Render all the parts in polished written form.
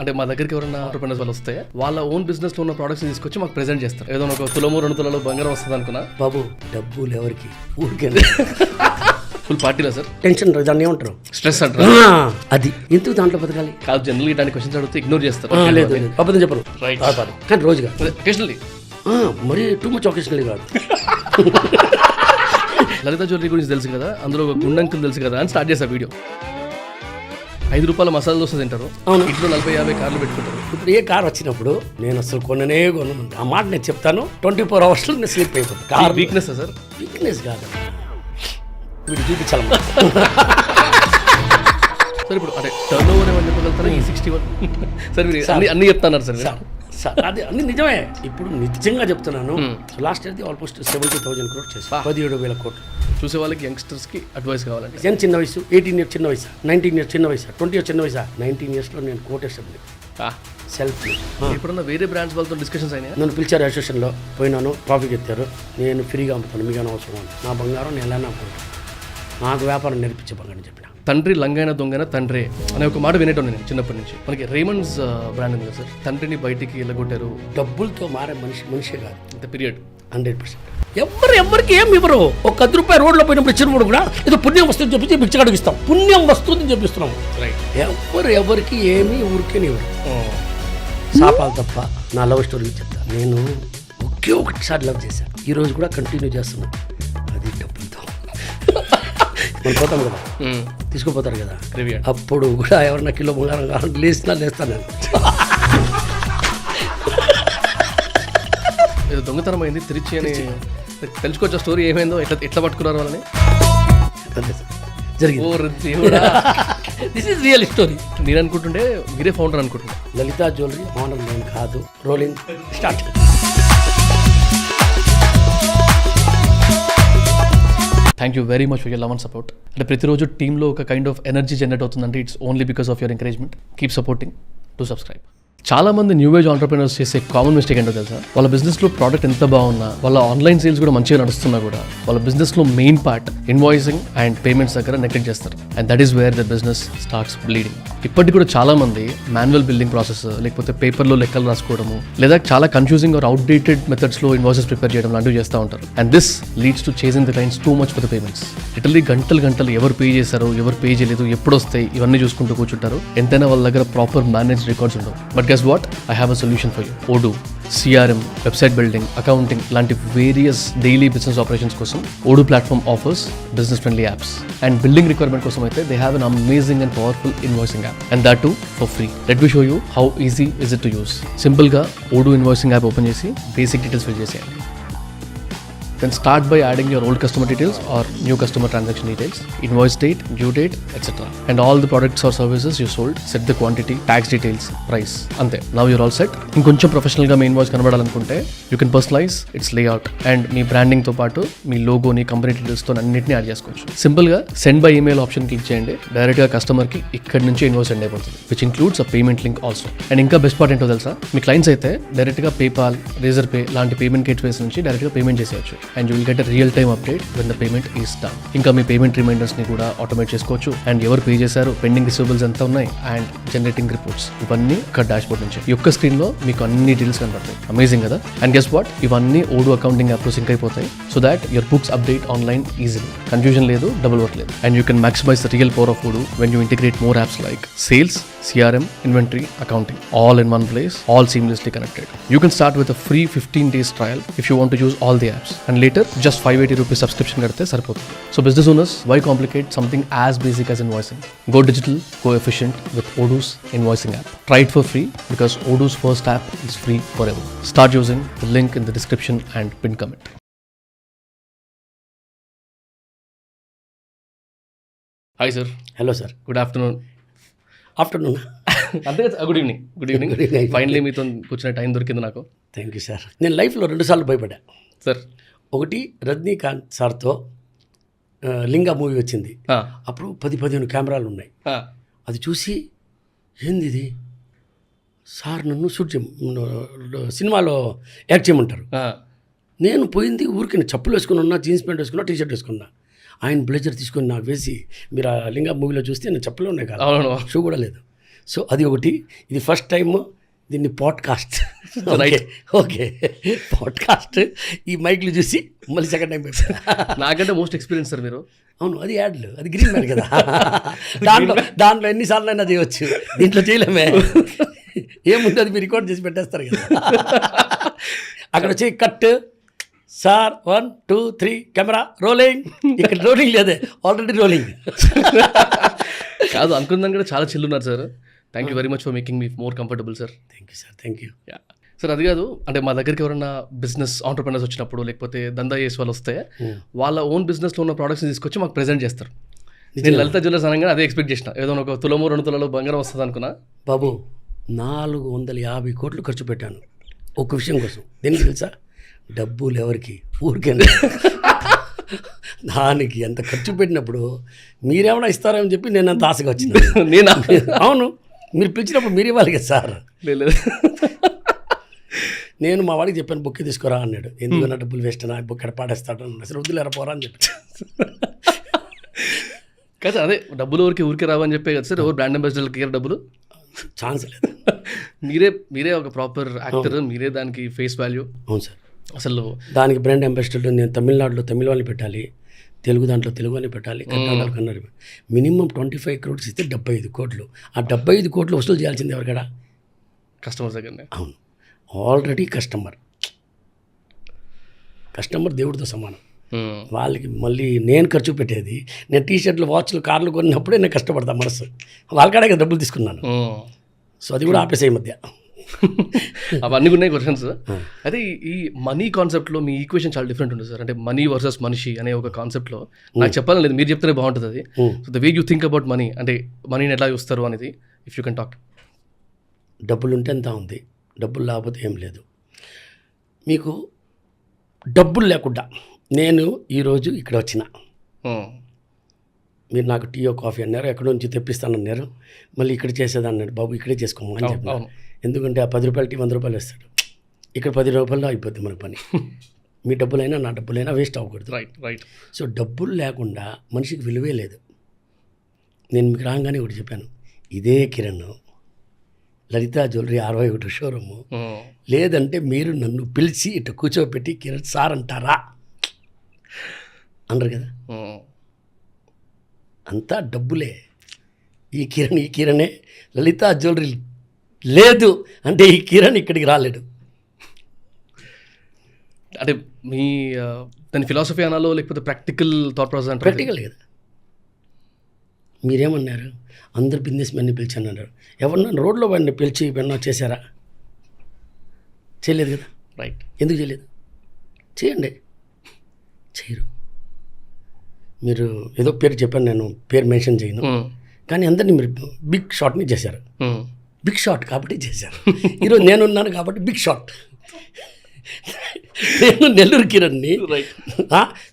అంటే మా దగ్గరికి ఎవరైనా ఆంటర్‌ప్రెన్యూర్స్ వాళ్ళు వస్తే వాళ్ళ ఓన్ బిజినెస్ లో ఉన్న ప్రొడక్ట్స్ తీసుకొచ్చి మాకు ప్రెజెంట్ చేస్తారు. ఏదో ఒక తులము 2 తులాలు బంగారం వస్తుంది అనుకున్నా బాబు డబ్బులు ఎవరికి ఊరికే ఫుల్ పార్టీలో సార్ టెన్షన్ దాన్ని ఏమంటారు స్ట్రెస్ అంటారు. అది ఎందుకు దాంట్లో బతకాలి కాదు జనరల్ ఇలాంటి క్వశ్చన్స్ అడిగితే ఇగ్నోర్ చేస్తారు. లేదు అబద్ధం చెప్పరు Right. కానీ రోజుగా అకేషనల్లీ మరీ టూ మచ్ ఒకేషనల్లీ కాదు. లలిత జ్యువెలరీ గురించి తెలుసు కదా, అందులో ఒక గుండంకులు తెలుసు కదా అని స్టార్ట్ చేసా వీడియో. 5 రూపాయల మసాలా దోశ తింటారు, అవును. ఇంట్లో 40-50 కార్లు పెట్టుకుంటారు. ఇప్పుడు ఏ కార్ వచ్చినప్పుడు నేను అసలు కొననే కొనను ఆ మాట నేను చెప్తాను. 24 hours నేను స్లిప్ అయిపోతాను. కార్ వీక్నెస్ సార్, వీక్నెస్ కాదు, వీడు చూపించాలి. సార్ ఇప్పుడు అంటే టర్న్ ఓవర్ ఏమని చెప్పగలుగుతారా ఈ 61? సార్ మీరు అన్ని చెప్తున్నారు సార్. అది అన్ని నిజమే. ఇప్పుడు నిజంగా చెప్తున్నాను. లాస్ట్ ఇయర్ ఆల్మోస్ట్ 70,000 crores చేసి 17,000 కోట్లు. చూసే వాళ్ళకి యంగ్స్టర్స్ కి అడ్వైస్ కావాలంటే నేను చిన్న వయసు 18 years చిన్న వయసు, 19 years చిన్న వయసు, 20 years చిన్న వయసు, 19 yearsలో నేను కోటేశ్వరి సెల్ఫ్. ఇప్పుడున్న వేరే బ్రాండ్స్ వాళ్ళతో డిస్కషన్స్ అయినా నన్ను పిలిచారు అసోసియేషన్లో, పోయినాను, ట్రాఫిక్ ఎత్తారు. నేను ఫ్రీగా అమ్ముతాను, మీకు అవసరం అని. నా బంగారం నేను ఎలా అమ్ముకుంటాను, నాకు వ్యాపారం నేర్పించే బంగారం చెప్పిన. తండ్రి లంగైన దొంగైన తండ్రే అనే ఒక మాట వినేటోను నేను చిన్నప్పటి నుంచి. మనకి రేమండ్స్ బ్రాండ్ ఉంది కదా సార్, తండ్రిని బయటికి వెళ్ళగొట్టారు. డబ్బులతో మారే మనిషే కాదు అంత పీరియడ్ 100%. ఎవరికి ఏం ఇవ్వరు. ఒక 10 రూపాయలు రోడ్లో పోయినప్పుడు ఇచ్చినప్పుడు కూడా ఇది పుణ్యం వస్తుంది చెప్పి బిచ్చగాడికి ఇస్తాం. పుణ్యం వస్తుంది చెప్పిస్తున్నాం. రైట్. ఎవరికి ఏమి ఊరికే ఇవ్వరు. శాపాలు తప్ప. నా లవ్ స్టోరీ చెప్తా. నేను ఒకటిసారి లవ్ చేశాను, ఈ రోజు కూడా కంటిన్యూ చేస్తున్నాను. అది డబ్బులతో. మనం పోతాం కదా, తీసుకుపోతారు కదా, అప్పుడు కూడా ఎవరన్నా కిలో బంగారం కావాలని లేస్తాను నేను. ఏదో దొంగతనం అయింది తిరిచి అని తెలుసుకోవచ్చు. స్టోరీ ఏమైందో, ఎట్లా పట్టుకున్నారు వాళ్ళని జరిగింది. This is real story. నేను అనుకుంటుండే మీరే ఫౌండర్ అనుకుంటున్నా. లలిత జ్యువెలరీ ఓనర్ నేను కాదు. Rolling start. Thank you very much for your love and support. అంటే ప్రతిరోజు టీంలో ఒక కైండ్ ఆఫ్ ఎనర్జీ జనరేట్ అవుతుందంటే it's only because of your encouragement. Keep supporting, to subscribe. చాలా మంది న్యూ ఏజ్ ఆంటర్‌ప్రెన్యూర్స్ చేసే కామన్ మిస్టేక్ ఏంటో తెలుసా? వాళ్ళ బిజినెస్లో ప్రోడక్ట్ ఎంత బాగున్నా, వాళ్ళ ఆన్లైన్ సేల్స్ కూడా మంచిగా నడుస్తున్నా కూడా వాళ్ళ బిజినెస్లో main part invoicing and payments దగ్గర నెగ్లెక్ట్ చేస్తారు. And that is where the business starts bleeding. ఇప్పటికి కూడా చాలా మంది మాన్యువల్ బిల్లింగ్ ప్రాసెస్, లేకపోతే పేపర్లో లెక్కలు రాసుకోవడము, లేదా చాలా కన్ఫ్యూజింగ్ ఆర్ అవుట్డేటెడ్ మెథడ్స్లో ఇన్వాయిసెస్ ప్రిపేర్ చేయడం లాంటివి చేస్తూ ఉంటారు. And this leads to chasing the clients too much for the payments. Literally గంటలు ఎవరు పే చేశారు, ఎవరు పే చేయలేదు, ఎప్పుడు వస్తాయి, ఇవన్నీ చూసుకుంటూ కూర్చుంటారు. ఎంతైనా వాళ్ళ దగ్గర ప్రాపర్ మేనేజ్ రికార్డ్స్ ఉండవు. But guess what, I have a solution for you. Odoo, CRM, website building, accounting లాంటి వేరియస్ డైలీ బిజినెస్ ఆపరేషన్స్ కోసం Odoo platform offers business friendly apps. And building requirement కోసం అయితే they have an amazing and powerful invoicing app, and that to for free. Let me show you how easy is it to use. సింపుల్గా Odoo invoicing app open చేసి basic details fill చేసేయండి. Then start by adding your old customer details or new customer transaction details, invoice date, due date, etc. And all the products or services you sold, set the quantity, tax details, price. Ante. Now you're all set. ఇంకొంచెం ప్రొఫెషనల్గా మీ invoice కనబడాలనుకుంటే you can personalize its layout and మీ బ్రాండింగ్తో పాటు మీ లోగోని, company డీటెయిల్స్తో అన్నింటినీ యాడ్ చేసుకోవచ్చు. సింపుల్గా send by email option click చేయండి, డైరెక్ట్గా కస్టమర్కి ఇక్కడి నుంచి ఇన్వాయిస్ సెండ్ అయిపోతుంది, which includes a payment link also. And ఇంకా బెస్ట్ పార్ట్ ఏంటో తెలుసా? మీ క్లయింట్స్ అయితే డైరెక్ట్గా పేపాల్, రేజర్ పే లాంటి పేమెంట్ గేట్వేస్ నుంచి డైరెక్ట్గా పేమెంట్ చేసేయచ్చు. And you will get a real time update when the payment is done. ఇంకా మీ పేమెంట్ రిమైండర్స్ని కూడా ఆటోమేట్ చేసుకోవచ్చు. అండ్ ఎవరు పే చేశారు, పెండింగ్ రిసీవబుల్స్ ఎంత ఉన్నాయి, అండ్ జనరేటింగ్ రిపోర్ట్స్, ఇవన్నీ ఒక డాష్ బోర్డ్ నుంచి ఈ ఒక్క స్క్రీన్లో మీకు అన్ని డీటెయిల్స్ కనబడతాయి. అమేజింగ్ కదా? అండ్ గెస్ వాట్, ఇవన్నీ Odoo అకౌంటింగ్ యాప్లో సింక్ అయిపోతాయి, so that your books update online easily. Confusion లేదు, డబుల్ వర్క్ లేదు. And you can maximise the real power of Odoo when you integrate more apps like sales, CRM, inventory, accounting, all in one place, all seamlessly connected. You can start with a free 15 days trial if you want to use all the apps, and later just 580 rupees subscription kadte saripothundi. So business owners, why complicate something as basic as invoicing? Go digital, go efficient with Odoo's invoicing app. Try it for free because Odoo's first app is free forever. Start using the link in the description and pin comment. Hi sir. Hello sir. Good afternoon. Afternoon. అంతే కదా. Good evening. Good evening. Finally మీతో కూర్చునే time దొరికింది నాకు. Thank you sir. నేను లైఫ్లో 2 సార్లు భయపడ్డా సార్. ఒకటి రజనీకాంత్ సార్తో లింగా మూవీ వచ్చింది. అప్పుడు 10-15 కెమెరాలు ఉన్నాయి. అది చూసి ఏంది ఇది సార్, నన్ను సినిమాలో యాక్ట్ చేయమంటారు. నేను పోయింది ఊరికి చెప్పులు వేసుకుని ఉన్నా, జీన్స్ ప్యాంట్ వేసుకున్నా, టీ షర్ట్ వేసుకున్నా. ఆయన బ్లేజర్ తీసుకొని నాకు వేసి, మీరు ఆ లింగా మూవీలో చూస్తే నేను చెప్పులు ఉన్నాయి కదా, షూ కూడా లేదు. సో అది ఒకటి. ఇది ఫస్ట్ టైం దీన్ని పాడ్కాస్ట్. ఓకే పాడ్కాస్ట్ ఈ మైక్లు చూసి మళ్ళీ సెకండ్ టైం నాకంటే మోస్ట్ ఎక్స్పీరియన్స్ సార్ మీరు. అవును, అది యాడ్లు, అది గ్రీన్ మ్యాన్ కదా. దాంట్లో ఎన్నిసార్లు అయినా చేయవచ్చు, దీంట్లో చేయలేమే. ఏముంది అది మీరు రికార్డ్ చేసి పెట్టేస్తారు కదా. అక్కడ వచ్చి కట్ సార్ 1 2 3 కెమెరా రోలింగ్. ఇక్కడ రోలింగ్ లేదే, ఆల్రెడీ రోలింగ్. కాదు అనుకుందాం కూడా చాలా చిల్ ఉన్నారు sir. Thank you very much for making me more comfortable sir. Thank you sir, thank you. Sir అది కాదు, అంటే మా దగ్గరికి ఎవరైనా బిజినెస్ ఆంటర్ప్రెనర్స్ వచ్చినప్పుడు లేకపోతే దందా చేసే వాళ్ళు వస్తే వాళ్ళ ఓన్ బిజినెస్లో ఉన్న ప్రోడక్ట్స్ తీసుకొచ్చి మాకు ప్రెజెంట్ చేస్తారు. నేను లలిత జ్యువెలర్స్ అనగానే అదే ఎక్స్పెక్ట్ చేసిన, ఏదో ఒక తులమో 2 తులాలో బంగారం వస్తుంది అనుకున్నా. బాబు 450 కోట్లు ఖర్చు పెట్టాను ఒక విషయం కోసం. దేనికి తెలుసా? డబ్బులు ఎవరికి, ఊరికే. దానికి ఎంత ఖర్చు పెట్టినప్పుడు మీరేమైనా ఇస్తారని చెప్పి నేను అంత ఆశగా వచ్చింది. నేనా? అవును, మీరు పిలిచినప్పుడు మీరు ఇవ్వాలి కదా సార్. లేదు, నేను మా వాడికి చెప్పాను బుక్ తీసుకురా అన్నాడు. ఎందుకన్నా డబ్బులు వేస్ట్ నా బుక్ ఎక్కడ పాడేస్తాడు అసలు వద్దులేరా పోరా అని చెప్పి. కదా అదే డబ్బులు ఊరికే రావని చెప్పే కదా సార్. ఎవరు బ్రాండ్ అంబాసిడర్లకి డబ్బులు ఛాన్స్ లేదు. మీరే ఒక ప్రాపర్ యాక్టర్, మీరే దానికి ఫేస్ వాల్యూ. అవును సార్, అసలు దానికి బ్రాండ్ అంబాసిడర్ నేను తమిళనాడులో తమిళ వాళ్ళని పెట్టాలి, తెలుగు దాంట్లో తెలుగు వాళ్ళని పెట్టాలి, కర్ణాటకలో కన్నడ. మినిమం 25 crores ఇస్తే 75 కోట్లు. ఆ 75 కోట్లు వసూలు చేయాల్సింది ఎవరికడా? కస్టమర్స్ దగ్గరనే. అవును, ఆల్రెడీ కస్టమర్ దేవుడితో సమానం. వాళ్ళకి మళ్ళీ నేను ఖర్చు పెట్టేది, నేను టీషర్ట్లు వాచ్లు కార్లు కొన్నప్పుడే నేను కష్టపడతాను మనసు. వాళ్ళకాడే కదా డబ్బులు తీసుకున్నాను. సో అది కూడా ఆపేసే మధ్య. అవన్నీ ఉన్నాయి క్వశ్చన్స్. అయితే ఈ మనీ కాన్సెప్ట్లో మీ ఈక్వేషన్ చాలా డిఫరెంట్ ఉంటుంది సార్. అంటే మనీ వర్సెస్ మనిషి అనే ఒక కాన్సెప్ట్లో నాకు చెప్పాలని లేదు, మీరు చెప్తేనే బాగుంటుంది అది. So the way you think about money, అంటే మనీని ఎలా చూస్తారు అనేది, ఇఫ్ యూ కెన్ టాక్. డబ్బులు ఉంటే ఎంత ఉంది, డబ్బులు లేకపోతే ఏం లేదు. మీకు డబ్బులు లేకుండా నేను ఈరోజు ఇక్కడ వచ్చిన, మీరు నాకు టీయో కాఫీ అన్నారు, ఎక్కడి నుంచి తెప్పిస్తానన్నారు, మళ్ళీ ఇక్కడ చేసేదన్నాడు. బాబు ఇక్కడే చేసుకోమని చెప్పాను. ఎందుకంటే ఆ 10 రూపాయలు టీ 100 రూపాయలు వేస్తాడు, ఇక్కడ 10 రూపాయలు అయిపోద్ది మన పని. మీ డబ్బులైనా నా డబ్బులైనా వేస్ట్ అవ్వకూడదు. రైట్. సో డబ్బులు లేకుండా మనిషికి విలువే లేదు. నేను మీకు రాగానే ఒకటి చెప్పాను, ఇదే కిరణ్ లలితా జ్యువెలరీ 61 షోరూము, లేదంటే మీరు నన్ను పిలిచి ఇటు కూర్చోబెట్టి కిరణ్ సార్ అంటారా అన్నారు కదా. అంతా డబ్బులే. ఈ కిరణే లలితా జ్యువెలరీ లేదు అంటే ఈ కిరణ్ ఇక్కడికి రాలేడు. అంటే మీ దాని ఫిలాసఫీ అనాలో లేకపోతే ప్రాక్టికల్ థాట్ ప్రాసెస్ అంటే? ప్రాక్టికల్ కదా. మీరేమన్నారు, అందరు బిజినెస్ మెన్ని పిలిచాను అన్నారు. ఎవరన్నా రోడ్లో వాడిని పిలిచి ఏమన్నా చేశారా? చేయలేదు కదా. రైట్. ఎందుకు చేయలేదు? చేయండి. చేయరు. మీరు ఏదో పేరు చెప్పాను, నేను పేరు మెన్షన్ చేయను, కానీ అందరినీ మీరు బిగ్ షాట్ని చేశారు. బిగ్ షాట్ కాబట్టి చేశారు. ఈరోజు నేనున్నాను కాబట్టి బిగ్ షాట్. నేను నెల్లూరు కిరణ్ని.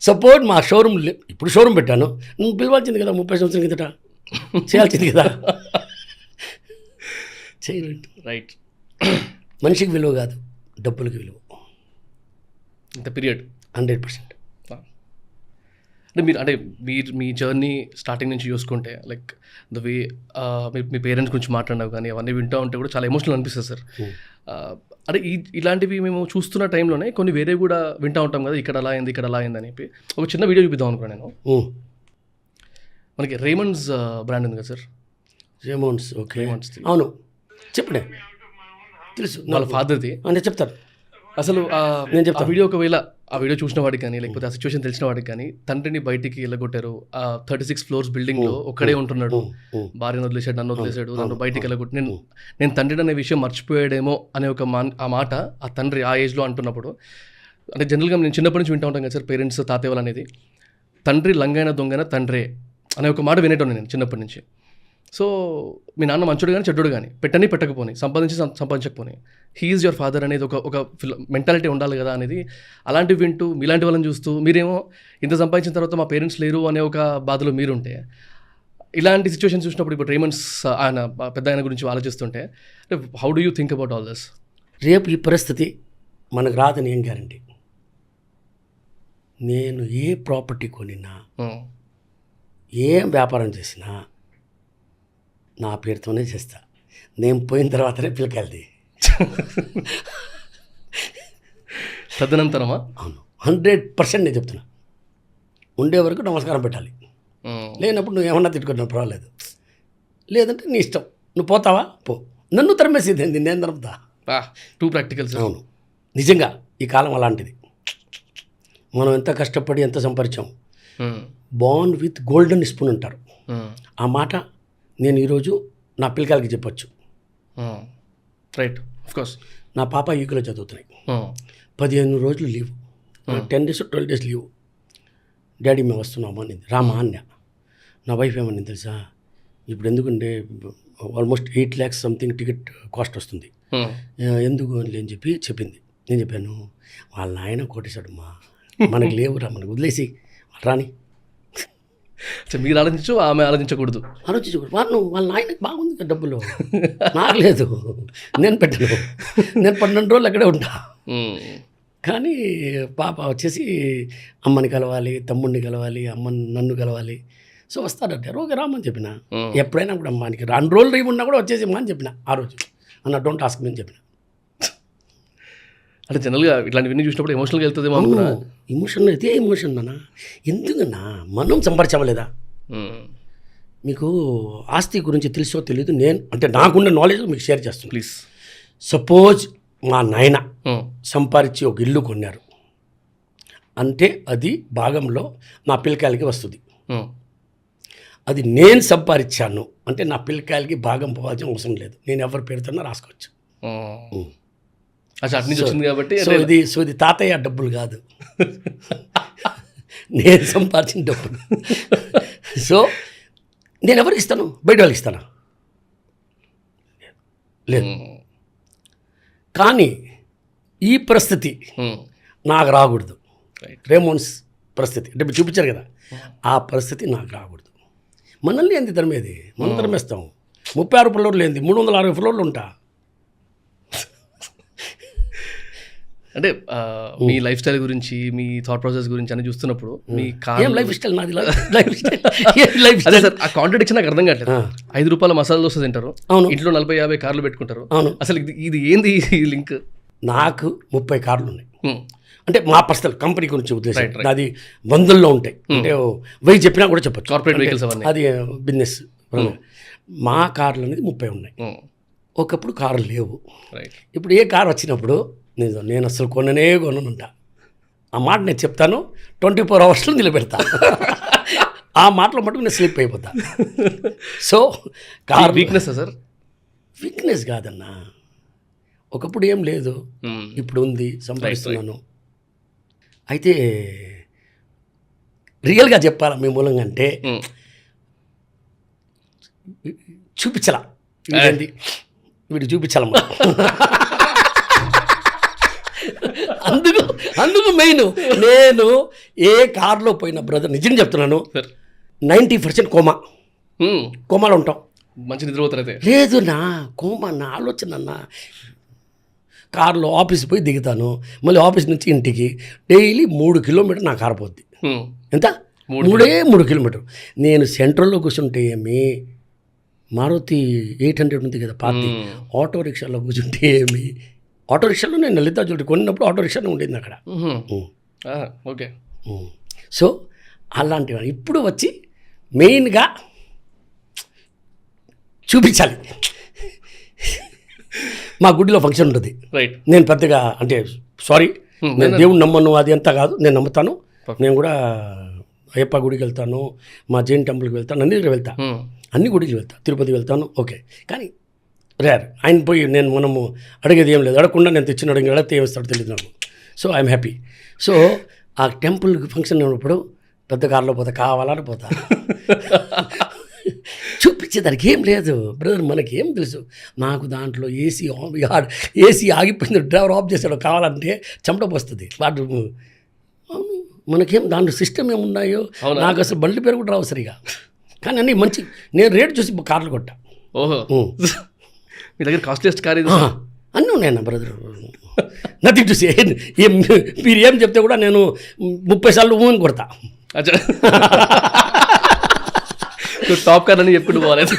సపోర్ట్ మా షోరూమ్ ఇప్పుడు షోరూమ్ పెట్టాను, నువ్వు పిలవాల్సింది కదా 30 సంవత్సరం కిందట, చేయాల్సింది కదా. చేయరు. రైట్. మనిషికి విలువ కాదు, డబ్బులకి విలువ. ఇంత పీరియడ్ 100%. అంటే మీరు మీ జర్నీ స్టార్టింగ్ నుంచి చూసుకుంటే like the way me parents గురించి మాట్లాడినావు కానీ అవన్నీ వింటూ ఉంటే కూడా చాలా ఎమోషనల్ అనిపిస్తుంది సార్. అంటే ఇలాంటివి మేము చూస్తున్న టైంలోనే కొన్ని వేరే కూడా వింటూ ఉంటాం కదా, ఇక్కడ అలా అయింది అని చెప్పి ఒక చిన్న వీడియో చూపిద్దాం అనుకున్నాను నేను. మనకి రేమండ్స్ బ్రాండ్ ఉంది కదా సార్. రేమండ్స్. ఓకే. అవును, చెప్పండి. తెలుసు, వాళ్ళ ఫాదర్ది. నేను చెప్తాను. అసలు నేను చెప్తాను. వీడియో ఒకవేళ ఆ వీడియో చూసిన వాడికి కానీ లేకపోతే ఆ సిచ్యువేషన్ తెలిసిన వాడికి కానీ, తండ్రిని బయటికి వెళ్ళగొట్టారు, ఆ 36 floors బిల్డింగ్లో ఒక్కడే ఉంటున్నాడు, భార్యను వదిలేశాడు, నన్ను వదిలేశాడు, నన్ను బయటికి వెళ్ళగొట్టి నేను తండ్రి అనే విషయం మర్చిపోయాడేమో అనే ఒక ఆ మాట ఆ తండ్రి ఆ ఏజ్లో అంటున్నప్పుడు, అంటే జనరల్గా నేను చిన్నప్పటి నుంచి వింటూ ఉంటాను కదా సార్, పేరెంట్స్ తాతయ్య వాళ్ళు అనేది, తండ్రి లంగైన దొంగైన తండ్రే అనే ఒక మాట వినేటోను నేను చిన్నప్పటి నుంచి. సో మీ నాన్న మంచోడు కానీ చెడ్డోడు కానీ, పెట్టకపోని, సంపాదించకపోని, హీఈస్ యువర్ ఫాదర్ అనేది ఒక మెంటాలిటీ ఉండాలి కదా అనేది. అలాంటివి వింటూ మీలాంటి వాళ్ళని చూస్తూ మీరేమో ఇంత సంపాదించిన తర్వాత మా పేరెంట్స్ లేరు అనే ఒక బాధలో మీరుంటే, ఇలాంటి సిచ్యువేషన్ చూసినప్పుడు ఇప్పుడు రేమండ్స్ ఆయన పెద్ద ఆయన గురించి ఆలోచిస్తుంటే, how do you think about all this? రేపు ఈ పరిస్థితి మనకు రాదని ఏం గ్యారంటీ. నేను ఏ ప్రాపర్టీ కొనినా, ఏం వ్యాపారం చేసినా నా పేరుతోనే చేస్తా. నేను పోయిన తర్వాతనే పిల్లకాయలది. తదనంతరమా? అవును, 100% నేను చెప్తున్నా. ఉండే వరకు నమస్కారం పెట్టాలి, లేనప్పుడు నువ్వు ఏమన్నా తిట్టుకున్నా పర్వాలేదు, లేదంటే నీ ఇష్టం, నువ్వు పోతావా పో, నన్ను తరిమేసేది నేను తరుపుతా. Two practicals. అవును, నిజంగా ఈ కాలం అలాంటిది. మనం ఎంత కష్టపడి ఎంత సంపాదించాం. బార్న్ విత్ గోల్డెన్ స్పూన్ అంటారు. ఆ మాట నేను ఈరోజు నా పిల్లకాయలకి చెప్పొచ్చు. Right, of course. నా పాప యూకేలో చదువుతున్నాయి. 15 రోజులు leave, 10 days 12 days leave. Daddy మేము వస్తున్నాము అనింది. రామా అన్న. నా వైఫ్ ఏమని తెలుసా, ఇప్పుడు ఎందుకంటే almost 8 lakhs something ticket cost వస్తుంది, ఎందుకు అని చెప్పి చెప్పింది. నేను చెప్పాను, వాళ్ళ నాయన కోటేశాడమ్మా, మనకి లేవురా, మనకు వదిలేసి రాని. మీరు ఆలోచించు, ఆమె ఆలోచించకూడదు. వాళ్ళ నాయనకి బాగుంది కదా డబ్బులు, నాకు లేదు, నేను పెట్టను, నేను 12 రోజులు అక్కడే ఉంటా. కానీ పాప వచ్చేసి అమ్మని కలవాలి, తమ్ముడిని కలవాలి, నన్ను కలవాలి. సో వస్తాడంటారు, ఓకే రామని చెప్పిన. ఎప్పుడైనా కూడా అమ్మానికి 2 రోజులు లీవ్ ఉన్నా కూడా వచ్చేసి అమ్మా అని చెప్పిన. ఆ రోజు అన్న డోంట్ ఆస్క్ మీ అని చెప్పిన. అంటే జనరల్గా ఇట్లాంటివన్నీ చూసినప్పుడు ఎమోషనల్గా వెళ్తుందేమో అనుకున్నా. ఎమోషన్ అయితే ఎమోషన్ అన్నా, ఎందుకన్నా మనం సంపాదించవలేదా? మీకు ఆస్తి గురించి తెలుసో తెలీదు, నేను అంటే నాకున్న నాలెడ్జ్ మీకు షేర్ చేస్తాను ప్లీజ్. సపోజ్ మా నాయన సంపాదించి ఒక ఇల్లు కొన్నారు అంటే అది భాగంలో నా పిల్లకాయలకి వస్తుంది. అది నేను సంపాదించాను అంటే నా పిల్లకాయలకి భాగం పోవాల్సిన అవసరం లేదు, నేను ఎవరి పేరుతోన్నా రాసుకోవచ్చు. కాబట్టి ఇది తాతయ్య డబ్బులు కాదు, నేను సంపాదించిన డబ్బులు. సో నేను ఎవరికి ఇస్తాను? బయట వాళ్ళకి ఇస్తానా? లేదు. కానీ ఈ పరిస్థితి నాకు రాకూడదు. రేమోన్స్ పరిస్థితి అంటే మీరు చూపించారు కదా, ఆ పరిస్థితి నాకు రాకూడదు. మనల్ని ఎంత తరమేది, మనం తరమేస్తాం. 36 ఫ్లోర్లు ఏంది, 360 ఫ్లోర్లు ఉంటా. అంటే మీ లైఫ్ స్టైల్ గురించి, మీ థాట్ ప్రాసెస్ గురించి అని చూస్తున్నప్పుడు మీ లైఫ్ స్టైల్ నాది అదే సార్, ఆ కాంట్రడిక్షన్ నాకు అర్థం కావట్లేదు. 5 రూపాయల మసాలా దోశ తింటారు, ఇంట్లో 40-50 కార్లు పెట్టుకుంటారు. అసలు ఇది ఏంది ఈ లింక్? నాకు 30 కార్లు ఉన్నాయి. అంటే మా పర్సనల్ కంపెనీ గురించి ఉద్దేశం, అది 100లో ఉంటాయి. అంటే 1000 చెప్పినా కూడా చెప్పచ్చు, కార్పొరేట్ వెహికల్స్ అవన్నీ, అది బిజినెస్. మా కార్లు అనేది 30 ఉన్నాయి. ఒకప్పుడు కార్లు లేవు. ఇప్పుడు ఏ కార్ వచ్చినప్పుడు నేను అసలు కొననుంటా. ఆ మాట నేను చెప్తాను, 24 hours నిలబెడతా. ఆ మాటలో మటుకు నేను స్లిప్ అయిపోతా. So car weakness sir? Weakness కాదన్నా, ఒకప్పుడు ఏం లేదు, ఇప్పుడు ఉంది, సంపాదిస్తున్నాను. అయితే రియల్గా చెప్పాలా మీ మూలంగా అంటే చూపించాలా, వీడు చూపించాలమ్మా. అందుకు మెయిన్ నేను ఏ కార్లో పోయిన బ్రదర్ నిజంగా చెప్తున్నాను, 90% కోమాలో ఉంటాం. మంచి నిద్రపోతారైతే లేదు నా కోమా, నా ఆలోచన అన్న. కారులో ఆఫీస్ పోయి దిగుతాను, మళ్ళీ ఆఫీస్ నుంచి ఇంటికి డైలీ 3 kilometers నా కారు పోద్ది. ఎంత? 3 kilometers. నేను సెంట్రల్లో కూర్చుంటే ఏమి, మారుతి 800 ఉంది కదా పార్టీ, ఆటో రిక్షాలో కూర్చుంటే ఏమి, ఆటో రిక్షాలో నేను లలిత జ్యువెలరీ కొన్నప్పుడు ఆటో రిక్షాలో ఉండేది అక్కడ. ఓకే. సో అలాంటివి ఇప్పుడు వచ్చి మెయిన్గా చూపించాలి. మా గుడిలో ఫంక్షన్ ఉంటుంది, నేను పెద్దగా అంటే సారీ నేను దేవుడు నమ్మను, అది అంతా కాదు, నేను నమ్ముతాను. నేను కూడా అయ్యప్ప గుడికి వెళ్తాను, మా జైన్ టెంపుల్కి వెళ్తాను, అన్ని దగ్గర వెళ్తాను, అన్ని గుడికి వెళ్తాను, తిరుపతి వెళ్తాను. ఓకే, కానీ రేర్ ఆయన పోయి మనము అడిగేది ఏం లేదు, అడగకుండా నేను తెచ్చిన అడిగితే ఏమిస్తాడో తెలియదు నాకు. So I'm happy. సో ఆ టెంపుల్ ఫంక్షన్ ఉన్నప్పుడు పెద్ద కార్లో పోతా, కావాలని పోతా. చూపించేదానికి ఏం లేదు బ్రదర్, మనకి ఏం తెలుసు. నాకు దాంట్లో ఏసీ ఆగిపోయింది, డ్రైవర్ ఆఫ్ చేశాడు, కావాలంటే చెమట పోస్తుంది వాడు. మనకేం దాంట్లో సిస్టమ్ ఏమున్నాయో నాకు అసలు బండి పేరు కూడా రావు సరిగా. కానీ అన్నీ మంచి, నేను రేటు చూసి కార్లు కొట్టా. మీ దగ్గర కాస్ట్లీయెస్ట్ కార్ ఇది? అన్నీ ఉన్నాయన్న బ్రదర్, నథింగ్ టు సే. మీరు ఏం చెప్తే కూడా నేను 30 సార్లు ఊని కొడతా. టాప్ కార్ అని చెప్పుకుంటూ పోలేదు.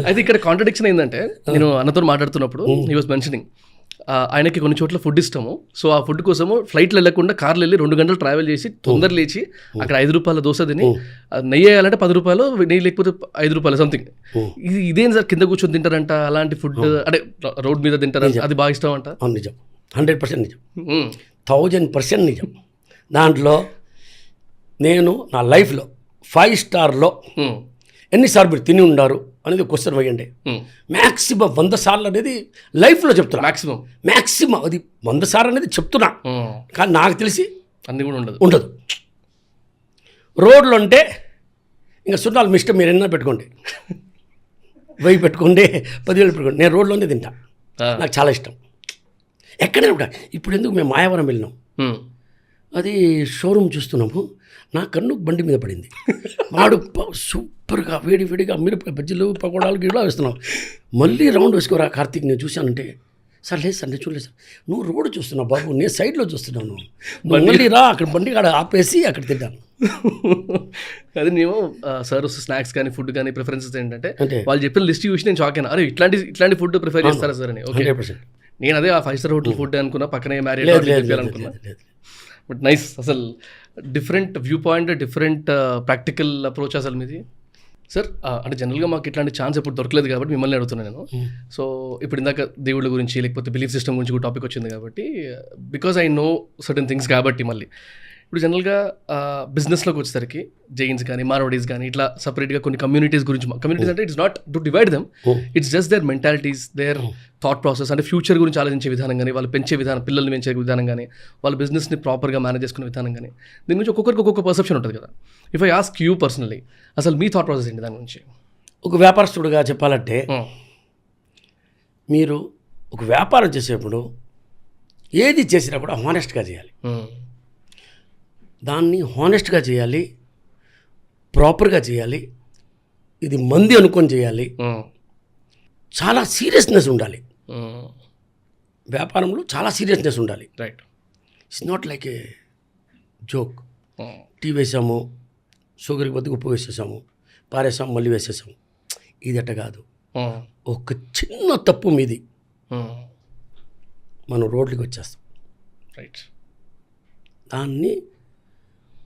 అయితే ఇక్కడ కాంట్రడిక్షన్ ఏంటంటే, నేను అన్నతో మాట్లాడుతున్నప్పుడు హీ వాస్ మెన్షనింగ్ ఆయనకి కొన్ని చోట్ల ఫుడ్ ఇష్టము. సో ఆ ఫుడ్ కోసము ఫ్లైట్లో వెళ్ళకుండా కార్లో వెళ్ళి 2 గంటలు ట్రావెల్ చేసి తొందర లేచి అక్కడ 5 రూపాయల దోశ తిని నెయ్యి వేయాలంటే 10 రూపాయలు, నెయ్యి లేకపోతే 5 రూపాయలు సంథింగ్. ఇదేం సార్ కింద కూర్చొని తింటారంట అలాంటి ఫుడ్, అంటే రోడ్ మీద తింటారంట, అది బాగా ఇష్టం అంట. నిజం, 100% నిజం, 1000% నిజం. దాంట్లో నేను నా లైఫ్లో 5 స్టార్లో ఎన్నిసార్లు మీరు తిని ఉన్నారు అనేది క్వశ్చన్ వేయండి. మ్యాక్సిమం 100 సార్లు అనేది లైఫ్లో చెప్తున్నా. మ్యాక్సిమం అది 100 సార్లు అనేది చెప్తున్నా. కానీ నాకు తెలిసి అన్ని కూడా ఉండదు. రోడ్లు అంటే ఇంకా సున్నాలు మీ ఇష్టం, మీరు ఎన్నో పెట్టుకోండి, 1000 పెట్టుకోండి, 10,000 పెట్టుకోండి. నేను రోడ్లోనే తింటా, నాకు చాలా ఇష్టం. ఎక్కడైనా కూడా. ఇప్పుడు ఎందుకు మేము మాయావరం వెళ్ళినాం, అది షోరూమ్ చూస్తున్నాము, నా కన్ను బండి మీద పడింది. వాడు సూపర్గా వేడిగా మిరపకాయ బజ్జీలు పకోడాలు గిడా వేస్తున్నాం. మళ్ళీ రౌండ్ వేసుకోరా కార్తీక్, నేను చూశానంటే, సార్ లేదు సార్ నేను చూడలేదు సార్, నువ్వు రోడ్డు చూస్తున్నావు బాబు, నేను సైడ్లో చూస్తున్నాను, నువ్వు మళ్ళీ రా అక్కడ బండి కాడ ఆపేసి అక్కడ తింటాను. అది నేను సార్ స్నాక్స్ కానీ ఫుడ్ కానీ ప్రిఫరెన్సెస్ ఏంటంటే, వాళ్ళు చెప్పిన లిస్ట్ చూసి నేను షాక్ అయినా, అరే ఇట్లాంటి ఫుడ్ ప్రిఫర్ చేస్తారా సార్ అని. ఓకే, నేను అదే ఆ 5 స్టార్ హోటల్ ఫుడ్ అనుకున్నా, పక్కనే మ్యారేజ్ అనుకున్నా. బట్ నైస్, అసలు different view point, different practical approach అసలు మీది సార్. అంటే జనరల్గా మాకు ఇట్లాంటి ఛాన్స్ ఎప్పుడు దొరకలేదు కాబట్టి మిమ్మల్ని అడుగుతున్నాను నేను. సో ఇప్పుడు ఇందాక దేవుళ్ళ గురించి లేకపోతే బిలీఫ్ సిస్టమ్ గురించి కూడా టాపిక్ వచ్చింది కాబట్టి, because I know certain things కాబట్టి, మళ్ళీ ఇప్పుడు జనరల్గా బిజినెస్లోకి వచ్చేసరికి జైన్స్ కానీ మార్వాడీస్ కానీ ఇట్లా సపరేట్గా కొన్ని కమ్యూనిటీస్ గురించి, కమ్యూనిటీస్ అంటే it's not to divide them, it's just their mentalities, their thought process, అంటే ఫ్యూచర్ గురించి ఆలోచించే విధానం కానీ, వాళ్ళు పెంచే విధానం, పిల్లల్ని పెంచే విధానం కానీ, వాళ్ళ బిజినెస్ని ప్రాపర్గా మేనేజ్ చేసుకునే విధానం కానీ, దీని గురించి ఒక్కొక్కరికి ఒక్కొక్క పర్సెప్షన్ ఉంటుంది కదా. If I ask you personally, అసలు మీ థాట్ ప్రాసెస్ ఏంటి దాని గురించి? ఒక వ్యాపారస్తుడుగా చెప్పాలంటే, మీరు ఒక వ్యాపారం చేసేప్పుడు ఏది చేసినా కూడా హానెస్ట్గా చేయాలి. దాన్ని హానెస్ట్గా చేయాలి, ప్రాపర్గా చేయాలి, ఇది మంది అనుకొని చేయాలి, చాలా సీరియస్నెస్ ఉండాలి. వ్యాపారంలో చాలా సీరియస్నెస్ ఉండాలి. Right, it's not like a joke. Tea వేసాము, షుగర్కి బదులు ఉప్పు వేసేసాము, పారేసాము, మళ్ళీ వేసేసాము, ఇదట కాదు. ఒక చిన్న తప్పు మీది మనం రోడ్లకి వచ్చేస్తాం. రైట్, దాన్ని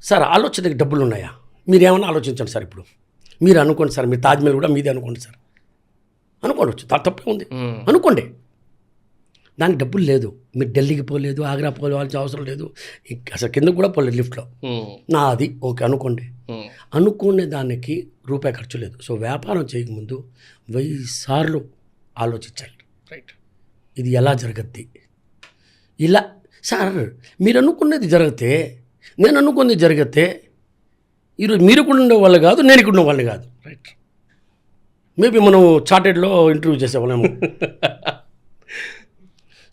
సార్ ఆలోచనకి డబ్బులు ఉన్నాయా, మీరు ఏమన్నా ఆలోచించండి సార్. ఇప్పుడు మీరు అనుకోండి సార్, మీరు తాజ్మహల్ కూడా మీదే అనుకోండి సార్, అనుకోవచ్చు, తప్పే ఉంది, అనుకోండి. దానికి డబ్బులు లేదు, మీరు ఢిల్లీకి పోలేదు, ఆగ్రా పోవాల్సిన అవసరం లేదు, అసలు కిందకు కూడా పోలేదు లిఫ్ట్లో, నా అది ఓకే అనుకోండి. అనుకునే దానికి రూపాయి ఖర్చు లేదు. సో వ్యాపారం చేయకముందు 1000 సార్లు ఆలోచించాలి. రైట్, ఇది ఎలా జరగద్ది, ఇలా సార్ మీరు అనుకున్నది జరిగితే, నేను అనుకున్నది జరిగితే, ఈరోజు మీరు కూడా ఉండేవాళ్ళు కాదు, నేను ఇక్కడ ఉండేవాళ్ళు కాదు. రైట్, మేబీ మనం చార్టెడ్లో ఇంటర్వ్యూ చేసేవాళ్ళేమో.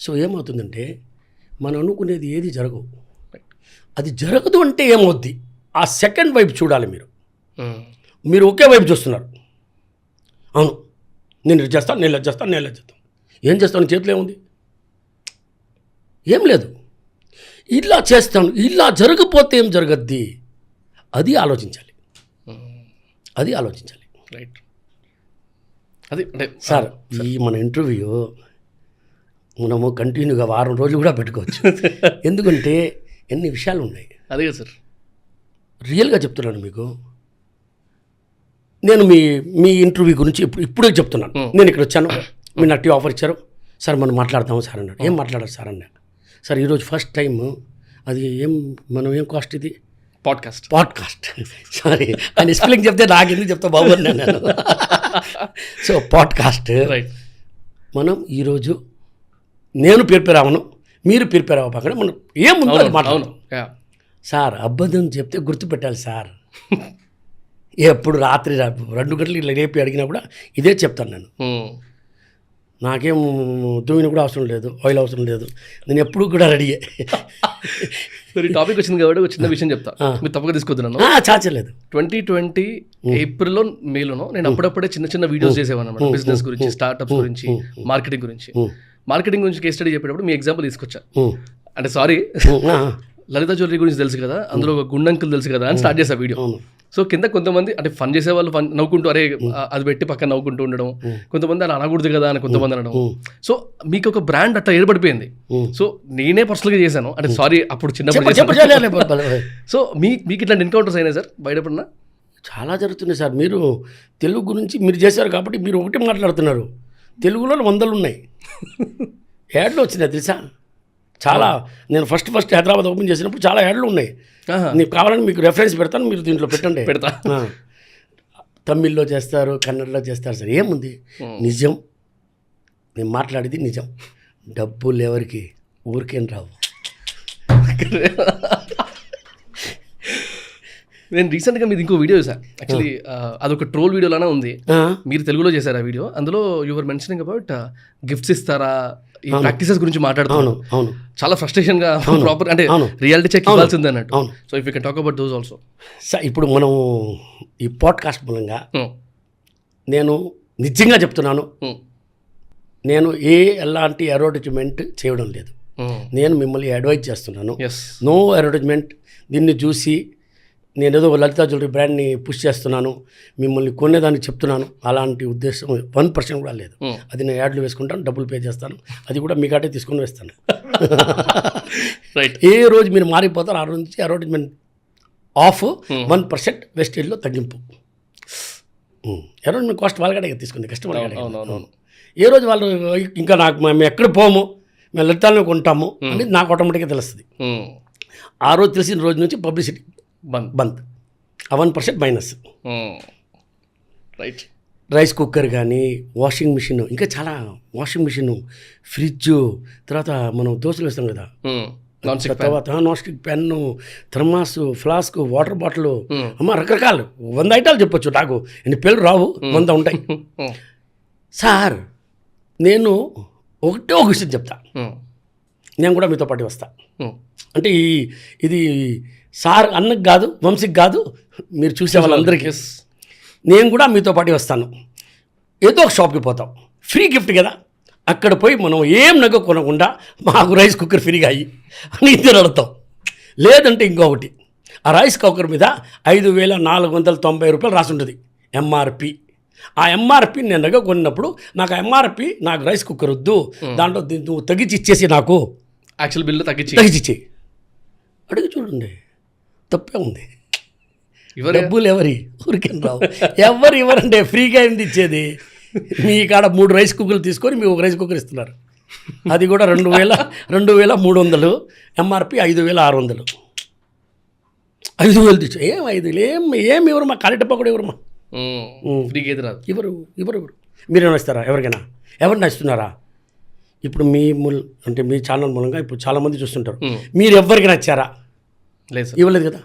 సో ఏమవుతుందంటే, మనం అనుకునేది ఏది జరగవు. అది జరగదు అంటే ఏమవుద్ది, ఆ సెకండ్ వైపు చూడాలి. మీరు ఒకే వైపు చూస్తున్నారు. అవును నేను ఇది చేస్తాను, నేను ఇలా చేస్తాను, నేను ఇలా చేస్తాను, ఏం చేస్తాను, చేతిలో ఏముంది, ఏం లేదు. ఇలా చేస్తాను, ఇలా జరగకపోతే ఏం జరగద్ది, అది ఆలోచించాలి, అది ఆలోచించాలి. రైట్, అది అంటే సార్ ఈ మన ఇంటర్వ్యూ మనము కంటిన్యూగా వారం రోజులు కూడా పెట్టుకోవచ్చు. ఎందుకంటే ఎన్ని విషయాలు ఉన్నాయి. అదే కదా సార్, రియల్గా చెప్తున్నాను మీకు. నేను మీ ఇంటర్వ్యూ గురించి ఇప్పుడే చెప్తున్నాను. నేను ఇక్కడ వచ్చాను, మీరు నాకు ఆఫర్ ఇచ్చారు, సార్ మనం మాట్లాడతాము సార్ అన్నాడు. ఏం మాట్లాడారు సార్ అన్నా. సార్ ఈరోజు ఫస్ట్ టైం, అది మనం ఏం కాస్ట్ ఇది, పాడ్కాస్ట్ సారీ ఆయన స్పెల్లింగ్ చెప్తే నాకు ఎందుకు చెప్తా బాబు అన్నాను నేను. సో పాడ్కాస్ట్, మనం ఈరోజు నేను ప్రిపేర్ అవ్వను, మీరు ప్రిపేర్ అవ్వకుండా మనం ఏముందో అది మాట్లాడదాం. సార్ అబద్ధం చెప్తే గుర్తుపెట్టాలి సార్. ఎప్పుడు రాత్రి 2 గంటలు ఇట్లా రేపి అడిగినా కూడా ఇదే చెప్తాను నేను. నాకేం దూవిన కూడా అవసరం లేదు, ఆయిల్ అవసరం లేదు, నేను ఎప్పుడు కూడా రెడీయే. టాపిక్ వచ్చింది కాబట్టి ఒక చిన్న విషయం చెప్తా, మీరు తప్పక తీసుకొద్దున్నాను. చాచలేదు 2020 ఏప్రిల్లో మేలోనో నేను అప్పుడప్పుడే చిన్న చిన్న వీడియోస్ చేసేవాను అన్నమాట, బిజినెస్ గురించి, స్టార్ట్అప్స్ గురించి, మార్కెటింగ్ గురించి కేస్ స్టడీ చెప్పేటప్పుడు మీ ఎగ్జాంపుల్ తీసుకొచ్చా. అంటే సారీ లలిత జ్యువెలరీ గురించి తెలుసు కదా, అందులో ఒక గుండంకులు తెలుసు కదా అని స్టార్ట్ చేసా వీడియో. సో కింద కొంతమంది అంటే ఫన్ చేసే వాళ్ళు ఫన్ నవ్వుకుంటూ అరే అది పెట్టి పక్కన నవ్వుకుంటూ ఉండడం, కొంతమంది అలా అనకూడదు కదా అని కొంతమంది అనడం. సో మీకు ఒక బ్రాండ్ అట్లా ఏర్పడిపోయింది. సో నేనే పర్సనల్గా చేశాను అంటే సారీ అప్పుడు చిన్నప్పుడు. సో మీకు ఇట్లాంటి ఎన్కౌంటర్స్ అయినాయి సార్ బయటపడినా? చాలా జరుగుతున్నాయి సార్. మీరు తెలుగు గురించి మీరు చేశారు కాబట్టి మీరు ఒకటి మాట్లాడుతున్నారు, తెలుగులో 100 ఉన్నాయి. యాడ్లు వచ్చినాయి తెలుసా చాలా. నేను ఫస్ట్ హైదరాబాద్ ఓపెన్ చేసినప్పుడు చాలా యాడ్లు ఉన్నాయి. నీకు కావాలని మీకు రెఫరెన్స్ పెడతాను, మీరు దీంట్లో పెట్టండి. పెడతా. తమిళ్లో చేస్తారు, కన్నడలో చేస్తారు సార్. ఏముంది, నిజం. నేను మాట్లాడేది నిజం. డబ్బులు ఎవరికి ఊరికేం రావు. నేను రీసెంట్గా మీది ఇంకో వీడియో చూసాను. యాక్చువల్లీ అదొక ట్రోల్ వీడియోలానే ఉంది. మీరు తెలుగులో చేశారు ఆ వీడియో. అందులో యువర్ మెన్షనింగ్ అబౌట్ గిఫ్ట్స్ ఇస్తారా, ఈ ప్రాక్టీసెస్ గురించి మాట్లాడుతున్నాను. చాలా ఫ్రస్ట్రేషన్ గా ప్రాపర్ అంటే రియాలిటీ చెక్ ఇవ్వాల్సింది అన్నట్టు. So if you can talk about those also. Sir ఇప్పుడు మనం ఈ పాడ్కాస్ట్ మూలంగా నేను నిజంగా చెప్తున్నాను, నేను ఎలాంటి అడ్వర్టైజ్మెంట్ చేయడం లేదు. నేను మిమ్మల్ని అడ్వైజ్ చేస్తున్నాను, నో అడ్వర్టైజ్మెంట్. దీన్ని చూసి నేను ఏదో లలితా జ్యువెలరీ బ్రాండ్ని పుష్ చేస్తున్నాను, మిమ్మల్ని కొనేదానికి చెప్తున్నాను, అలాంటి ఉద్దేశం 1% కూడా లేదు. అది నేను యాడ్లు వేసుకుంటాను, డబ్బులు పే చేస్తాను, అది కూడా మీ కాటే తీసుకొని వేస్తాను. రైట్. ఏ రోజు మీరు మారిపోతారు ఆ రోజు నుంచి అడ్వర్టైజ్మెంట్ ఆఫ్ 1% వెస్టేజ్లో తగ్గింపు. అడ్వర్టైజ్మెంట్ కాస్ట్ వాళ్ళకాడే తీసుకుంది, కస్టమర్ కాడే. ఏ రోజు వాళ్ళు ఇంకా నాకు మేము ఎక్కడ పోము, మేము లలితాలను కొంటాము అనేది నాకు ఆటోమేటిక్గా తెలుస్తుంది. ఆ రోజు తెలిసిన రోజు నుంచి పబ్లిసిటీ బంద్. ఆ 1% మైనస్. రైట్. రైస్ కుక్కర్ కానీ, వాషింగ్ మిషన్, ఇంకా చాలా వాషింగ్ మిషన్, ఫ్రిడ్జ్, తర్వాత మనం దోశలు వేస్తాం కదా, తర్వాత non stick pen, thermos, flask, water bottle, అమ్మ రకరకాలు 100 ఐటాలు చెప్పొచ్చు. నాకు ఎన్ని పేర్లు రావు, 100 ఉంటాయి. సార్ నేను ఒకటే ఒక విషయం చెప్తా, నేను కూడా మీతో పాటు వస్తా. అంటే ఇది సార్ అన్నకు కాదు, వంశీకి కాదు, మీరు చూసే వాళ్ళందరికీ నేను కూడా మీతో పాటు వస్తాను. ఏదో ఒక షాప్కి పోతాం, ఫ్రీ గిఫ్ట్ కదా, అక్కడ పోయి మనం ఏం నగ కొనకుండా మాకు రైస్ కుక్కర్ ఫ్రీగా అయ్యి అని ఇద్దరు అడుగుతాం. లేదంటే ఇంకొకటి, ఆ రైస్ కుక్కర్ మీద 5,490 రూపాయలు రాసి ఉంటుంది ఎంఆర్పి. ఆ ఎంఆర్పి నేను నగ కొన్నప్పుడు నాకు ఆ ఎంఆర్పి, నాకు రైస్ కుక్కర్ వద్దు, దాంట్లో నువ్వు తగ్గించి ఇచ్చేసి, నాకు యాక్చువల్ బిల్లు తగ్గించి అడిగి చూడండి, తప్పే ఉంది. డబ్బులు ఎవరి ఊరికే రావు, ఎవరంటే ఫ్రీగా ఏంది ఇచ్చేది. మీ కాడ 3 రైస్ కుక్కర్లు తీసుకొని మీకు ఒక రైస్ కుక్కర్ ఇస్తున్నారు, అది కూడా 2,300, ఎంఆర్పి 5,600. 5,000 తెచ్చు, ఏం 5,000 ఏం ఇవ్వరు, మా కాలిటప్ప కూడా ఇవ్వరు, మా ఫ్రీగా ఎదురు ఎవరు మీరేమైనా ఇస్తారా? ఎవరిని ఇస్తున్నారా? ఇప్పుడు అంటే మీ ఛానల్ మూలంగా ఇప్పుడు చాలామంది చూస్తుంటారు, మీరు ఎవరికి నచ్చారా? లేదు, ఇవ్వలేదు కదా.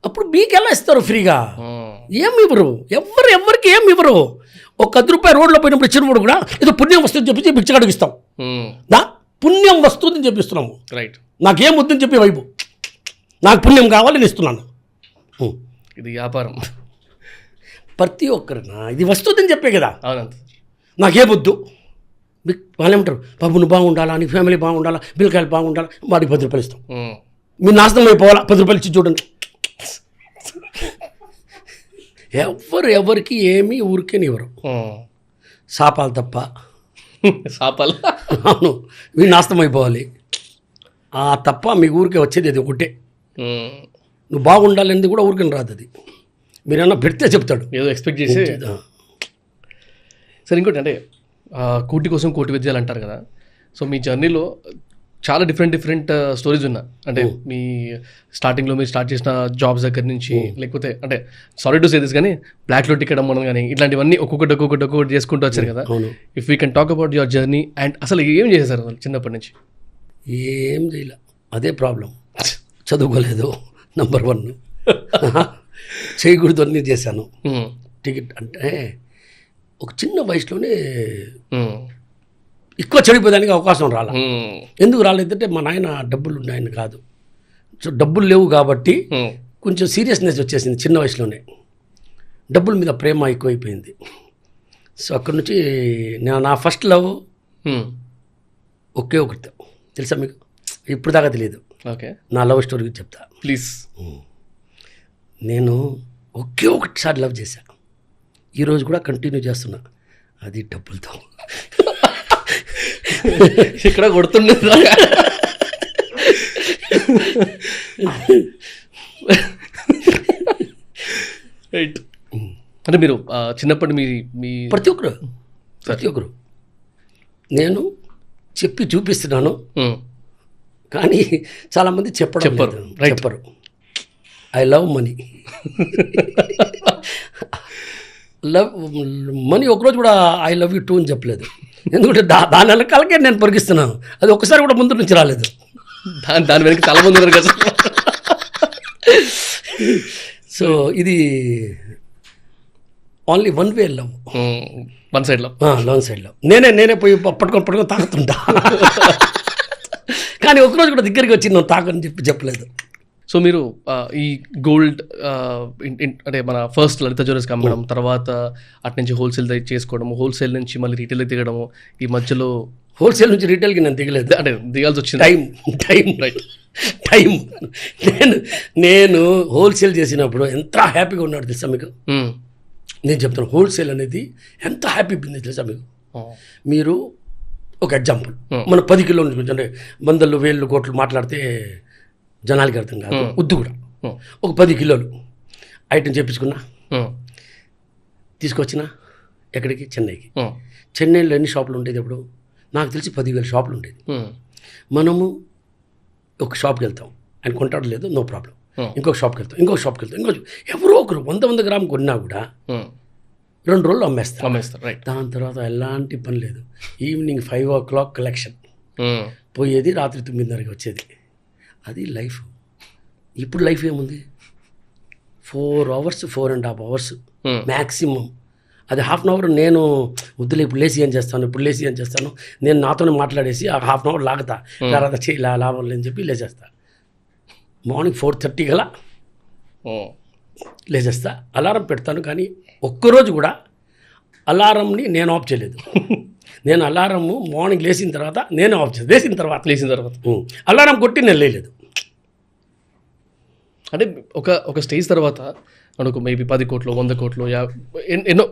అప్పుడు మీకు ఎలా ఇస్తారు ఫ్రీగా? ఏమి ఇవ్వరు, ఎవరికి ఏమి ఇవ్వరు. ఒక 10 రూపాయలు రోడ్లో పోయినప్పుడు ఇచ్చినప్పుడు కూడా ఏదో పుణ్యం వస్తుంది చెప్పి బిచ్చగాడికి ఇస్తాం. పుణ్యం వస్తుందని చెప్పిస్తున్నాము. రైట్. నాకేం వద్దని చెప్పి వైపు, నాకు పుణ్యం కావాలి నేను ఇస్తున్నాను. ఇది వ్యాపారం. ప్రతి ఒక్కరినా ఇది వస్తుందని చెప్పే కదా. అవునంత. నాకేమొద్దు, వాళ్ళు ఏమంటారు, బాబు నువ్వు బాగుండాలా, నీ ఫ్యామిలీ బాగుండాలా, బిల్కాయలు బాగుండాలా, వాడికి 10 రూపాయలు ఇస్తాం. మీరు నాశనం అయిపోవాలా, 10 రూపాయలు ఇచ్చి చూడండి. ఎవరికి ఏమి ఊరికేని ఇవ్వరు, శాపాలు తప్ప. శాపాలు? అవును, మీరు నాశనం అయిపోవాలి. తప్ప మీ ఊరికే వచ్చేది అది ఒకటే. నువ్వు బాగుండాలనేది కూడా ఊరికని రాదు, అది మీరేమన్నా పెడితే చెప్తాడు, ఏదో ఎక్స్పెక్ట్ చేసి. సరే, ఇంకోటి అంటే కోటి కోసం కోటి విద్యలు అంటారు కదా. సో మీ జర్నీలో చాలా డిఫరెంట్ స్టోరీస్ ఉన్నా, అంటే మీ స్టార్టింగ్లో మీరు స్టార్ట్ చేసిన జాబ్స్ దగ్గర నుంచి, లేకపోతే అంటే సారీ టు సే దిస్ కానీ బ్లాక్లో టికెట్ అమ్మడం కానీ ఇట్లాంటివన్నీ ఒక్కొక్కటి చేసుకుంటూ వచ్చారు కదా. If we can talk about your journey and అసలు ఏం చేసేసారు అసలు చిన్నప్పటి నుంచి? ఏం చేయలే, అదే ప్రాబ్లం. చదువుకోలేదు, నంబర్ 1. చేయకూడదు అన్నీ చేశాను. టికెట్ అంటే ఒక చిన్న వయసులోనే ఎక్కువ చెడిపోయేదానికి అవకాశం రాలే. ఎందుకు రాలేదంటే మా నాయన డబ్బులు ఉన్నాయని కాదు, సో డబ్బులు లేవు కాబట్టి కొంచెం సీరియస్నెస్ వచ్చేసింది చిన్న వయసులోనే. డబ్బుల మీద ప్రేమ ఎక్కువైపోయింది. సో అక్కడి నుంచి నా ఫస్ట్ లవ్ ఒకే ఒకటి తెలుసా మీకు? ఇప్పుడు దాకా తెలియదు. ఓకే, నా లవ్ స్టోరీ చెప్తా ప్లీజ్. నేను ఒకే ఒకటిసారి లవ్ చేశా, ఈరోజు కూడా కంటిన్యూ చేస్తున్నా, అది డబ్బులతో. ఇక్కడ కొడుతుండేది. రైట్. అంటే మీరు చిన్నప్పటి మీ ప్రతి ఒక్కరు నేను చెప్పి చూపిస్తున్నాను, కానీ చాలామంది చెప్పరు. I love money. మనీ ఒకరోజు కూడా ఐ లవ్ యూ టూ అని చెప్పలేదు, ఎందుకంటే దాని వెనకాలకే నేను పొరిగిస్తున్నాను. అది ఒక్కసారి కూడా ముందు నుంచి రాలేదు. దాని వెనక చాలా మంది ఉన్నారు కదా. సో ఇది only one way love, one సైడ్లో. నేనే పోయి పట్టుకొని తాకుతుంటా. కానీ ఒకరోజు కూడా దగ్గరికి వచ్చి నువ్వు తాకని చెప్పలేదు. సో మీరు ఈ గోల్డ్ అంటే మన ఫస్ట్ లలిత జ్యువెలర్స్కి అమ్మడం, తర్వాత అటు నుంచి హోల్సేల్ చేసుకోవడం, హోల్సేల్ నుంచి మళ్ళీ రీటైల్ దిగడము, ఈ మధ్యలో హోల్సేల్ నుంచి రీటైల్కి నేను దిగలేదు, అంటే దిగాల్సి వచ్చింది. టైం నేను హోల్సేల్ చేసినప్పుడు ఎంత హ్యాపీగా ఉన్నాడు తెలుసా మీకు. నేను చెప్తాను, హోల్సేల్ అనేది ఎంత హ్యాపీ బిజినెస్ తెలుసా మీకు. మీరు ఒక ఎగ్జాంపుల్, మన 10 కిలోల నుంచి అంటే 100 వేలు కోట్లు మాట్లాడితే జనాలకి అర్థం కాదు, ఉద్దు కూడా. ఒక 10 కిలోలు ఐటెం చేపించుకున్నా, తీసుకొచ్చిన ఎక్కడికి, చెన్నైకి. చెన్నైలో ఎన్ని షాపులు ఉండేది అప్పుడు? నాకు తెలిసి 10,000 షాపులు ఉండేది. మనము ఒక షాప్కి వెళ్తాం, ఆయన కొంటాడు లేదు, నో ప్రాబ్లం. ఇంకొక షాప్కి వెళ్తాం, ఎవరో ఒకరు 100 గ్రాములు కొన్నా కూడా 2 రోజులు అమ్మేస్తారు. దాని తర్వాత ఎలాంటి పని లేదు. ఈవినింగ్ 5 o'clock కలెక్షన్, పోయేది రాత్రి 9:30కి వచ్చేది. అది లైఫ్. ఇప్పుడు లైఫ్ ఏముంది? 4 hours 4.5 hours మ్యాక్సిమం. అది హాఫ్ అన్ అవర్ నేను వద్దులే ఇప్పుడు లేసి ఏం చేస్తాను, నేను నాతోనే మాట్లాడేసి ఆ హాఫ్ అన్ అవర్ లాగుతా, తర్వాత చేయలే లాభం లేని చెప్పి లేచేస్తా. మార్నింగ్ 4:30 గల లేచేస్తా, అలారం పెడతాను. కానీ ఒక్కరోజు కూడా అలారంని నేను ఆఫ్ చేయలేదు. నేను అలారము మార్నింగ్ లేచిన తర్వాత నేనే ఆఫ్ చేస్తాను. లేచిన తర్వాత అలారం కొట్టి నేను లేలేదు. అంటే ఒక స్టేజ్ తర్వాత మనకు మేబీ 10 కోట్లు 100 కోట్లు ఎన్నో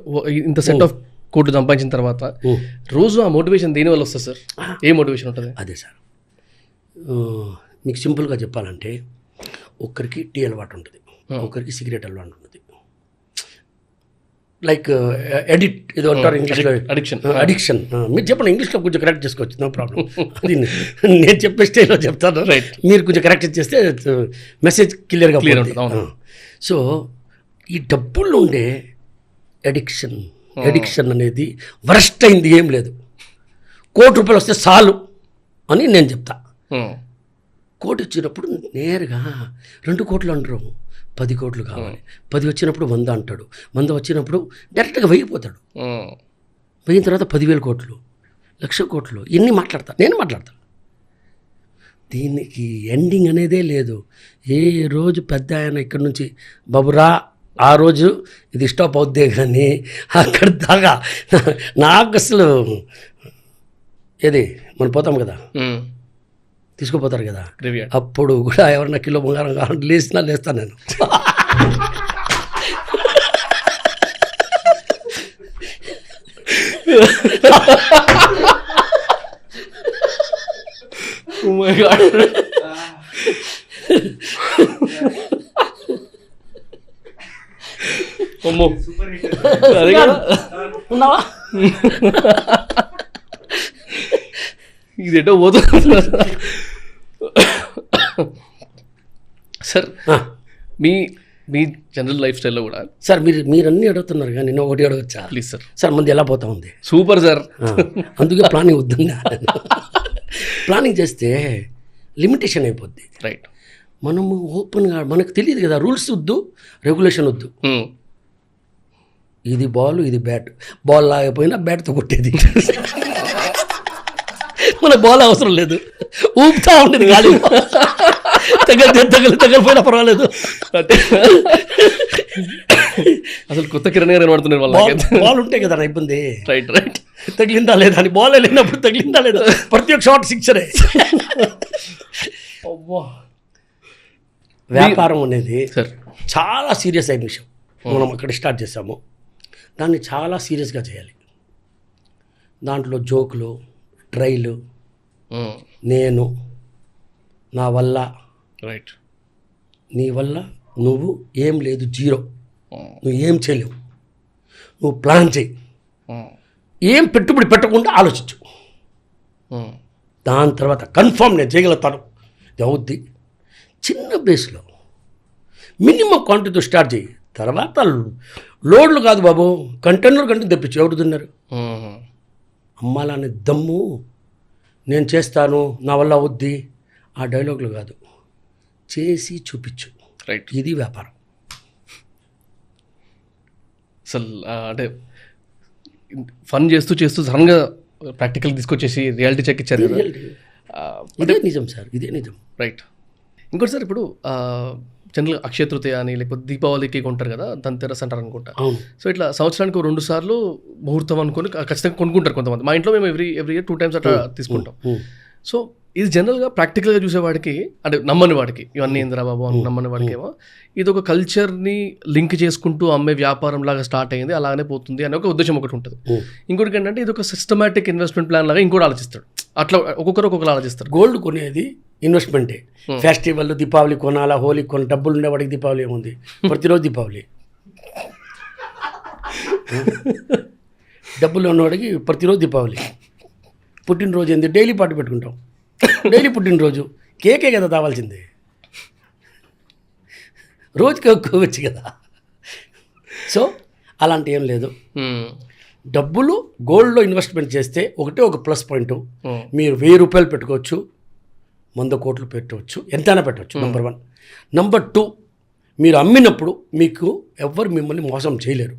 ఇంత సెట్ ఆఫ్ కోట్లు సంపాదించిన తర్వాత రోజు ఆ మోటివేషన్ దేనివల్ల వస్తుంది సార్? ఏ మోటివేషన్ ఉంటుంది? అదే సార్, మీకు సింపుల్గా చెప్పాలంటే, ఒక్కరికి టీ అలవాటు ఉంటుంది, ఒకరికి సిగరెట్ అలవాటు ఉంటుంది. లైక్ ఏదో అంటారు ఇంగ్లీష్లో, అడిక్షన్. మీరు చెప్పండి, ఇంగ్లీష్లో కొంచెం కరెక్ట్ చేసుకోవచ్చు, నో ప్రాబ్లం. అది నేను చెప్పే స్టైల్లో చెప్తాను, మీరు కొంచెం కరెక్ట్ చేస్తే మెసేజ్ క్లియర్గా ఉంటుంది. సో ఈ డబ్బుల్లో ఉండే అడిక్షన్ అనేది వరస్ట్ అయింది ఏం లేదు. ₹1,00,00,000 వస్తే చాలు అని నేను చెప్తా. 1,00,00,000 వచ్చినప్పుడు నేరుగా 2 కోట్లు అంటారు, 10 కోట్లు కావాలి. 10 వచ్చినప్పుడు 100 అంటాడు, 100 వచ్చినప్పుడు డైరెక్ట్గా వెయ్యిపోతాడు. వెయ్యిన తర్వాత 10,000 కోట్లు, 1,00,000 కోట్లు, ఇన్ని నేను మాట్లాడతాను. దీనికి ఎండింగ్ అనేదే లేదు. ఏ రోజు పెద్ద ఆయన ఇక్కడి నుంచి బాబురా ఆ రోజు ఇది స్టాప్ అవుద్దే, కానీ అక్కడ దాకా నాకు అసలు ఏది మనం పోతాం కదా, తీసుకుపోతారు కదా, అప్పుడు కూడా ఎవరన్నా కిలో బంగారం కావాలంటే లేస్తాను నేను. ఉన్నావా? ఇదేటో పోతుంది సార్. మీ జనరల్ లైఫ్ స్టైల్లో కూడా సార్ మీరు అన్నీ అడుగుతున్నారు, కానీ నేను ఒకటి అడగచ్చా? Please sir. సార్ మంది ఎలా పోతా ఉంది? Super sir. అందుకే ప్లానింగ్ వద్దంగా. ప్లానింగ్ చేస్తే లిమిటేషన్ అయిపోద్ది. రైట్. మనము ఓపెన్గా, మనకు తెలియదు కదా, రూల్స్ వద్దు, రెగ్యులేషన్ వద్దు. ఇది బాల్, ఇది బ్యాట్, బాల్ లాగపోయినా బ్యాట్తో కొట్టేది. మన బాల్ అవసరం లేదు, ఊపుతా ఉండేది గాలి, తగలిపోయినా పర్వాలేదు. అసలు కొత్త కిరణ్ గారు కనబడుతున్నారు. బాల్ ఉంటాయి కదా ఇబ్బంది. రైట్. తగిలిందా లేదా అని, బాల్ వెళ్ళినప్పుడు తగిలిందా లేదా, ప్రతి ఒక్క షాట్ సిక్సరే. వ్యాపారం అనేది చాలా సీరియస్ అయిన విషయం. మనం అక్కడ స్టార్ట్ చేసాము. దాన్ని చాలా సీరియస్గా చేయాలి. దాంట్లో జోకులు, ట్రైలు, నేను, నా వల్ల, రైట్, నీ వల్ల నువ్వు ఏం లేదు, జీరో, నువ్వు ఏం చేయలేవు, నువ్వు ప్లాన్ చేయి, ఏం పెట్టుబడి పెట్టకుండా ఆలోచించు, దాని తర్వాత కన్ఫామ్ నేను చేయగలుగుతాను, ఇది అవుద్ది. చిన్న బేస్లో మినిమం క్వాంటిటీతో స్టార్ట్ చేయి. తర్వాత లోడ్లు కాదు బాబు, కంటైనర్ తెప్పించు. ఎవరు తిన్నారు? అమ్మాలనే దమ్ము, నేను చేస్తాను, నా వల్ల అవుద్ది, ఆ డైలాగులు కాదు, చేసి చూపించు. రైట్, ఇది వ్యాపారం. అసలు అంటే ఫన్ చేస్తూ చేస్తూ సడన్గా ప్రాక్టికల్ తీసుకొచ్చేసి రియాలిటీ చెక్ ఇచ్చారు కదా. ఇదే నిజం సార్, ఇదే నిజం. రైట్. ఇంకోటి సార్, ఇప్పుడు జనరల్గా అక్షయ తృతీయ అని లేకపోతే దీపావళికి కొంటారు కదా, ధన్తెరస్ అంటారు అనుకుంటా. సో ఇట్లా సంవత్సరానికి 2 సార్లు ముహూర్తం అనుకొని ఖచ్చితంగా కొనుక్కుంటారు కొంతమంది. మా ఇంట్లో మేము ఎవ్రీ ఇయర్ 2 times అట్లా తీసుకుంటాం. సో ఇది జనరల్గా ప్రాక్టికల్గా చూసేవాడికి, అంటే నమ్మని వాడికి, ఇవన్నీ ఇందిరా బాబు అని నమ్మని వాడికి ఏమో ఇది ఒక కల్చర్ని లింక్ చేసుకుంటూ అమ్మే వ్యాపారం లాగా స్టార్ట్ అయింది, అలానే పోతుంది అనే ఒక ఉద్దేశం ఒకటి ఉంటుంది. ఇంకోటి ఏంటంటే ఇది ఒక సిస్టమాటిక్ ఇన్వెస్ట్మెంట్ ప్లాన్ లాగా ఇంకోటి ఆలోచిస్తాడు. అట్లా ఒక్కొక్కరు ఒక్కొక్కరు ఆలోచిస్తారు. గోల్డ్ కొనేది ఇన్వెస్ట్మెంటే. ఫెస్టివల్, దీపావళి కొనాలా, హోలీ కొన, డబ్బులు ఉండేవాడికి దీపావళి ఏముంది, ప్రతిరోజు దీపావళి. డబ్బులు ఉన్నవాడికి ప్రతిరోజు దీపావళి. పుట్టినరోజు ఏంది, డైలీ పార్టీ పెట్టుకుంటాం, డైలీ పుట్టినరోజు, కేకే కదా తావాల్సింది, రోజుకి ఒక్కోవచ్చు కదా. సో అలాంటి ఏం లేదు. డబ్బులు గోల్డ్లో ఇన్వెస్ట్మెంట్ చేస్తే ఒకటే ఒక ప్లస్ పాయింట్, మీరు 1000 రూపాయలు పెట్టుకోవచ్చు, 100 కోట్లు పెట్టవచ్చు, ఎంతైనా పెట్టవచ్చు. నెంబర్ 1. నెంబర్ 2, మీరు అమ్మినప్పుడు మీకు ఎవ్వరు మిమ్మల్ని మోసం చేయలేరు.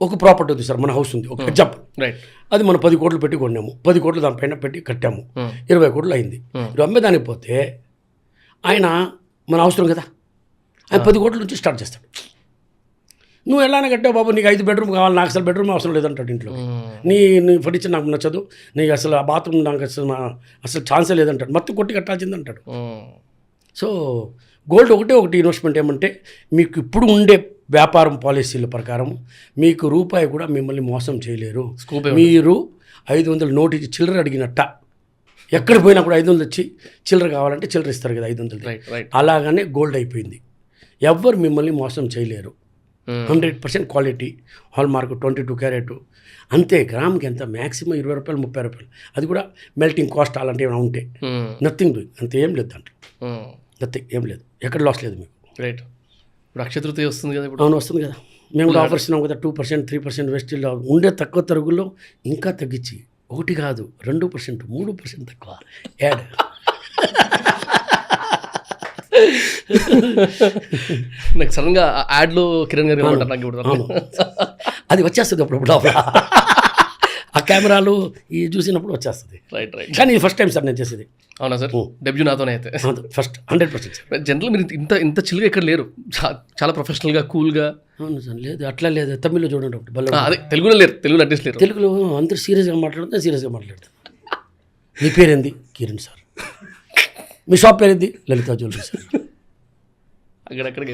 ఒక ప్రాపర్టీ ఉంది సార్, మన హౌస్ ఉంది, ఒక ఎగ్జాంపుల్, అది మనం 10 కోట్లు పెట్టి కొన్నాము, 10 కోట్లు దానిపైన పెట్టి కట్టాము, 20 కోట్లు అయింది. మీరు అమ్మేదానికి పోతే ఆయన మన అవసరం కదా, ఆయన 10 కోట్ల నుంచి స్టార్ట్ చేస్తాడు. నువ్వు ఎలానే కట్టావు బాబు, నీకు 5 బెడ్రూమ్ కావాలి, నాకు అసలు బెడ్రూమ్ అవసరం లేదంటాడు ఇంట్లో. నీ ఫర్నిచర్ నాకు నచ్చదు, నీకు అసలు ఆ బాత్రూమ్ నాకు అసలు ఛాన్సే లేదంటాడు, మొత్తం కొట్టి కట్టాల్సింది అంటాడు. సో గోల్డ్ ఒకటి ఇన్వెస్ట్మెంట్ ఏమంటే, మీకు ఇప్పుడు ఉండే వ్యాపారం పాలసీల ప్రకారం మీకు రూపాయి కూడా మిమ్మల్ని మోసం చేయలేరు. మీరు 500 నోటు ఇచ్చి చిల్లర అడిగినట్ట, ఎక్కడ పోయినా కూడా 500 వచ్చి చిల్లర కావాలంటే చిల్లర ఇస్తారు కదా 500. అలాగనే గోల్డ్ అయిపోయింది. ఎవ్వరు మిమ్మల్ని మోసం చేయలేరు. 100% క్వాలిటీ, హాల్ మార్క్, 22 క్యారెట్, అంతే. గ్రామ్కి ఎంత, మ్యాక్సిమం 20 రూపాయలు, 30 రూపాయలు, అది కూడా మెల్టింగ్ కాస్ట్ అలాంటివి ఏమైనా ఉంటే, నథింగ్ డూయింగ్, అంత ఏం లేదు దాంట్లో, నథింగ్, ఏం లేదు, ఎక్కడ లాస్ లేదు మీకు. రైట్. ఇప్పుడు అక్షయ తృతీయ వస్తుంది కదా, ఇప్పుడు అవును వస్తుంది కదా, మేము కూడా ఆఫర్స్ ఇస్తున్నాం కదా, 2%, 3% వెస్టిల్లో ఉండే తక్కువ తరుగుల్లో ఇంకా తగ్గించి 1 కాదు 2%, 3% తక్కువ యాడ్. నాకు సడన్గా యాడ్లో కిరణ్ గారు ఏమంటారు నాకు ఇప్పుడు. అది వచ్చేస్తుంది అప్పుడు ఆ కెమెరాలు ఈ చూసినప్పుడు వచ్చేస్తుంది. రైట్. కానీ ఇది ఫస్ట్ టైం సార్ నేను చేసేది. అవునా సార్? డెబ్యూ నాతోనే అయితే ఫస్ట్ 100%. జనరల్ మీరు ఇంత చిల్గా ఎక్కడ లేరు, చాలా ప్రొఫెషనల్గా, కూల్గా. అవును సార్, లేదు అట్లా లేదు. తమిళ్లో చూడండి ఒకటి బల్ల, అదే తెలుగులో లేరు, తెలుగులో అడ్రస్ లేరు. తెలుగులో అందరూ సీరియస్గా మాట్లాడుతుంటే సీరియస్గా మాట్లాడతారు. మీ పేరేంది? కిరణ్ సార్. మీ షాప్ పేరేంది? Lalitha jewellery sir. అక్కడక్కడికి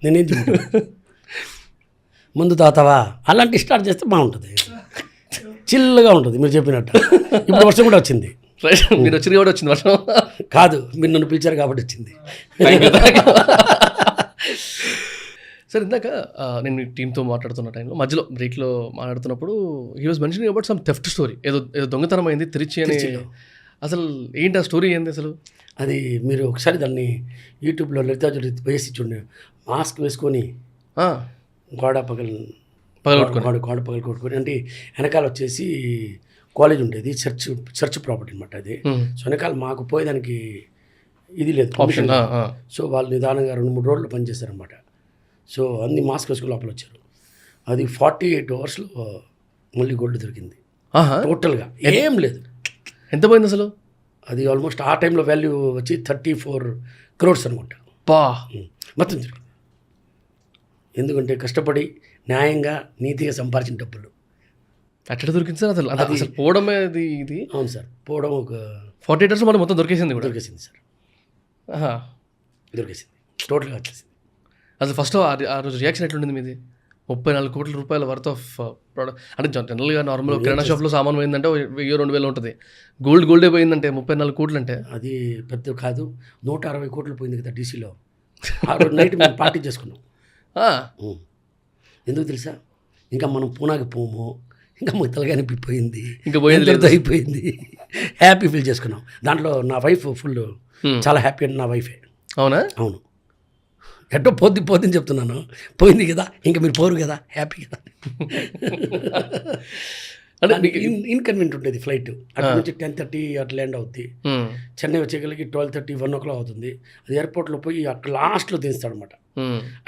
నేనేం చెప్తాను, ముందు తాతావా అలాంటి స్టార్ట్ చేస్తే బాగుంటుంది, చిల్లుగా ఉంటుంది మీరు చెప్పినట్టు. ఇప్పుడు వర్షం కూడా వచ్చింది. మీరు వచ్చింది కూడా వచ్చింది వర్షం కాదు, మీరు నన్ను పిలిచారు కాబట్టి వచ్చింది. సార్ ఇందాక నేను మీ టీంతో మాట్లాడుతున్న టైంలో మధ్యలో బ్రేక్లో మాట్లాడుతున్నప్పుడు he was mentioning about some theft story, ఏదో దొంగతనం అయింది తిరిచి అని. అసలు ఏంటి ఆ స్టోరీ ఏంది అసలు? అది మీరు ఒకసారి దాన్ని యూట్యూబ్లో లలితా జ్యువెలరీ వేసి చూడండి. మాస్క్ వేసుకొని గోడ పగలు కొట్టుకొని, అంటే వెనకాల వచ్చేసి కాలేజ్ ఉండేది, చర్చ్ ప్రాపర్టీ అనమాట అది. సో వెనకాల మాకు పోయేదానికి ఇది లేదు ఆప్షన్. సో వాళ్ళు నిదానంగా 2-3 రోజులు పనిచేశారనమాట. సో అన్ని మాస్క్ వేసుకుని లోపల వచ్చారు. అది 48 అవర్స్లో మళ్ళీ గోల్డ్ దొరికింది టోటల్గా, ఏం లేదు. ఎంత పోయింది అసలు? అది ఆల్మోస్ట్ ఆ టైంలో వాల్యూ వచ్చి 34 crores అనుకుంటా. మొత్తం దొరికింది. ఎందుకంటే కష్టపడి న్యాయంగా నీతిగా సంపాదించిన డబ్బులు. అట్లా దొరికింది సార్? అసలు పోవడమే ఇది. అవును సార్, పోవడం ఒక 48 hours మళ్ళీ మొత్తం దొరికేసింది కూడా. దొరికేసింది సార్, దొరికేసింది టోటల్గా వచ్చేసింది. అసలు ఫస్ట్ ఆ రోజు రియాక్షన్ ఎట్లుండింది మీది? 34 కోట్ల రూపాయల వర్త్ ఆఫ్ ప్రోడక్ట్ అంటే జనరల్గా నార్మల్ కిరాణా షాప్లో సామాన్ పోయిందంటే 1000-2000 ఉంటుంది. గోల్డే పోయిందంటే 34 కోట్లు అంటే అది పెద్ద కాదు. 160 కోట్లు పోయింది కదా డీసీలో. ఆ రోజు నైట్ మేము పార్టీ చేసుకున్నాం. ఎందుకు తెలుసా? ఇంకా మనం పూనాకి పోము, ఇంకా ముత్తలుగానే పోయింది, ఇంకా పోయేది అయిపోయింది. హ్యాపీ ఫీల్ చేసుకున్నాం. దాంట్లో నా వైఫ్ ఫుల్ చాలా హ్యాపీ అండి. నా వైఫే. అవునా? అవును. ఎట్టో పోద్దని చెప్తున్నాను. పోయింది కదా, ఇంకా మీరు పోరు కదా, హ్యాపీ కదా. అంటే ఇన్కన్వీనియంట్ ఉంటుంది ఫ్లైట్. అక్కడ నుంచి 10:30 అట్లా ల్యాండ్ అవుద్ది. చెన్నై వచ్చేగలిగి 12:30, 1 o'clock అవుతుంది. అది ఎయిర్పోర్ట్లో పోయి అక్కడ లాస్ట్లో దించుతాడు అనమాట.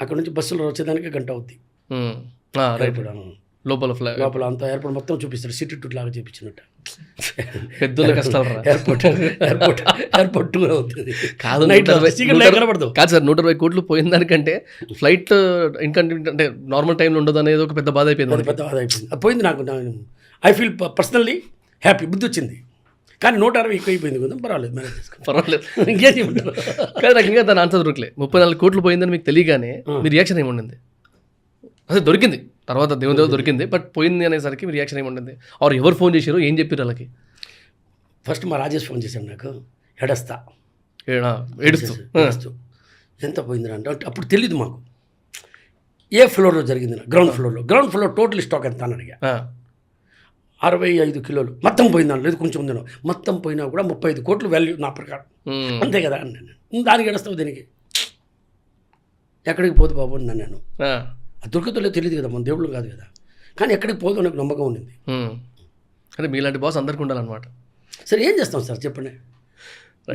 అక్కడ నుంచి బస్సులో వచ్చేదానికి గంట అవుద్ది. లోపల అంతా ఎయిర్పోర్ట్ మొత్తం చూపిస్తాడు. సిటీ టూర్ లాగా చూపించినట్టు. పెద్దల కష్టాలు. ఎయిర్పోర్ట్ టూర్ అవుతుంది. కాదు సార్, 120 కోట్లు పోయిన దానికంటే ఫ్లైట్ ఇన్కన్వీనియంట్ అంటే నార్మల్ టైంలో ఉండదు అనేది ఒక పెద్ద బాధ అయిపోయింది. పెద్ద బాధ అయిపోయింది. అది పోయింది. నాకు ఐ ఫీల్ పర్సనల్లీ హ్యాపీ. బుద్ధి వచ్చింది. కానీ 160 ఎక్కువ అయిపోయింది కదా, పర్వాలేదు, మేనేజ్ చేసుకోండి, పర్వాలేదు, ఇంకేం చేయమంటారు. కానీ నాకు ఇంకా దాని ఆన్సర్ దొరకలే. 34 కోట్లు పోయిందని మీకు తెలియగానే మీ రియాక్షన్ ఏముండింది? అదే దొరికింది తర్వాత దేవుని దొరికింది, బట్ పోయింది అనేసరికి మీ రియాక్షన్ ఏముండింది? ఆర్ ఎవరు ఫోన్ చేశారు, ఏం చెప్పారు వాళ్ళకి? ఫస్ట్ మా రాజేష్ ఫోన్ చేశాడు నాకు. ఏడుస్తూ ఎంత పోయింది అంటే అప్పుడు తెలీదు మాకు. ఏ ఫ్లోర్లో జరిగింది? గ్రౌండ్ ఫ్లోర్ టోటల్ స్టాక్ ఎంత అని అడిగా. 65 కిలోలు మొత్తం పోయిందాను, లేదు కొంచెం ఉందను. మొత్తం పోయినా కూడా 35 కోట్లు వాల్యూ నా ప్రకారం. అంతే కదా అన్నాను. దానికి ఏడుస్తావు దీనికి? ఎక్కడికి పోదు బాబు అన్నాను నేను. అది దొరకదో తెలియదు కదా, మన దేవుళ్ళు కాదు కదా. కానీ ఎక్కడికి పోదు నాకు నమ్మకం ఉండింది. అంటే మీలాంటి బాస్ అందరికీ ఉండాలన్నమాట. సరే ఏం చేస్తాం సార్ చెప్పండి.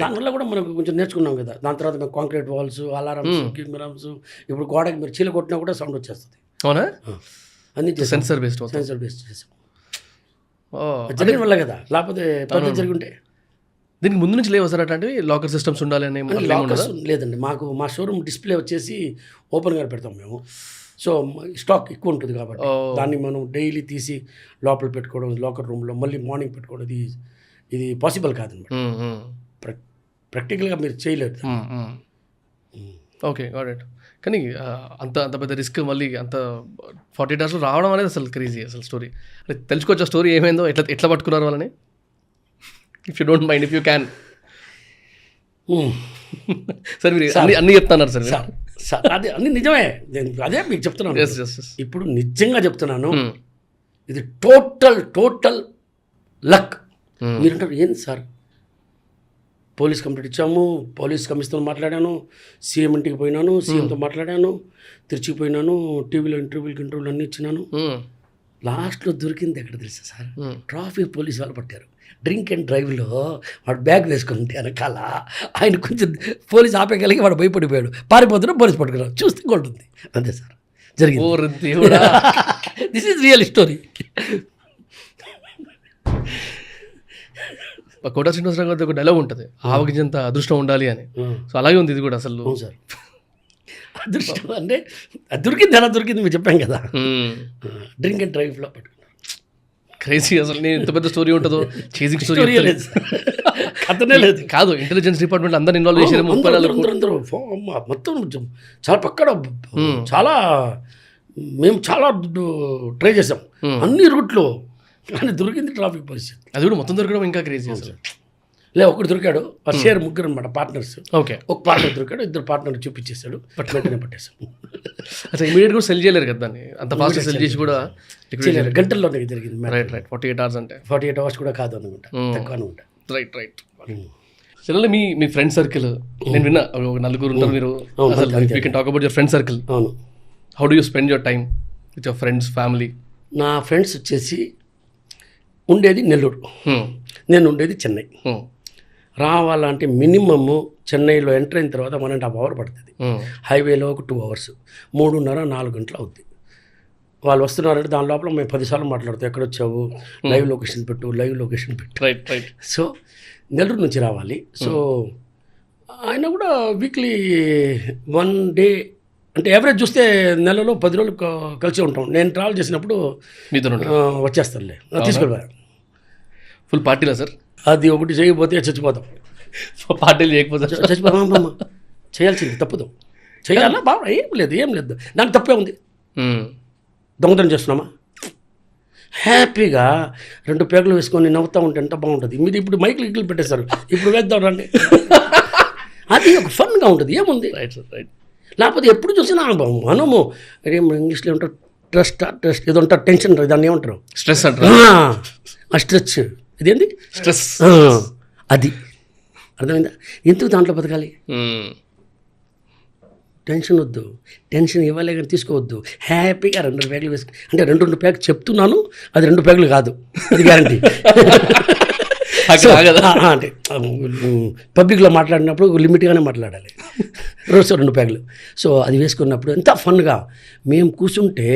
దానివల్ల కూడా మనకు కొంచెం నేర్చుకున్నాం కదా. దాని తర్వాత మేము కాంక్రీట్ వాల్స్, అలారమ్స్, కెమెరామ్స్, ఇప్పుడు గోడకి మీరు చీల కొట్టినా కూడా సౌండ్ వచ్చేస్తుంది. అవునా? అన్ని సెన్సర్ బేస్డ్ చేసాం. జరిగిన వల్ల కదా, లేకపోతే పద్ధతి జరిగి ఉంటే. దీనికి ముందు నుంచి లేవు సార్ అట్లాంటివి లాకర్ సిస్టమ్స్ ఉండాలి అని? లాకర్స్ లేదండి మాకు. మా షోరూమ్ డిస్ప్లే వచ్చేసి ఓపెన్గా పెడతాం మేము. సో స్టాక్ ఎక్కువ ఉంటుంది కాబట్టి దాన్ని మనం డైలీ తీసి లోపల పెట్టుకోవడం, లాకర్ రూమ్లో మళ్ళీ మార్నింగ్ పెట్టుకోవడం, ఇది పాసిబుల్ కాదనమాట. ప్రాక్టికల్గా మీరు చేయలేరు. Okay, got it. కానీ అంత పెద్ద రిస్క్ మళ్ళీ అంత 48 hours రావడం అనేది అసలు క్రేజీ అసలు స్టోరీ. అంటే తెలుసుకోవచ్చు ఆ స్టోరీ ఏమైందో, ఎట్లా పట్టుకున్నారు వాళ్ళని? If you don't mind, if you can. Sir మీరు అన్నీ చెప్తున్నారు సార్. అదే అన్ని నిజమే, అదే మీకు చెప్తున్నాను. ఇప్పుడు నిజంగా చెప్తున్నాను, ఇది టోటల్ లక్. మీరంటారు ఏంది సార్? పోలీస్ కంప్లైంట్ ఇచ్చాము, పోలీస్ కమిషనర్ మాట్లాడాను, సీఎం ఇంటికి పోయినాను, సీఎంతో మాట్లాడాను, తిరిచిపోయినాను, టీవీలో ఇంటర్వ్యూలు అన్నీ ఇచ్చినాను. లాస్ట్లో దొరికింది ఎక్కడ తెలుసా సార్? ట్రాఫిక్ పోలీస్ వాళ్ళు పట్టారు. డ్రింక్ అండ్ డ్రైవ్లో వాడు బ్యాగ్ వేసుకుని ఉంటే వెనకాల ఆయన కొంచెం పోలీస్ ఆపేయగలిగి వాడు భయపడిపోయాడు. పారిపోతున్నా పోలీస్ పట్టుకున్నాడు. చూస్తే గోల్డ్ ఉంది. అంతే సార్ జరిగింది. This is real story. Kota Srinivasa Rao గారి ఒక డైలాగ్ ఉంటుంది, ఆవగించేంత అదృష్టం ఉండాలి అని. సో అలాగే ఉంది ఇది కూడా అసలు. సార్ అదృష్టం అంటే అది దొరికింది, ఎలా దొరికింది మీరు చెప్పాం కదా. డ్రింక్ అండ్ డ్రైవ్లో పట్టుకున్నాను. క్రేజీ అసలు. నేను ఎంత పెద్ద స్టోరీ ఉంటుందో, చేసింగ్ స్టోరీ లేదు, కథనే లేదు. కాదు, ఇంటెలిజెన్స్ డిపార్ట్మెంట్ అందరూ ఇన్వాల్వ్ చేశారు. అందరూ మొత్తం చాలా పక్కడ, చాలా మేము చాలా ట్రై చేసాం అన్ని రూట్లో, కానీ దొరికింది ట్రాఫిక్ పోలీస్. అది కూడా మొత్తం దొరకడం ఇంకా క్రేజీ అసలు. ఒకటి దొరికాడు, షేర్ ముగ్గురు అనమాట పార్ట్నర్స్. ఓకే, ఒక పార్ట్నర్ దొరికాడు, 2 పార్ట్నర్ చూపించేశాడు, వెంటనే పట్టేశాం. అసలు ఇమీడియట్ కూడా సెల్ చేయలేరు కదా దాన్ని, అంత ఫాస్ట్ సెల్ చేసి కూడా గంటల్లోనే జరిగింది. రైట్ 48 hours అంటే 48 hours కూడా కాదు అనుకుంటా, తక్కువ అనుకుంటా. రైట్. సరే, మీ ఫ్రెండ్ సర్కిల్ నేను విన్నా, 4 ఉంటారు మీరు. అసలు you can talk about your friend circle. అవును. How do you spend your time with your friends, family? నా ఫ్రెండ్స్ వచ్చేసి ఉండేది నెల్లూరు, నేను ఉండేది చెన్నై. రావాలంటే మినిమమ్ చెన్నైలో ఎంటర్ అయిన తర్వాత 1.5 hours పడుతుంది. హైవేలో ఒక 2 hours, 3:30-4 గంటలు అవుద్ది. వాళ్ళు వస్తున్నారంటే దాని లోపల మేము 10 సార్లు మాట్లాడుతాం, ఎక్కడ వచ్చావు, లైవ్ లొకేషన్ పెట్టు. రైట్. సో నెల్లూరు నుంచి రావాలి. సో ఆయన కూడా వీక్లీ 1 day అంటే యావరేజ్ చూస్తే నెలలో 10 రోజులు కలిసి ఉంటాం. నేను ట్రావెల్ చేసినప్పుడు వచ్చేస్తానులే, తీసుకెళ్ళిపోయాను. Full పార్టీలా sir? అది ఒకటి చేయకపోతే చచ్చిపోతాం. పార్టీలు చేయకపోతే చచ్చిపోతాం. చేయాల్సింది తప్పదు. చేయాలా బాబా, ఏం లేదు దానికి తప్పే ఉంది. దొంగతనం చేస్తున్నామా, హ్యాపీగా 2 పేగులు వేసుకొని నవ్వుతూ ఉంటే ఎంత బాగుంటుంది. మీరు ఇప్పుడు మైకులు పెట్టేస్తారు, ఇప్పుడు వేద్దాం రండి. అది ఒక ఫన్గా ఉంటుంది, ఏముంది. రైట్. లేకపోతే ఎప్పుడు చూసినా మనము ఇంగ్లీష్లో ఏమంటారు, ట్రస్ట్ ఏదో ఉంటారు, టెన్షన్ దాన్ని ఏమంటారు, స్ట్రెస్ అంటారు. ఆ స్ట్రెచ్ ఇదేంటి స్ట్రెస్, అది అర్థమైందా. ఎందుకు దాంట్లో బతకాలి, టెన్షన్ వద్దు, టెన్షన్ ఇవ్వాలి కానీ తీసుకోవద్దు. హ్యాపీగా 2 పేగులు వేసుకు, అంటే 2 పేగులు చెప్తున్నాను, అది 2 పేగులు కాదు, అది గ్యారంటీ. అంటే పబ్లిక్లో మాట్లాడినప్పుడు లిమిట్గానే మాట్లాడాలి, రోజు 2 పేగులు. సో అది వేసుకున్నప్పుడు ఎంత ఫన్గా మేము కూర్చుంటే,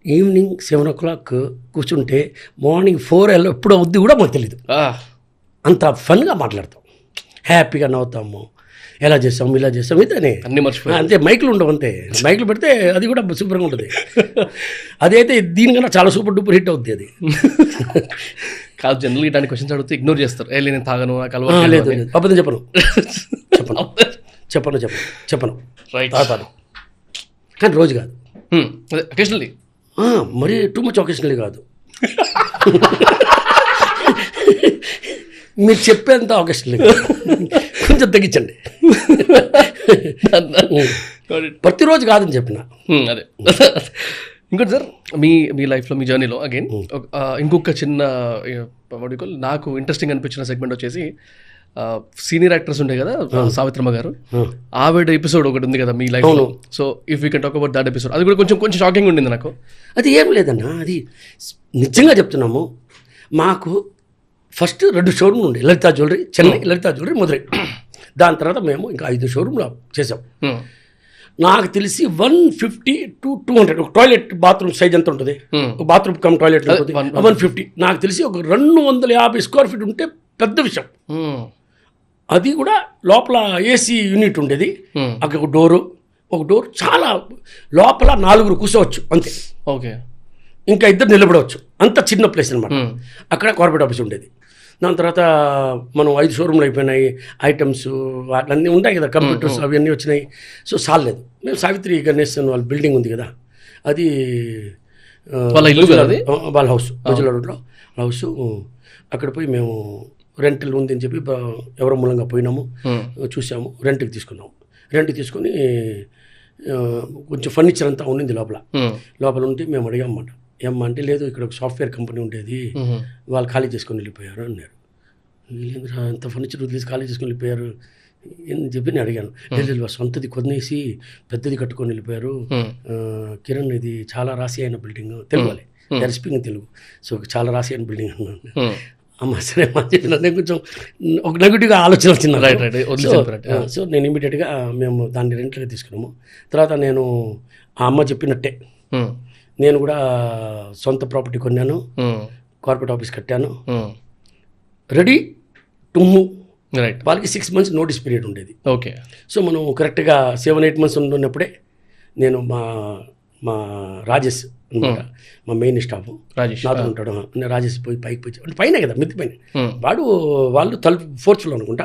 ఈవినింగ్ 7 o'clock కూర్చుంటే మార్నింగ్ 4 ఎప్పుడు అవుద్ది కూడా మాకు తెలియదు. అంత ఫన్గా మాట్లాడతాం, హ్యాపీగా నవ్వుతాము, ఎలా చేస్తాము ఇలా చేస్తాము ఇదే అన్ని మర్చిపోయి. అంతే, మైకులు ఉండవు, అంతే. మైకులు పెడితే అది కూడా సూపర్గా ఉంటుంది. అదైతే దీనికన్నా చాలా సూపర్ డూపర్ హిట్ అవుద్ది అది. కాదు, జనరల్గా ఇలాంటి క్వశ్చన్స్ అడిగితే ఇగ్నోర్ చేస్తారు. నేను తాగను, నాకు లేదు అబద్ధం చెప్పను తాగుతాను, కానీ రోజు కాదు, అకేషనల్లీ. మరీ టూ మచ్ ఒకేషనల్లీ కాదు, మీరు చెప్పేంత ఒకేషనల్లీ కొంచెం తగ్గించండి. ప్రతిరోజు కాదని చెప్పిన. అదే ఇంకోటి సార్, మీ లైఫ్లో మీ జర్నీలో అగైన్ ఇంకొక చిన్న నాకు ఇంట్రెస్టింగ్ అనిపించిన సెగ్మెంట్ వచ్చేసి సీనియర్ యాక్టర్స్ ఉండే కదా, సావిత్రమ్మ గారు, ఆవిడ ఎపిసోడ్ ఒకటి ఉంది కదా మీ లైఫ్లో. So if you can talk about that episode, అది కూడా కొంచెం షాకింగ్ ఉండింది నాకు. అది ఏం లేదన్నా, అది నిజంగా చెప్తున్నాము. మాకు ఫస్ట్ 2 షోరూమ్లు ఉండే, లలితా జ్యువెలరీ చెన్నై, లలితా జ్యువెలరీ మధురై. దాని తర్వాత మేము ఇంకా 5 షోరూమ్లు చేసాం. నాకు తెలిసి 150 to 200 ఒక టాయిలెట్ బాత్రూమ్ సైజ్ ఎంత ఉంటుంది, ఒక బాత్రూమ్ కమ్ టాయిలెట్ 150. నాకు తెలిసి ఒక 250 square feet ఉంటే పెద్ద విషయం. అది కూడా లోపల ఏసీ యూనిట్ ఉండేది, అక్కడ ఒక డోరు చాలా లోపల 4 కూర్చోవచ్చు అంతే. ఓకే, ఇంకా 2 నిలబడవచ్చు, అంత చిన్న ప్లేస్ అనమాట. అక్కడ కార్పొరేట్ ఆఫీస్ ఉండేది. దాని తర్వాత మనం 5 షోరూమ్లు అయిపోయినాయి, ఐటమ్స్ అన్నీ ఉంటాయి కదా, కంప్యూటర్స్ అవన్నీ వచ్చినాయి. సో చాలేదు, మేము సావిత్రి గణేష్ వాళ్ళ బిల్డింగ్ ఉంది కదా, అది వాళ్ళ హౌస్ బజుల రోడ్లో హౌస్. అక్కడ పోయి మేము రెంటల్ ఉంది అని చెప్పి ఎవరో మూలంగా పోయినాము, చూసాము, రెంట్కి తీసుకున్నాము. రెంట్కి తీసుకొని కొంచెం ఫర్నిచర్ అంతా ఉండింది లోపల ఉంటే మేము అడిగామన్నమాట. ఏమ్మా అంటే, లేదు ఇక్కడ ఒక సాఫ్ట్వేర్ కంపెనీ ఉండేది, వాళ్ళు ఖాళీ చేసుకొని వెళ్ళిపోయారు అన్నారు. వీళ్ళేంద్రా అంత ఫర్నిచర్ వదిలేసి ఖాళీ చేసుకొని వెళ్ళిపోయారు అని చెప్పి నేను అడిగాను. లేదు సొంతది కొనేసి పెద్దది కట్టుకొని వెళ్ళిపోయారు కిరణ్, ఇది చాలా రాసి అయిన బిల్డింగ్, తెలుగులే స్పీకింగ్ తెలుగు, సో చాలా రాసి అయిన బిల్డింగ్ అన్నాను. అమ్మ సరే మా చెప్పిన కొంచెం ఒక నెగిటివ్గా ఆలోచన వచ్చింది. సో నేను ఇమీడియట్గా మేము దాన్ని రెంట్గా తీసుకున్నాము. తర్వాత నేను ఆ అమ్మ చెప్పినట్టే నేను కూడా సొంత ప్రాపర్టీ కొన్నాను, కార్పొరేట్ ఆఫీస్ కట్టాను, రెడీ టు మూవ్. వాళ్ళకి 6 months నోటీస్ పీరియడ్ ఉండేది. ఓకే, సో మనం కరెక్ట్గా 7-8 months ఉన్నప్పుడే నేను మా రాజేష్ అనమాట, మా మెయిన్ స్టాఫ్ నాతో ఉంటాడు. రాజేష్ పోయి పైకి పోయి, అంటే పైన కదా మిద్ది పైన, వాళ్ళు 4th floor అనుకుంటా,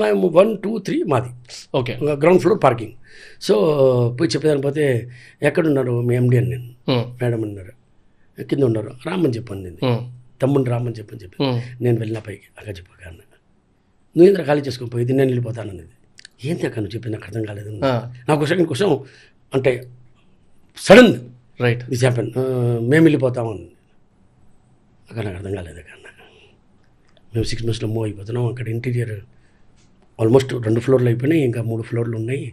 మేము 1, 2, 3 మాది. Okay, ground floor parking. So పోయి చెప్పేదాని పోతే, ఎక్కడున్నారు మీ ఎండి అని, నేను మేడం అన్నారు, కింద ఉన్నారు, రామని చెప్పాను, నేను తమ్ముడిని రామని చెప్పి నేను వెళ్ళిన పైకి. అక్కడ చెప్పాక అన్న, నువ్వు ఇంద్ర ఖాళీ చేసుకొని పోయి నేను వెళ్ళిపోతాను అనేది. ఏంటి అక్కడ నువ్వు చెప్పింది నాకు అర్థం కాలేదు. నాకు సెకండ్ కోసం అంటే సడన్ రైట్ దిస్ హ్యాపెన్, మేము వెళ్ళిపోతామని. అక్కడ నాకు అర్థం కాలేదు. అక్కడ మేము 6 monthsలో మూవ్ అయిపోతున్నాం. అక్కడ ఇంటీరియర్ ఆల్మోస్ట్ 2 floorలు అయిపోయినాయి, ఇంకా 3 floorలు ఉన్నాయి,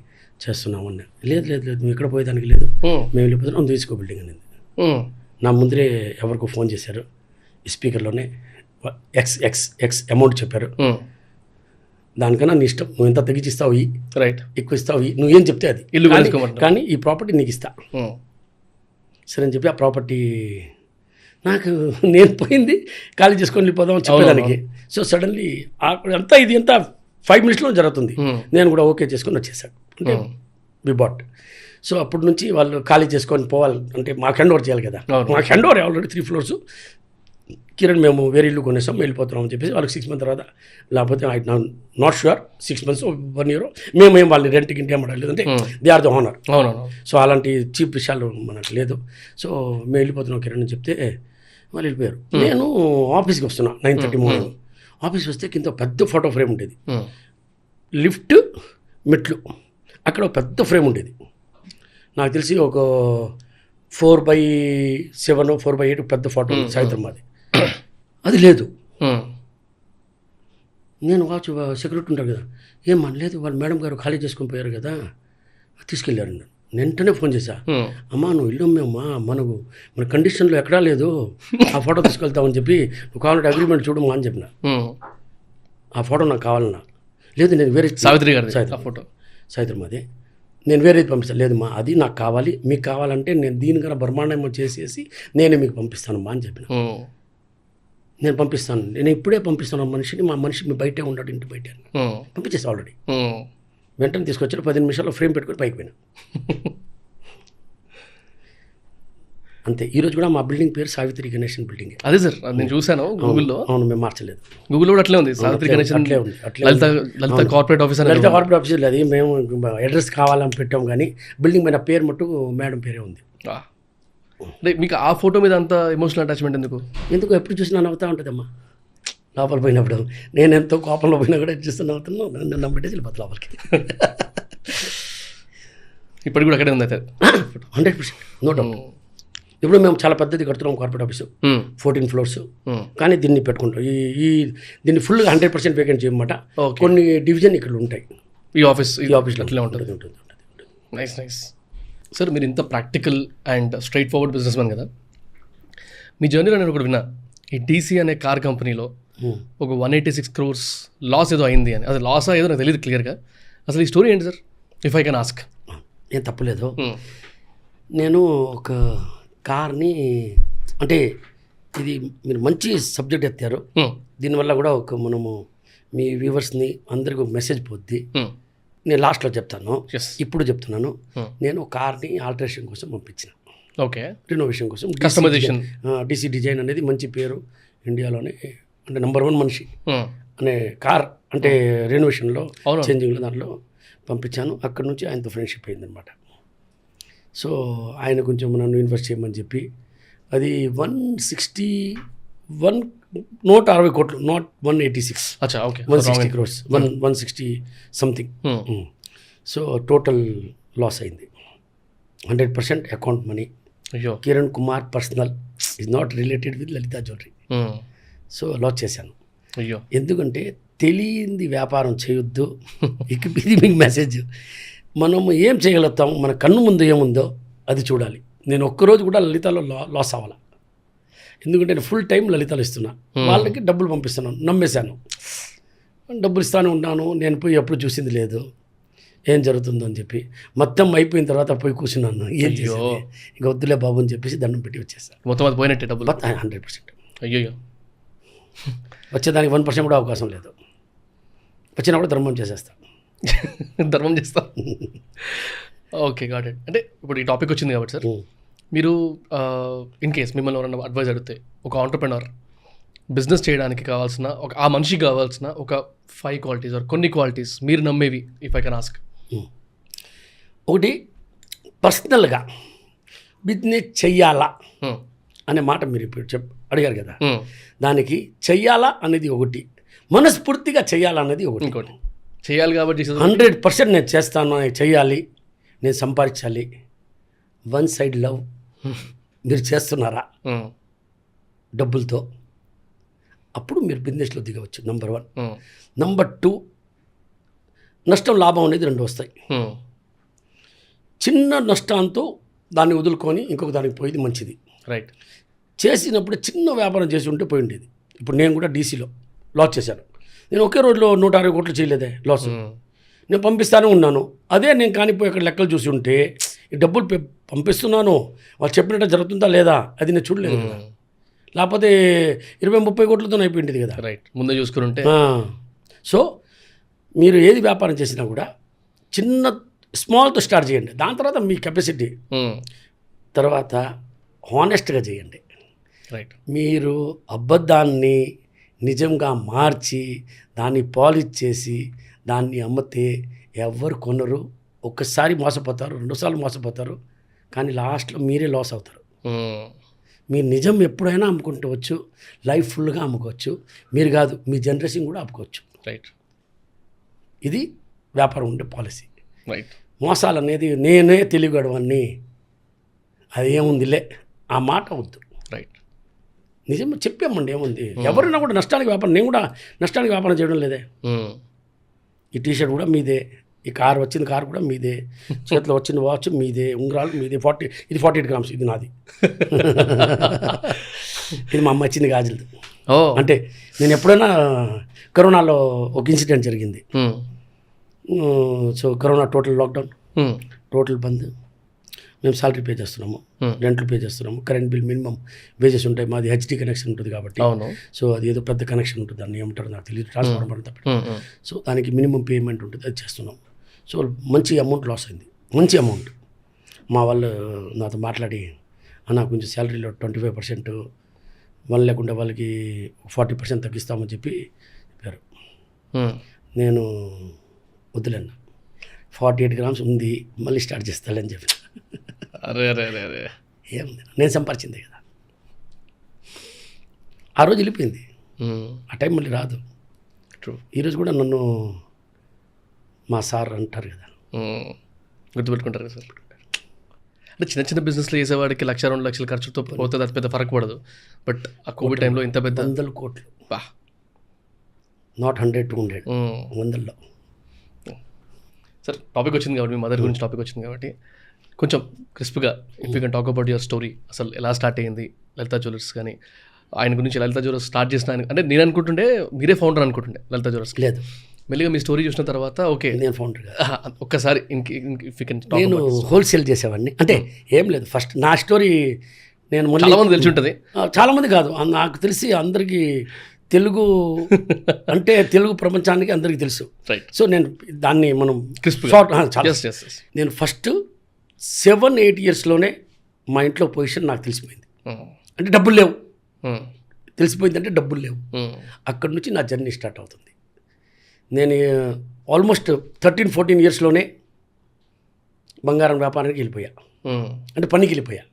చేస్తున్నాం అన్న. లేదు నువ్వు ఎక్కడ పోయేదానికి లేదు, మేము వెళ్ళిపోతున్నాం, తీసుకో బిల్డింగ్ అనేది. నా ముందరే ఎవరికో ఫోన్ చేశారు, స్పీకర్లోనే ఎక్స్ అమౌంట్ చెప్పారు. దానికన్నా నీ ఇష్టం, నువ్వు ఎంత తగ్గించిస్తావు, రైట్ ఎక్కువ ఇస్తావు, నువ్వేం చెప్తే అది ఇల్లు, కానీ ఈ ప్రాపర్టీ నీకు ఇస్తా సరే అని చెప్పి ఆ ప్రాపర్టీ నాకు నేను పోయింది ఖాళీ చేసుకొని వెళ్ళిపోదామని చెప్పేదానికి. సో సడన్లీ అంతా ఇది అంతా 5 minutesలో జరుగుతుంది. నేను కూడా ఓకే చేసుకొని వచ్చేసాను, అంటే వి బాట్. సో అప్పటి నుంచి వాళ్ళు ఖాళీ చేసుకొని పోవాలి అంటే మాకు హ్యాండ్ ఓవర్ చేయాలి కదా. మాకు hand over already 3 floors Kiran మేము వేరే ఇల్లు కొనేసాం వెళ్ళిపోతున్నాం అని చెప్పేసి వాళ్ళకి 6 మంత్స్ తర్వాత లేకపోతే I not sure 6 months 1 year మేము వాళ్ళని రెంట్కి ఇంటి అమ్మడం లేదంటే దే ఆర్ ద ఓనర్. అవునవును. సో అలాంటి చీప్ విషయాలు మనకు లేదు. సో మేము వెళ్ళిపోతున్నాం కిరణ్ అని చెప్తే వాళ్ళు వెళ్ళిపోయారు. నేను ఆఫీస్కి వస్తున్నా 9:30 మార్నింగ్. ఆఫీస్కి వస్తే కింద పెద్ద ఫోటో ఫ్రేమ్ ఉండేది, లిఫ్ట్ మెట్లు అక్కడ ఒక పెద్ద ఫ్రేమ్ ఉండేది. నాకు తెలిసి ఒక 4x7 4x8 పెద్ద ఫోటో సాయంత్రం మాది. అది లేదు. నేను వాచ్ సెక్యూరిటీ ఉంటారు కదా, ఏమన్నా లేదు వాళ్ళ మేడం గారు ఖాళీ చేసుకొని పోయారు కదా తీసుకెళ్ళారు. నేను వెంటనే ఫోన్ చేశా, అమ్మా నువ్వు ఇల్లు అమ్మా మన కండిషన్లో ఎక్కడా లేదు, ఆ ఫోటో తీసుకెళ్తామని చెప్పి నువ్వు కావాలంటే అగ్రిమెంట్ చూడమ్మా అని చెప్పిన. ఆ ఫోటో నాకు కావాలన్నా. లేదు నేను వేరే సావిత్రి గారు ఫోటో సాయంత్రం అది నేను వేరేది పంపిస్తాను. లేదమ్మా అది నాకు కావాలి, మీకు కావాలంటే నేను దీనికన్నా బ్రహ్మాండమో చేసేసి నేనే మీకు పంపిస్తానమ్మా అని చెప్పిన. నేను పంపిస్తాను, నేను ఇప్పుడే పంపిస్తాను మనిషిని, మా మనిషి మీ బయటే ఉన్నాడు, ఇంటి బయట పంపించేసి ఆల్రెడీ. వెంటనే తీసుకొచ్చారు, 10 నిమిషాల్లో ఫ్రేమ్ పెట్టుకొని పైకి పోయినా. అంతే. ఈరోజు కూడా మా బిల్డింగ్ పేరు సావిత్రి గణేషన్ బిల్డింగ్. అదే సార్ నేను చూసాను గూగుల్లో. అవును, మేము మార్చలేదు. గూగుల్లో కూడా అట్లే ఉంది, సావిత్రి గణేషన్ అట్లే ఉంది. లలిత కార్పొరేట్ ఆఫీసర్. లలిత కార్పొరేట్ ఆఫీసర్ లేదు, మేము అడ్రస్ కావాలని పెట్టాం కానీ బిల్డింగ్ పైన పేరు మట్టు మేడం పేరే ఉంది. మీకు ఆ ఫోటో మీద అంత ఎమోషనల్ అటాచ్మెంట్ ఎందుకు? ఎప్పుడు చూసినా నవ్వుతూ ఉంటుందమ్మా. లోపల పోయినప్పుడు నేను ఎంతో కోపంలో పోయినా కూడా చూస్తూ నవ్వుతున్నాను. నన్ను నమ్మితే వెళ్ళిపోతుంది లోపలికి. ఇప్పటికి కూడా అక్కడే ఉంది అయితే 100%. No doubt. ఇప్పుడు మేము చాలా పెద్దది కడుతున్నాం కార్పొరేట్ ఆఫీసు, 14 floors. కానీ దీన్ని పెట్టుకుంటాం, దీన్ని ఫుల్గా 100% వేకెంట్ చేయమాట. కొన్ని డివిజన్ ఇక్కడ ఉంటాయి. ఈ ఆఫీస్లో అట్లే ఉంటుంది. Nice nice. సార్ మీరు ఇంత practical and straight forward business man కదా, మీ జర్నీలో నేను ఒకటి విన్నా, ఈ డీసీ అనే కార్ కంపెనీలో ఒక 186 crores లాస్ ఏదో అయింది అని. అది లాసా ఏదో నాకు తెలియదు క్లియర్గా. అసలు ఈ స్టోరీ ఏంటి sir, if I can ask? ఏం తప్పలేదు. నేను ఒక కార్ని, అంటే ఇది మీరు మంచి సబ్జెక్ట్ ఎత్తారు, దీనివల్ల కూడా మనము మీ వ్యూవర్స్ని అందరికీ ఒక మెసేజ్ పోద్ది. నేను లాస్ట్లో చెప్తాను, ఇప్పుడు చెప్తున్నాను. నేను కార్ని ఆల్టరేషన్ కోసం పంపించిన, ఓకే, రినోవేషన్ కోసం. కస్టమైజేషన్. డీసీ డిజైన్ అనేది మంచి పేరు ఇండియాలోనే, అంటే నెంబర్ 1 మనిషి అనే కార్, అంటే రెనోవేషన్లో చేంజింగ్లో దాంట్లో పంపించాను. అక్కడ నుంచి ఆయనతో ఫ్రెండ్షిప్ అయిందనమాట. సో ఆయన కొంచెం నన్ను ఇన్వెస్ట్ చేయమని చెప్పి, అది 160 కోట్లు, not 186. 160 crores, 160 something. So total loss అయింది. 100% account money. Kiran Kumar personal, is not related with Lalitha jewellery. So loss చేశాను. ఎందుకంటే తెలియంది వ్యాపారం చేయొద్దు. ఇది మీకు మెసేజ్. మనము ఏం చేయగలుగుతాం, మన కన్ను ముందు ఏముందో అది చూడాలి. నేను ఒక్కరోజు కూడా లలితాలో లాస్ అవ్వాలా, ఎందుకంటే నేను ఫుల్ టైం లలితాలు ఇస్తున్నా, వాళ్ళకి డబ్బులు పంపిస్తున్నాను, నమ్మేశాను. డబ్బులు ఇస్తాను ఉన్నాను, నేను పోయి ఎప్పుడు చూసింది లేదు ఏం జరుగుతుందో అని చెప్పి. మొత్తం అయిపోయిన తర్వాత పోయి కూర్చున్నాను, ఏం చేయాలి ఇంకా వద్దులే బాబు అని చెప్పేసి దండం పెట్టి వచ్చేసాను. మొత్తం అది పోయినట్టే డబ్బులు 100%. అయ్యో, వచ్చేదానికి 1% కూడా అవకాశం లేదు. వచ్చినా కూడా ధర్మం చేసేస్తాను. ధర్మం చేస్తా. Okay, got it. అంటే ఇప్పుడు ఈ టాపిక్ వచ్చింది కాబట్టి సార్, మీరు ఇన్ కేస్ మిమ్మల్ని ఎవరైనా అడ్వైజ్ అడిగితే, ఒక ఆంటర్ప్రెనర్ బిజినెస్ చేయడానికి కావాల్సిన ఆ మనిషికి కావాల్సిన ఒక 5 qualities కొన్ని క్వాలిటీస్ మీరు నమ్మేవి, ఇఫ్ ఐ కెన్ ఆస్క్? ఒకటి, పర్సనల్గా బిజినెస్ చెయ్యాలా అనే మాట మీరు ఇప్పుడు అడిగారు కదా, దానికి చెయ్యాలా అనేది ఒకటి, మనస్ఫూర్తిగా చెయ్యాలన్నది ఒకటి. ఇంకోటి, చేయాలి కాబట్టి 100% నేను చేస్తాను, చెయ్యాలి, నేను సంపాదించాలి. 1 side లవ్ మీరు చేస్తున్నారా డబ్బులతో, అప్పుడు మీరు బిజినెస్లో దిగవచ్చు. నెంబర్ 1. నెంబర్ 2, నష్టం లాభం అనేది 2 వస్తాయి. చిన్న నష్టంతో దాన్ని వదులుకొని ఇంకొక దానికి పోయేది మంచిది. రైట్. చేసినప్పుడు చిన్న వ్యాపారం చేసి ఉంటే పోయి ఉండేది. ఇప్పుడు నేను కూడా డీసీలో లాస్ చేశాను. నేను ఒకే రోజులో 160 కోట్లు చేయలేదే లాస్. నేను పంపిస్తానే ఉన్నాను. అదే నేను కానిపోయి అక్కడ లెక్కలు చూసి ఉంటే ఈ డబ్బులు పంపిస్తున్నాను, వాళ్ళు చెప్పినట్టు జరుగుతుందా లేదా అది నేను చూడలేదు కదా. లేకపోతే 20-30 కోట్లతో అయిపోయింది కదా. రైట్, ముందే చూసుకుని ఉంటే. సో మీరు ఏది వ్యాపారం చేసినా కూడా చిన్న స్మాల్తో స్టార్ట్ చేయండి. దాని తర్వాత మీ కెపాసిటీ, తర్వాత హానెస్ట్గా చేయండి. రైట్. మీరు అబద్ధాన్ని నిజంగా మార్చి దాన్ని పాలిష్ చేసి దాన్ని అమ్మితే ఎవ్వరు కొనరు. ఒక్కసారి మోసపోతారు, రెండుసార్లు మోసపోతారు, కానీ లాస్ట్లో మీరే లాస్ అవుతారు. మీరు నిజం ఎప్పుడైనా అమ్ముకుంటవచ్చు, లైఫ్ ఫుల్గా అమ్ముకోవచ్చు. మీరు కాదు, మీ జనరేషన్ కూడా అమ్ముకోవచ్చు. రైట్. ఇది వ్యాపారం ఉండే పాలసీ. రైట్. మోసాలు అనేది నేనే తెలియగడవన్నీ అది ఏముందిలే ఆ మాట వద్దు. రైట్. నిజం చెప్పామండి, ఏముంది. ఎవరైనా కూడా నష్టానికి వ్యాపారం, నేను కూడా నష్టానికి వ్యాపారం చేయడం లేదే. ఈ టీషర్ట్ కూడా మీదే, ఈ కారు వచ్చిన కారు కూడా మీదే, చేతిలో వచ్చిన వాచ్ మీదే, ఉంగరాలు మీదే. 48 గ్రామ్స్ ఇది నాది. ఇది మా అమ్మ ఇచ్చింది గాజులు. అంటే నేను ఎప్పుడైనా కరోనాలో ఒక ఇన్సిడెంట్ జరిగింది. So corona total lockdown, total bandh. మేము సాలరీ పే చేస్తున్నాము, రెంట్లు పే చేస్తున్నాము, కరెంట్ బిల్ మినిమం వేజెస్ ఉంటాయి. మాది హెచ్డి కనెక్షన్ ఉంటుంది కాబట్టి, సో అది ఏదో పెద్ద కనెక్షన్ ఉంటుంది, దాన్ని ఏమంటారు నాకు తెలియదు, ట్రాన్స్ఫార్మర్ అంతా. సో దానికి మినిమం పేమెంట్ ఉంటుంది, అది చేస్తున్నాం. సో మంచి అమౌంట్ లాస్ అయింది, మంచి అమౌంట్. మా వాళ్ళు నాతో మాట్లాడి, అన్న కొంచెం శాలరీలో 25% వాళ్ళు లేకుండా వాళ్ళకి 40% తగ్గిస్తామని చెప్పి చెప్పారు. నేను వద్దులేన్న, 48 గ్రామ్స్ ఉంది, మళ్ళీ స్టార్ట్ చేస్తానని చెప్పి. అరే అరే అరే అరే, ఏముంది, నేను సంపాదించిందే కదా. ఆ రోజు వెళ్ళిపోయింది, ఆ టైం మళ్ళీ రాదు. ట్రూ. ఈరోజు కూడా నన్ను మా సార్ అంటారు కదా, గుర్తుపెట్టుకుంటారు కదా సార్. అంటే చిన్న చిన్న బిజినెస్లు చేసేవాడికి 1-2 లక్షల ఖర్చుతో పోతే అది పెద్ద ఫరక్ పడదు. బట్ ఆ కోవిడ్ టైంలో ఇంత పెద్ద 100 కోట్లు, నాట్ 100, 200, 100లో. సార్ టాపిక్ వచ్చింది కాబట్టి, మీ మదర్ గురించి టాపిక్ వచ్చింది కాబట్టి కొంచెం క్రిస్ప్గా if you can talk about your story. అసలు ఎలా స్టార్ట్ అయ్యింది లలితా జ్యువెలర్స్, కానీ ఆయన గురించి లలితా జ్యువెలర్స్ స్టార్ట్ చేసిన అంటే నేను అనుకుంటుండే మీరే ఫౌండర్ అనుకుంటుండే లలితా జ్యువెలర్స్. లేదు, మెల్లిగా మీ స్టోరీ చూసిన తర్వాత ఓకే నేను ఫౌండర్ కాదు. ఒక్కసారి నేను హోల్సేల్ చేసేవాడిని. అంటే ఏం లేదు, ఫస్ట్ నా స్టోరీ నేను మళ్ళీ చాలామంది తెలిసి ఉంటుంది. చాలామంది కాదు, నాకు తెలిసి అందరికీ తెలుగు అంటే తెలుగు ప్రపంచానికి అందరికీ తెలుసు. రైట్. సో నేను దాన్ని మనం నేను ఫస్ట్ 7-8 ఇయర్స్లోనే మా ఇంట్లో పొజిషన్ నాకు తెలిసిపోయింది. అంటే డబ్బులు లేవు, తెలిసిపోయింది అంటే డబ్బులు లేవు. అక్కడి నుంచి నా జర్నీ స్టార్ట్ అవుతుంది. నేను ఆల్మోస్ట్ 13-14 ఇయర్స్లోనే బంగారం వ్యాపారానికి వెళ్ళిపోయా, అంటే పనికి వెళ్ళిపోయా.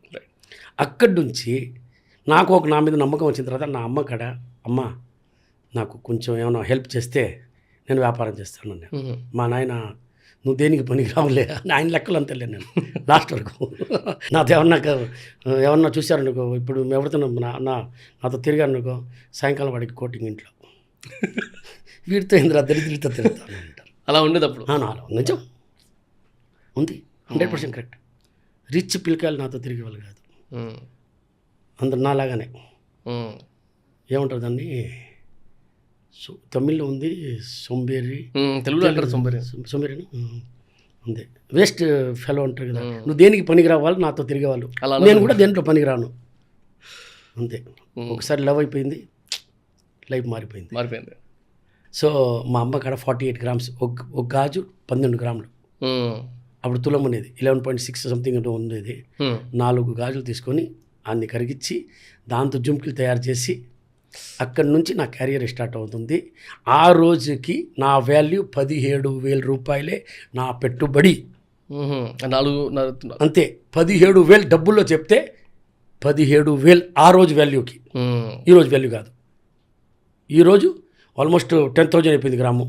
అక్కడి నుంచి నాకు నా మీద నమ్మకం వచ్చిన తర్వాత నా అమ్మ కాడ, అమ్మ నాకు కొంచెం ఏమైనా హెల్ప్ చేస్తే నేను వ్యాపారం చేస్తాను. మా నాయన నువ్వు దేనికి పనికి రావులే, ఆయన లెక్కలు అంతలే. నేను లాస్ట్ వరకు నాతో ఏమన్నా చూశారనుకో, ఇప్పుడు ఎవరితో నాతో తిరిగానుకో, సాయంకాలం వాడికి కోటింగ్ ఇంట్లో వీడితో ఇంద్ర దరిద్రులతో తిరుగుతాను అంటారు. అలా ఉండేది అప్పుడు. అలా నిజం ఉంది, 100% కరెక్ట్. రిచ్ పిల్లకాయలు నాతో తిరిగే వాళ్ళు కాదు, అందరు నాలాగానే. ఏమంటారు దాన్ని, తమిళ్లో ఉంది సొంబేరి, తెలుగులో అంటారు సొంబేరి ఉంది. వేస్ట్ ఫెలో అంటారు కదా, నువ్వు దేనికి పనికి రావాలి, నాతో తిరిగేవాళ్ళు. నేను కూడా దేంట్లో పనికి రాను, అంతే. ఒకసారి లవ్ అయిపోయింది, లైఫ్ మారిపోయింది. సో మా అమ్మ కాడ 48 గ్రామ్స్ ఒక గాజు 12 గ్రాములు. అప్పుడు తులం అనేది 11.6 సంథింగ్ ఉండేది. 4 గాజులు తీసుకొని అన్ని కరిగించి దాంతో జుంకిలు తయారు చేసి అక్కడి నుంచి నా కెరియర్ స్టార్ట్ అవుతుంది. ఆ రోజుకి నా వాల్యూ 17,000 రూపాయలే నా పెట్టుబడి. అంతే, 17,000 డబ్బుల్లో చెప్తే 17,000 ఆ రోజు వాల్యూకి. ఈరోజు వాల్యూ కాదు. ఈరోజు ఆల్మోస్ట్ 10,000 అయిపోయింది గ్రాము.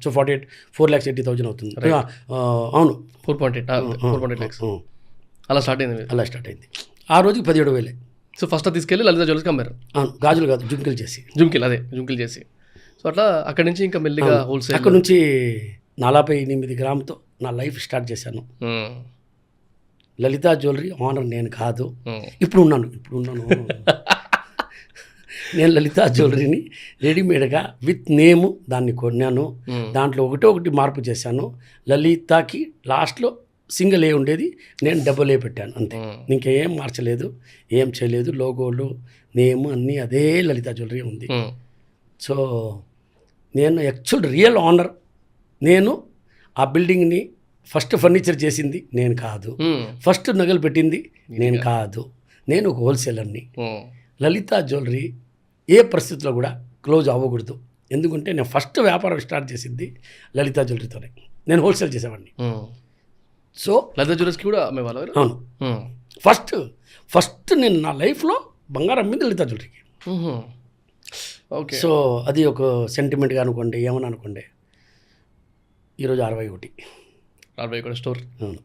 సో 4,80,000 అవుతుంది. అవును, 4.8 lakhs అలా స్టార్ట్ అయింది. ఆ రోజుకి 17,000. సో ఫస్ట్ తీసుకెళ్ళి లలితా జ్యువెలర్స్కి అమ్మారు. గాజులు కాదు, జుంకిలు చేసి. సో అట్లా అక్కడి నుంచి ఇంకా మెల్లిగా హోల్సేల్. అక్కడ నుంచి 48 గ్రాముతో నా లైఫ్ స్టార్ట్ చేశాను. లలితా జ్యువెలరీ ఓనర్ నేను కాదు, ఇప్పుడు ఉన్నాను. నేను లలితా జ్యువెలరీని రెడీమేడ్గా విత్ నేము దాన్ని కొన్నాను. దాంట్లో ఒకటి మార్పు చేశాను. లలితాకి లాస్ట్లో సింగిల్ ఏ ఉండేది, నేను డబుల్ ఏ పెట్టాను, అంతే. ఇంకేం మార్చలేదు, ఏం చేయలేదు. లోగోలు, నేము అన్నీ అదే లలితా జ్యువెలరీ ఉంది. సో నేను యాక్చువల్ రియల్ ఓనర్. నేను ఆ బిల్డింగ్ని ఫస్ట్ ఫర్నిచర్ చేసింది నేను కాదు, ఫస్ట్ నగలు పెట్టింది నేను కాదు. నేను ఒక హోల్సేలర్ని. లలిత జ్యువెలరీ ఏ పరిస్థితిలో కూడా క్లోజ్ అవ్వకూడదు. ఎందుకంటే నేను ఫస్ట్ వ్యాపారం స్టార్ట్ చేసింది లలిత జ్యువెలరీతోనే. నేను హోల్సేల్ చేసేవాడిని. సో లలిత జ్యువెలర్స్కి కూడా అమ్మేవాళ్ళు. అవును, ఫస్ట్ నేను నా లైఫ్లో బంగారం అమ్మింది లలిత జ్యువెలరీకి. ఓకే. సో అది ఒక సెంటిమెంట్గా అనుకోండి, ఏమని అనుకోండి. ఈరోజు 61 స్టోర్. అవును,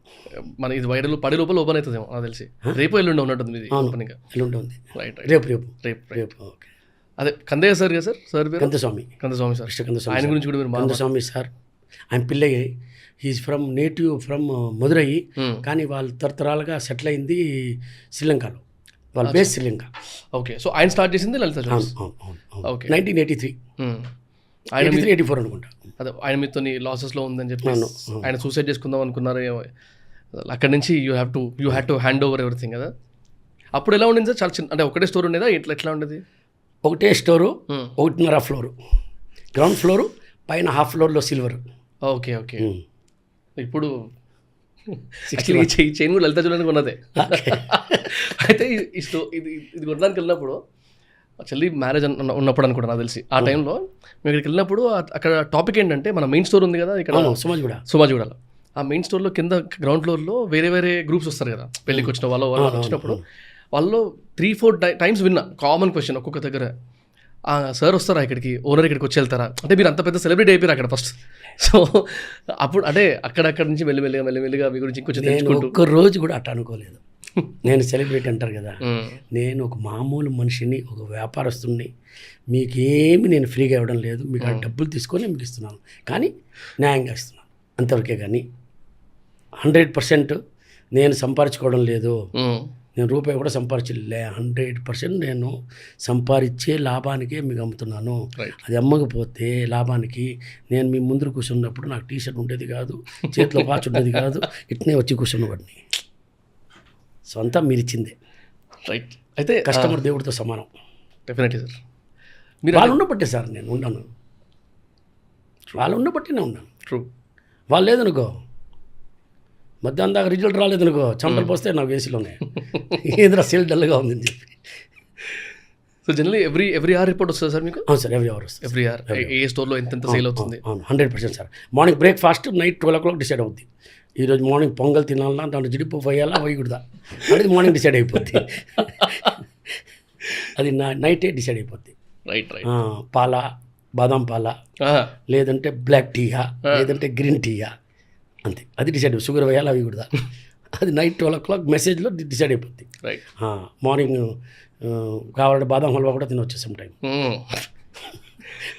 మన ఇది వైరల్ 10 లోపల ఓపెన్ అవుతుందేమో నాకు తెలిసి. రేపు ఎల్లుండి ఉన్నట్టుంది ఇది ఓపెనింగ్. ఎల్లుండి ఉంది. రైట్. రేపు ఓకే. అదే కందయ్య సార్ కదా సార్ పేరు? కందస్వామి సార్. కందస్వామి ఆయన గురించి కూడా మీరు కందస్వామి సార్. ఆయన Pillaiah, he's from native from Madurai, కానీ వాళ్ళు తరతరాలుగా సెటిల్ అయింది శ్రీలంకలో. వాళ్ళ బేస్ శ్రీలంక. ఓకే. సో ఆయన స్టార్ట్ చేసింది లలిత జ్యువెలర్స్. ఓకే. 1983 ఆయన 84 అనుకుంటా. అదే ఆయన మీతో లాసెస్లో ఉందని చెప్పి ఆయన సూసైడ్ చేసుకుందాం అనుకున్నారు. అక్కడి నుంచి you had to hand over everything కదా. అప్పుడు ఎలా ఉండేది సార్? చాలా చిన్న, అంటే ఒకటే స్టోర్ ఉండేదా? ఎట్లా ఉండేది? ఒకటే స్టోరు, 1.5 ఫ్లోరు, గ్రౌండ్ ఫ్లోరు, పైన హాఫ్ ఫ్లోర్లో సిల్వర్. ఓకే. ఇప్పుడు ఈ చైన్ కూడా లలిత జ్యువెలరీ ఉన్నదే. అయితే ఇది కొనడానికి వెళ్ళినప్పుడు చెల్లి మ్యారేజ్ ఉన్నప్పుడు అనుకుంటా నాకు తెలిసి. ఆ టైంలో మేము ఇక్కడికి వెళ్ళినప్పుడు అక్కడ టాపిక్ ఏంటంటే, మన మెయిన్ స్టోర్ ఉంది కదా ఇక్కడ సుమాజిగూడలో. ఆ మెయిన్ స్టోర్లో కింద గ్రౌండ్ ఫ్లోర్లో వేరే గ్రూప్స్ వస్తారు కదా, పెళ్ళికి వచ్చిన వాళ్ళు వచ్చినప్పుడు వాళ్ళు 3-4 టైమ్స్ విన్నా కామన్ క్వశ్చన్ ఒక్కొక్క దగ్గర, సార్ వస్తారా ఇక్కడికి, ఓనర్ ఇక్కడికి వచ్చి వెళ్తారా అంటే. మీరు అంత పెద్ద సెలబ్రిటీ అయిపోయారు అక్కడ ఫస్ట్. సో అప్పుడు అంటే అక్కడక్కడ నుంచి మెల్లిమెల్లిగా మీ గురించి ఇంకొంచెం తెలుసుకుంటూ. ఒక్క రోజు కూడా అట్లా అనుకోలేదు. నేను సెలబ్రిటీ అంటారు కదా, నేను ఒక మామూలు మనిషిని, ఒక వ్యాపారస్తుడిని. మీకేమి నేను ఫ్రీగా ఇవ్వడం లేదు, మీకు ఆ డబ్బులు తీసుకొని మీకు ఇస్తున్నాను, కానీ న్యాయంగా ఇస్తున్నాను అంతవరకే. కానీ 100% నేను సంపాదించుకోవడం లేదు, నేను రూపాయి కూడా సంపాదించలే. 100% నేను సంపాదించే లాభానికే మీకు అమ్ముతున్నాను. అది అమ్మకపోతే లాభానికి నేను మీ ముందు కూర్చున్నప్పుడు నాకు టీషర్ట్ ఉండేది కాదు, చేతిలో వాచ్ ఉండేది కాదు, ఇట్నే వచ్చి కూర్చున్నవాడిని. సో అంతా మీరు ఇచ్చిందే. రైట్. అయితే కస్టమర్ దేవుడితో సమానం. Definitely sir. మీరు వాళ్ళు ఉండబట్టే సార్ నేను ఉన్నాను, వాళ్ళు ఉండబట్టి నేను ఉన్నాను. ట్రూ. వాళ్ళు లేదనుకో, మధ్యాహ్నం దాకా రిజల్ట్ రాలేదనుకో, చంపలు పోస్తే నాకు ఏసీలోనే ఏదైనా సేల్ డల్గా ఉందని చెప్పి. So generally every hour report వస్తుంది సార్ మీకు? అవును సార్, ఎవ్రీ అవర్ వస్తుంది. ఎవ్రీ ఆర్ ఏ స్టోర్లో ఎంత సేల్ అవుతుంది? అవును, 100% sir. Morning breakfast night 12 o'clock decide అవుద్ది. ఈరోజు మార్నింగ్ పొంగల్ తినాలన్నా, దాంట్లో జిడిపప్పు వేయాలా వేయకూడదా అనేది మార్నింగ్ డిసైడ్ అయిపోద్ది. అది నైటే డిసైడ్ అయిపోద్ది. రైట్. పాల, బాదం పాల, లేదంటే బ్లాక్ టీయా, లేదంటే గ్రీన్ టీయా, అంతే. అది డిసైడ్. షుగర్ వేయాలా వేయకూడదా అది నైట్ 12 o'clock మెసేజ్లో డిసైడ్ అయిపోద్ది. రైట్. మార్నింగ్ కావాలంటే బాదం హల్వా కూడా తినవచ్చు సమ్ టైం.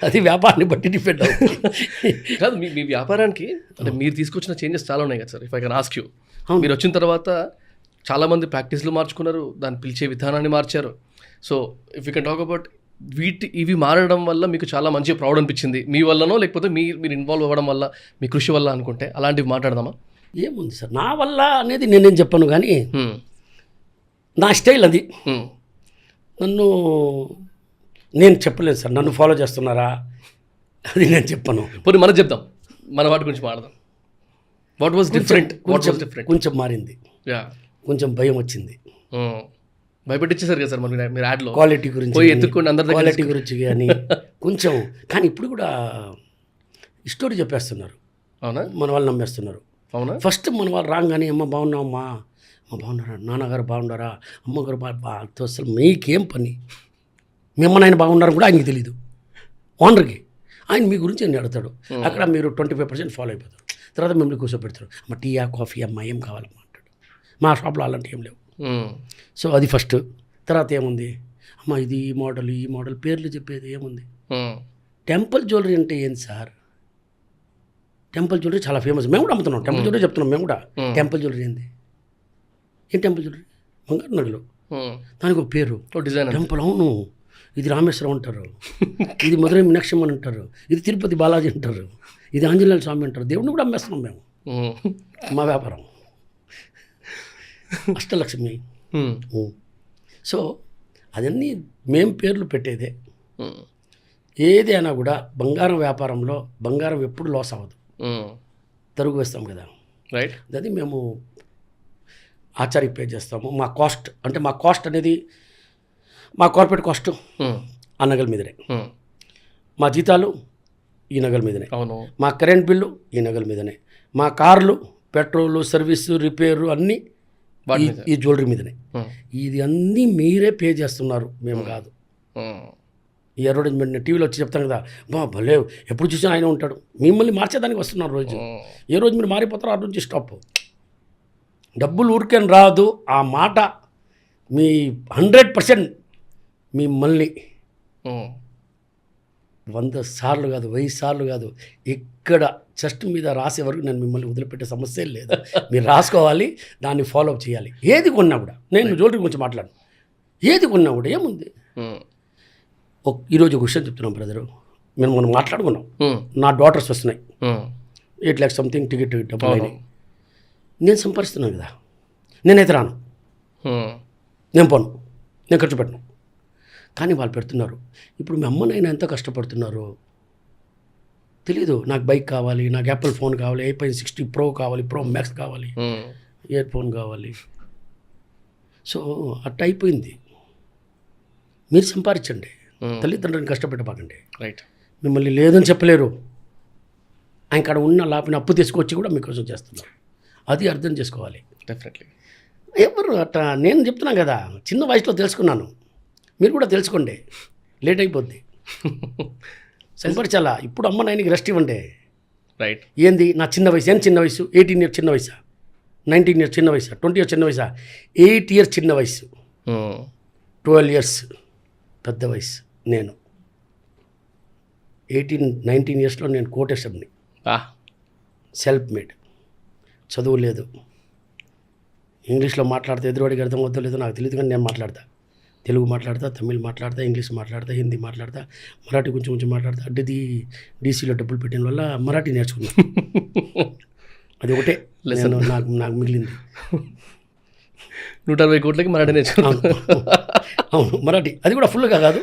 అది వ్యాపారాన్ని బట్టి డిపెండ్ అవుతుంది. కాదు, మీ వ్యాపారానికి అంటే మీరు తీసుకొచ్చిన చేంజెస్ చాలా ఉన్నాయి కదా sir. If I can ask you, మీరు వచ్చిన తర్వాత చాలామంది ప్రాక్టీస్లు మార్చుకున్నారు, దాన్ని పిలిచే విధానాన్ని మార్చారు. So if you can talk about ఇవి మారడం వల్ల మీకు చాలా మంచి ప్రౌడ్ అనిపించింది మీ వల్లనో, లేకపోతే మీరు ఇన్వాల్వ్ అవ్వడం వల్ల, మీ కృషి వల్ల అనుకుంటే అలాంటివి మాట్లాడదామా? ఏముంది సార్, నా వల్ల అనేది నేనేం చెప్పను, కానీ నా స్టైల్ అది. నేను చెప్పలేదు సార్, నన్ను ఫాలో చేస్తున్నారా అది నేను చెప్పను. పోనీ మనం చెప్దాం, మన వాటి గురించి మాట్లాడదాం. What was different? కొంచెం మారింది, కొంచెం భయం వచ్చింది. భయపెట్టించేసారు కదా సార్ మీరు యాడ్లో. క్వాలిటీ గురించి ఎత్తుక్కోండి, అందరి క్వాలిటీ గురించి కానీ కొంచెం. కానీ ఇప్పుడు కూడా స్టోరీ చెప్పేస్తున్నారు. అవునా? మన వాళ్ళు నమ్మేస్తున్నారు. అవునా? ఫస్ట్ మన వాళ్ళు రాగానే, అమ్మ బాగున్నావమ్మా, అమ్మ బాగున్నారా, నాన్నగారు బాగున్నారా, అమ్మగారు బాగా, అసలు మీకేం పని, మీ అమ్మ నాయన బాగున్నారు కూడా ఆయనకి తెలీదు. ఓనర్కి ఆయన మీ గురించి నేను అడుగుతాడు. అక్కడ మీరు 25% ఫాలో అయిపోతారు. తర్వాత మిమ్మల్ని కూర్చోబెడతారు. అమ్మ టీయా, కాఫీ, అమ్మ ఏం కావాలమ్మా అంటాడు. మా షాప్లో అలాంటి ఏం లేవు. సో అది ఫస్ట్. తర్వాత ఏముంది, అమ్మ ఇది ఈ మోడల్ పేర్లు చెప్పేది ఏముంది. టెంపుల్ జ్యువెలరీ అంటే ఏంటి సార్? టెంపుల్ జ్యువెలరీ చాలా ఫేమస్, మేము కూడా అమ్ముతున్నాం. టెంపుల్ జ్యువెలరీ చెప్తున్నాం మేము కూడా. టెంపుల్ జ్యువెలరీ ఏంది? ఏం టెంపుల్ జ్యువెలరీ? బంగారు నగలు, దానికి ఒక పేరు, డిజైన్. టెంపుల్, అవును. ఇది రామేశ్వరం అంటారు, ఇది మధురై మీనాక్షి అంటారు, ఇది తిరుపతి బాలాజీ అంటారు, ఇది ఆంజనేయ స్వామి అంటారు. దేవుడిని కూడా అమ్మేస్తున్నాం మేము. మా వ్యాపారం అష్టలక్ష్మి. సో అదన్నీ మేం పేర్లు పెట్టేదే. ఏది అయినా కూడా బంగారం వ్యాపారంలో బంగారం ఎప్పుడు లాస్ అవ్వదు, తరుగు వేస్తాం కదా. రైట్. అది మేము ఆచార్య పే చేస్తాము. మా కాస్ట్ అంటే, మా కాస్ట్ అనేది మా కార్పొరేట్ కాస్ట్ ఆ నగల మీదనే, మా జీతాలు ఈ నగల మీదనే, అవును, మా కరెంట్ బిల్లు ఈ నగల మీదనే, మా కార్లు పెట్రోలు సర్వీసు రిపేరు అన్నీ ఈ జ్యువెలరీ మీదనే. ఇది అన్నీ మీరే పే చేస్తున్నారు, మేము కాదు. ఈ అడ్వర్టైజ్మెంట్ టీవీలో వచ్చి చెప్తాను కదా, భలే ఎప్పుడు చూసినా ఆయన ఉంటాడు. మిమ్మల్ని మార్చేదానికి వస్తున్నారు రోజు. ఏ రోజు మీరు మారిపోతారో ఆ నుంచి స్టాప్. డబ్బులు ఊరికేం రాదు, ఆ మాట మీ 100% మిమ్మల్ని 100 సార్లు కాదు 1000 సార్లు కాదు ఇక్కడ చెస్ట్ మీద రాసే వరకు నేను మిమ్మల్ని వదిలిపెట్టే సమస్య లేదు. మీరు రాసుకోవాలి, దాన్ని ఫాలోఅప్ చేయాలి. ఏది కొన్నా కూడా, నేను జ్యువెలరీ గురించి మాట్లాడను, ఏది కొన్నా కూడా ఏముంది. ఈరోజు ఒక విషయం చెప్తున్నాం బ్రదరు, మనం మాట్లాడుకున్నాం. నా డాటర్స్ వస్తున్నాయి, 8 lakhs సంథింగ్ టికెట్ డబ్బులు అయినాయి. నేను సంపాదిస్తున్నాను కదా, నేనైతే రాను, నేను పోను, నేను ఖర్చు పెట్టను. కానీ వాళ్ళు పెడుతున్నారు. ఇప్పుడు మీ అమ్మనైనా ఎంత కష్టపడుతున్నారు తెలీదు. నాకు బైక్ కావాలి, నాకు యాపిల్ ఫోన్ కావాలి, ఐఫోన్ 60 Pro కావాలి, Pro Max కావాలి, ఇయర్ ఫోన్ కావాలి. సో అట్ట అయిపోయింది. మీరు సంపాదించండి, తల్లిదండ్రులను కష్టపెట్టబాకండి. రైట్. మిమ్మల్ని లేదని చెప్పలేరు. ఆయన ఉన్న లాభని అప్పు తీసుకొచ్చి కూడా మీకోసం చేస్తున్నారు. అది అర్థం చేసుకోవాలి. డెఫినెట్లీ. ఎవరు అట్లా నేను చెప్తున్నాను కదా, చిన్న వయసులో తెలుసుకున్నాను, మీరు కూడా తెలుసుకోండి, లేట్ అయిపోద్ది. సంపర్చాలా. ఇప్పుడు అమ్మ నాయనకి రెస్ట్ ఇవ్వండి. రైట్. ఏంది నా చిన్న వయసు, ఏం చిన్న వయసు? 18 years చిన్న వయసా, 19 years చిన్న వయసా, 20 years చిన్న వయసా? 8 years చిన్న వయసు, 12 years పెద్ద వయసు. నేను 19 yearsలో నేను కోటేశ్వరిని, సెల్ఫ్ మేడ్, చదువు లేదు. ఇంగ్లీష్లో మాట్లాడితే ఎదురువాడికి అర్థం అవుతుందో లేదో నాకు తెలియదు, కానీ నేను మాట్లాడతా. తెలుగు మాట్లాడతా, తమిళ్ మాట్లాడతా, ఇంగ్లీష్ మాట్లాడతా, హిందీ మాట్లాడతా, మరాఠీ కొంచెం కొంచెం మాట్లాడతా. అడ్డది డీసీలో డబ్బులు పెట్టిన వల్ల మరాఠీ నేర్చుకున్నాను. అది ఒకటే నాకు మిగిలింది. 160 కోట్లకి మరాఠీ నేర్చుకున్నాను. అవును, మరాఠీ అది కూడా ఫుల్గా కాదు,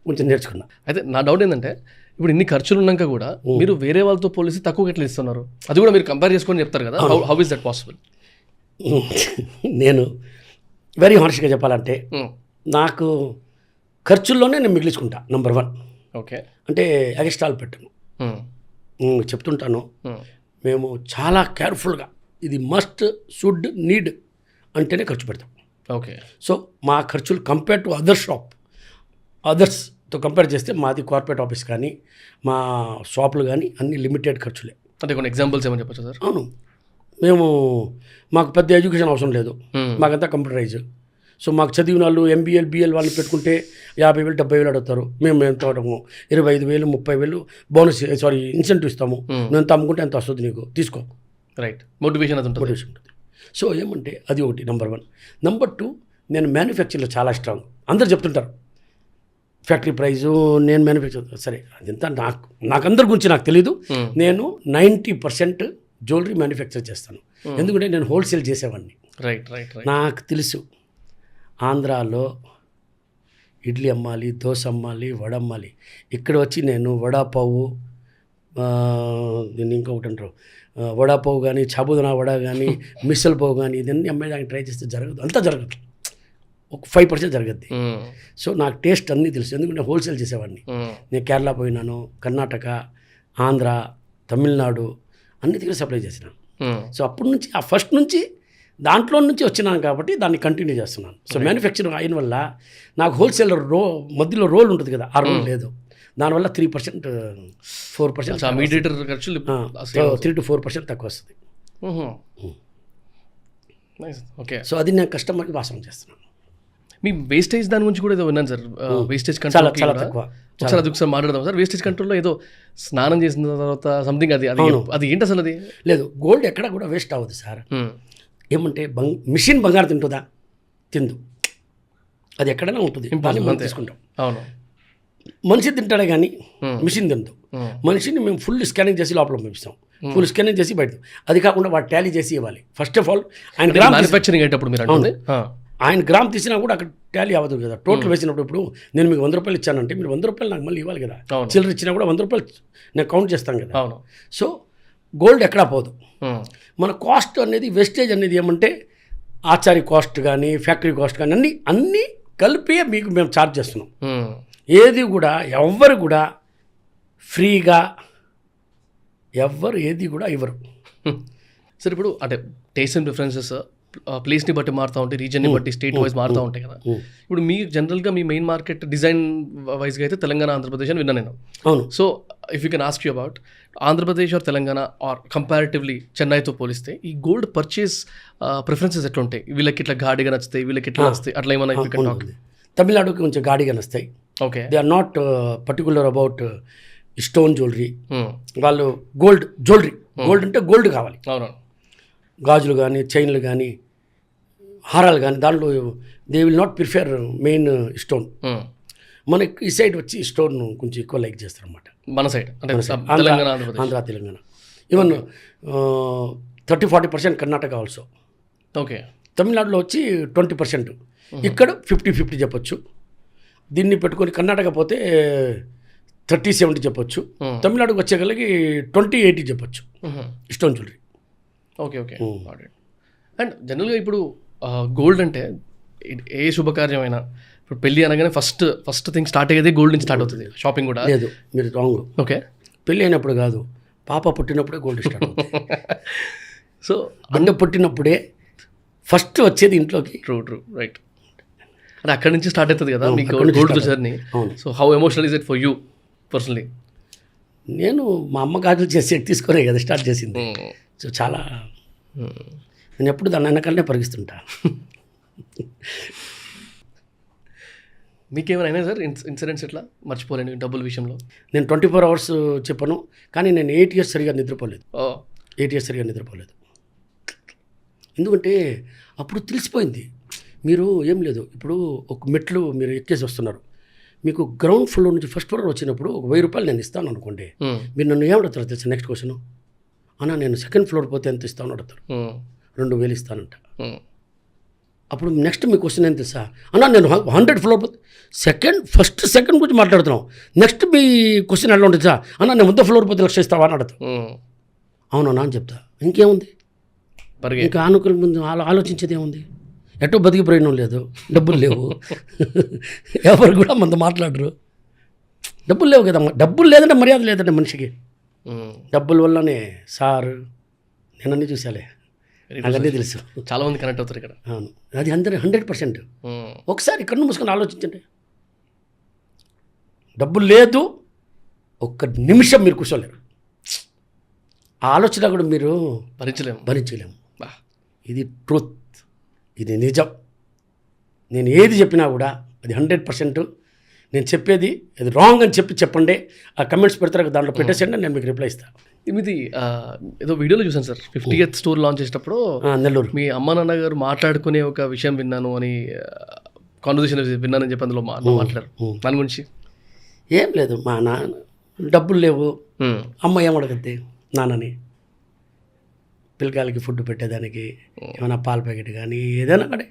కొంచెం నేర్చుకున్నా. అయితే నా డౌట్ ఏంటంటే, ఇప్పుడు ఇన్ని ఖర్చులు ఉన్నాక కూడా మీరు వేరే వాళ్ళతో పోలిసి తక్కువ ఎట్లా ఇస్తున్నారు? అది కూడా మీరు కంపేర్ చేసుకొని చెప్తారు కదా, హౌ ఇస్ దట్ పాసిబుల్? నేను వెరీ హానెస్ట్గా చెప్పాలంటే, నాకు ఖర్చుల్లోనే నేను మిగిలించుకుంటా. నెంబర్ 1. ఓకే. అంటే ఎక్స్ట్రాలు పెట్టను. చెప్తుంటాను, మేము చాలా కేర్ఫుల్గా ఇది మస్ట్ షుడ్ నీడ్ అంటేనే ఖర్చు పెడతాం. ఓకే. సో మా ఖర్చులు కంపేర్ టు అదర్స్తో కంపేర్ చేస్తే మాది కార్పొరేట్ ఆఫీస్ కానీ మా షాపులు కానీ అన్ని లిమిటెడ్ ఖర్చులే. అంటే కొన్ని ఎగ్జాంపుల్స్ ఏమని చెప్పచ్చు సార్? అవును, మాకు పెద్ద ఎడ్యుకేషన్ అవసరం లేదు, మాకంతా కంప్యూటరైజ్. సో మాకు చదివిన వాళ్ళు MBA BL వాళ్ళని పెట్టుకుంటే 50,000 70,000 అడుగుతారు. మేము ఎంత అడగము, 25,000 30,000 బోనస్ ఇన్సెంటివ్ ఇస్తాము. నువ్వు ఎంత అమ్ముకుంటే ఎంత వస్తుంది నీకు, తీసుకో. రైట్. మోటివేషన్ ఉంటుంది. సో ఏమంటే అది ఒకటి నెంబర్ 1. నెంబర్ 2, నేను మ్యానుఫ్యాక్చర్లో చాలా స్ట్రాంగ్. అందరు చెప్తుంటారు ఫ్యాక్టరీ ప్రైజు, నేను మ్యానుఫ్యాక్చర్. సరే, అదంతా నాకు అందరి గురించి నాకు తెలీదు. నేను 90% జ్యువెలరీ మ్యానుఫ్యాక్చర్ చేస్తాను. ఎందుకంటే నేను హోల్సేల్ చేసేవాడిని. Right right. నాకు తెలుసు ఆంధ్రాలో ఇడ్లీ అమ్మాలి, దోశ అమ్మాలి, వడ అమ్మాలి. ఇక్కడ వచ్చి నేను వడాపావు, దీన్ని ఇంకొకటి అంటారు, వడాపావు కానీ, సాబుదానా వడ కానీ, మిసల్ పావు కానీ, ఇదన్నీ అమ్మేదానికి ట్రై చేస్తే జరగదు. అంతా జరగదు, ఒక 5% జరగద్ది. సో నాకు టేస్ట్ అన్నీ తెలుసు, ఎందుకంటే హోల్సేల్ చేసేవాడిని. నేను కేరళ పోయినాను, కర్ణాటక, ఆంధ్ర, తమిళనాడు అన్ని దగ్గర సప్లై చేసినాను. సో అప్పటి నుంచి ఆ ఫస్ట్ నుంచి దాంట్లో నుంచి వచ్చినాను కాబట్టి దాన్ని కంటిన్యూ చేస్తున్నాను. సో మ్యానుఫ్యాక్చరింగ్ అయిన వల్ల నాకు హోల్సేలర్ మధ్యలో రోల్ ఉంటుంది కదా, ఆ రోల్ లేదు. దానివల్ల 3% 4% మీడియేటర్ ఖర్చులు 3 to 4% తక్కువ వస్తుంది. ఓకే. సో అది నేను కస్టమర్కి వాసన చేస్తున్నాను. మీ వేస్టేజ్ దాని గురించి కూడా ఏదో విన్నాను సార్, వేస్టేజ్ కంట్రోల్ చాలా తక్కువ. ఒకసారి మాట్లాడదాం సార్. వేస్టేజ్ కంట్రోల్లో ఏదో స్నానం చేసిన తర్వాత సంథింగ్ అది ఏంటి అసలు? అది లేదు, గోల్డ్ ఎక్కడ కూడా వేస్ట్ అవ్వదు సార్. ఏమంటే మిషన్ బంగారు తింటుందా? తిందు, అది ఎక్కడైనా ఉంటుంది, మనం తీసుకుంటాం. అవును, మనిషి తింటాడే కానీ మిషన్ తిందు. మనిషిని మేము ఫుల్ స్కానింగ్ చేసి లోపల పంపిస్తాం, ఫుల్ స్కానింగ్ చేసి బయట. అది కాకుండా వాడు టాలీ చేసి ఇవ్వాలి. ఫస్ట్ ఆఫ్ ఆల్ ఆయన గ్రామ్ మ్యానుఫ్యాక్చరింగ్ అయ్యేటప్పుడు మీరు ఆయన గ్రామ్ తీసినా కూడా అక్కడ టాలీ అవ్వదు కదా. టోటల్ వేసినప్పుడు ఇప్పుడు నేను మీకు 100 రూపాయలు ఇచ్చానంటే మీరు 100 రూపాయలు నాకు మళ్ళీ ఇవ్వాలి కదా. చిల్లర ఇచ్చినా కూడా 100 రూపాయలు నేను కౌంట్ చేస్తాను కదా. సో గోల్డ్ ఎక్కడా పోదు. మన కాస్ట్ అనేది వేస్టేజ్ అనేది ఏమంటే ఆచారి కాస్ట్ కానీ ఫ్యాక్టరీ కాస్ట్ కానీ అన్నీ కలిపి మీకు మేము ఛార్జ్ చేస్తున్నాం. ఏది కూడా ఎవ్వరు కూడా ఫ్రీగా ఎవ్వరు ఏది కూడా ఇవ్వరు. సార్ ఇప్పుడు అంటే టేస్ట్ అండ్ ప్రిఫరెన్సెస్ ప్లేస్ని బట్టి మారుతూ ఉంటాయి, రీజన్ని బట్టి స్టేట్ వైజ్ మారుతూ ఉంటాయి కదా. ఇప్పుడు మీ జనరల్గా మీ మెయిన్ మార్కెట్ డిజైన్ వైజ్గా అయితే తెలంగాణ, ఆంధ్రప్రదేశ్ అని విన్నా నేను. అవును. So if you can ask you about Andhra Pradesh or Telangana or comparatively చెన్నైతో పోలిస్తే ఈ గోల్డ్ పర్చేస్ ప్రిఫరెన్సెస్ ఎట్లా ఉంటాయి? వీళ్ళకి ఇట్లా గాడిగా నచ్చుతాయి, వీళ్ళకి ఇట్లా నచ్చుతాయి, అట్లా ఏమైనా? తమిళనాడుకి కొంచెం గాడిగా నస్తాయి. Okay. They are not particular about stone jewellery. వాళ్ళు గోల్డ్ జ్యువెలరీ, గోల్డ్ అంటే గోల్డ్ కావాలి. అవును. గాజులు కానీ, చైన్లు కానీ, హారాలు కానీ, దాంట్లో they will not prefer main stone. మనకి ఈ సైడ్ వచ్చి స్టోన్ కొంచెం ఎక్కువ లైక్ చేస్తారు అన్నమాట. మన సైడ్ అంటే Andhra, Telangana, even 30-40% Karnataka also. Okay. తమిళనాడులో వచ్చి 20%, ఇక్కడ 50-50 చెప్పొచ్చు. దీన్ని పెట్టుకొని కర్ణాటక పోతే 30-70 చెప్పొచ్చు. తమిళనాడుకి వచ్చేగలిగి 20-80 చెప్పొచ్చు stone jewellery. Okay. Okay. And జనరల్గా ఇప్పుడు గోల్డ్ అంటే ఏ శుభకార్యమైనా, ఇప్పుడు పెళ్ళి అనగానే ఫస్ట్ థింగ్ స్టార్ట్ అయ్యేది గోల్డ్ నుంచి స్టార్ట్ అవుతుంది. షాపింగ్ కూడా లేదు, మీరు రాంగ్. ఓకే. పెళ్ళి అయినప్పుడు కాదు, పాప పుట్టినప్పుడే గోల్డ్ స్టార్ట్ అవుతుంది. సో అండ పుట్టినప్పుడే ఫస్ట్ వచ్చేది ఇంట్లోకి. True right. అంటే అక్కడి నుంచి స్టార్ట్ అవుతుంది కదా మీకు gold journey. So how emotional is it for you personally? నేను మా అమ్మ గాజులు చేసి తీసుకునే కదా స్టార్ట్ చేసింది. సో చాలా నేను ఎప్పుడు దాని వెనకాలనే పరిగిస్తుంటా. మీకేమైనా సార్ ఇన్సిడెంట్స్ ఎట్లా మర్చిపోలేను డబ్బుల విషయంలో? నేను 24 hours చెప్పను, కానీ నేను 8 years సరిగా నిద్రపోలేదు. 8 years సరిగా నిద్రపోలేదు. ఎందుకంటే అప్పుడు తెలిసిపోయింది. మీరు ఏం లేదు, ఇప్పుడు ఒక మెట్లు మీరు ఎక్కేసి వస్తున్నారు, మీకు గ్రౌండ్ ఫ్లోర్ నుంచి ఫస్ట్ ఫ్లోర్ వచ్చినప్పుడు ఒక 1000 రూపాయలు నేను ఇస్తాను అనుకోండి. మీరు నన్ను ఏమడుగుతారు తెలుసా? నెక్స్ట్ క్వశ్చన్, అన్నా నేను సెకండ్ ఫ్లోర్ పోతే ఎంత ఇస్తాను అడుగుతారు. 2000 ఇస్తానంట. అప్పుడు నెక్స్ట్ మీ క్వశ్చన్ ఏం తెలుసా? అన్నా నేను 100 ఫ్లోర్ పోతే ఫస్ట్ సెకండ్ గురించి మాట్లాడుతున్నాం. నెక్స్ట్ మీ క్వశ్చన్ ఎలా ఉంటుంది సార్? అన్నా నేను 100 ఫ్లోర్ పోతే 1,00,000 ఇస్తావా అని అడుగుతాం. అవునా అని చెప్తా. ఇంకేముంది, ఇంకా ఆనుకూల ముందు ఆలోచించేది ఏముంది? ఎటో బతికి ప్రయోజనం లేదు, డబ్బులు లేవు, ఎవరు కూడా మనతో మాట్లాడరు. డబ్బులు లేవు కదా, డబ్బులు లేదంటే మర్యాద లేదంటే మనిషికి. డబ్బుల వల్లనే సార్ నేను అన్నీ చూసాలే, అన్నీ తెలుసు. చాలామంది కనెక్ట్ అవుతారు ఇక్కడ. అవును, అది 100%. ఒకసారి కన్ను మూసుకొని ఆలోచించండి. డబ్బులు లేదు, ఒక్క నిమిషం మీరు కూర్చోలేరు. ఆ ఆలోచన కూడా మీరు భరించలేము. ఇది ట్రూత్, ఇది నిజం. నేను ఏది చెప్పినా కూడా అది 100%. నేను చెప్పేది అది రాంగ్ అని చెప్పండి. ఆ కమెంట్స్ పెడతారు, దాంట్లో పెట్టేసండి, నేను మీకు రిప్లై ఇస్తాను. ఇది ఏదో వీడియోలో చూసాను సార్, 50th స్టోర్ లాంచ్ చేసేటప్పుడు నెల్లూరు మీ అమ్మ నాన్న గారు మాట్లాడుకునే ఒక విషయం విన్నాను అని, కాన్వర్సేషన్ విన్నానని చెప్పి అందులో మాట్లాడారు. దాని గురించి ఏం లేదు, మా నాన్న డబ్బులు లేవు, అమ్మ ఏమడగద్ది నాన్నని పిల్లకాయలకి ఫుడ్ పెట్టేదానికి, ఏమైనా పాల ప్యాకెట్ కానీ ఏదైనా అక్కడే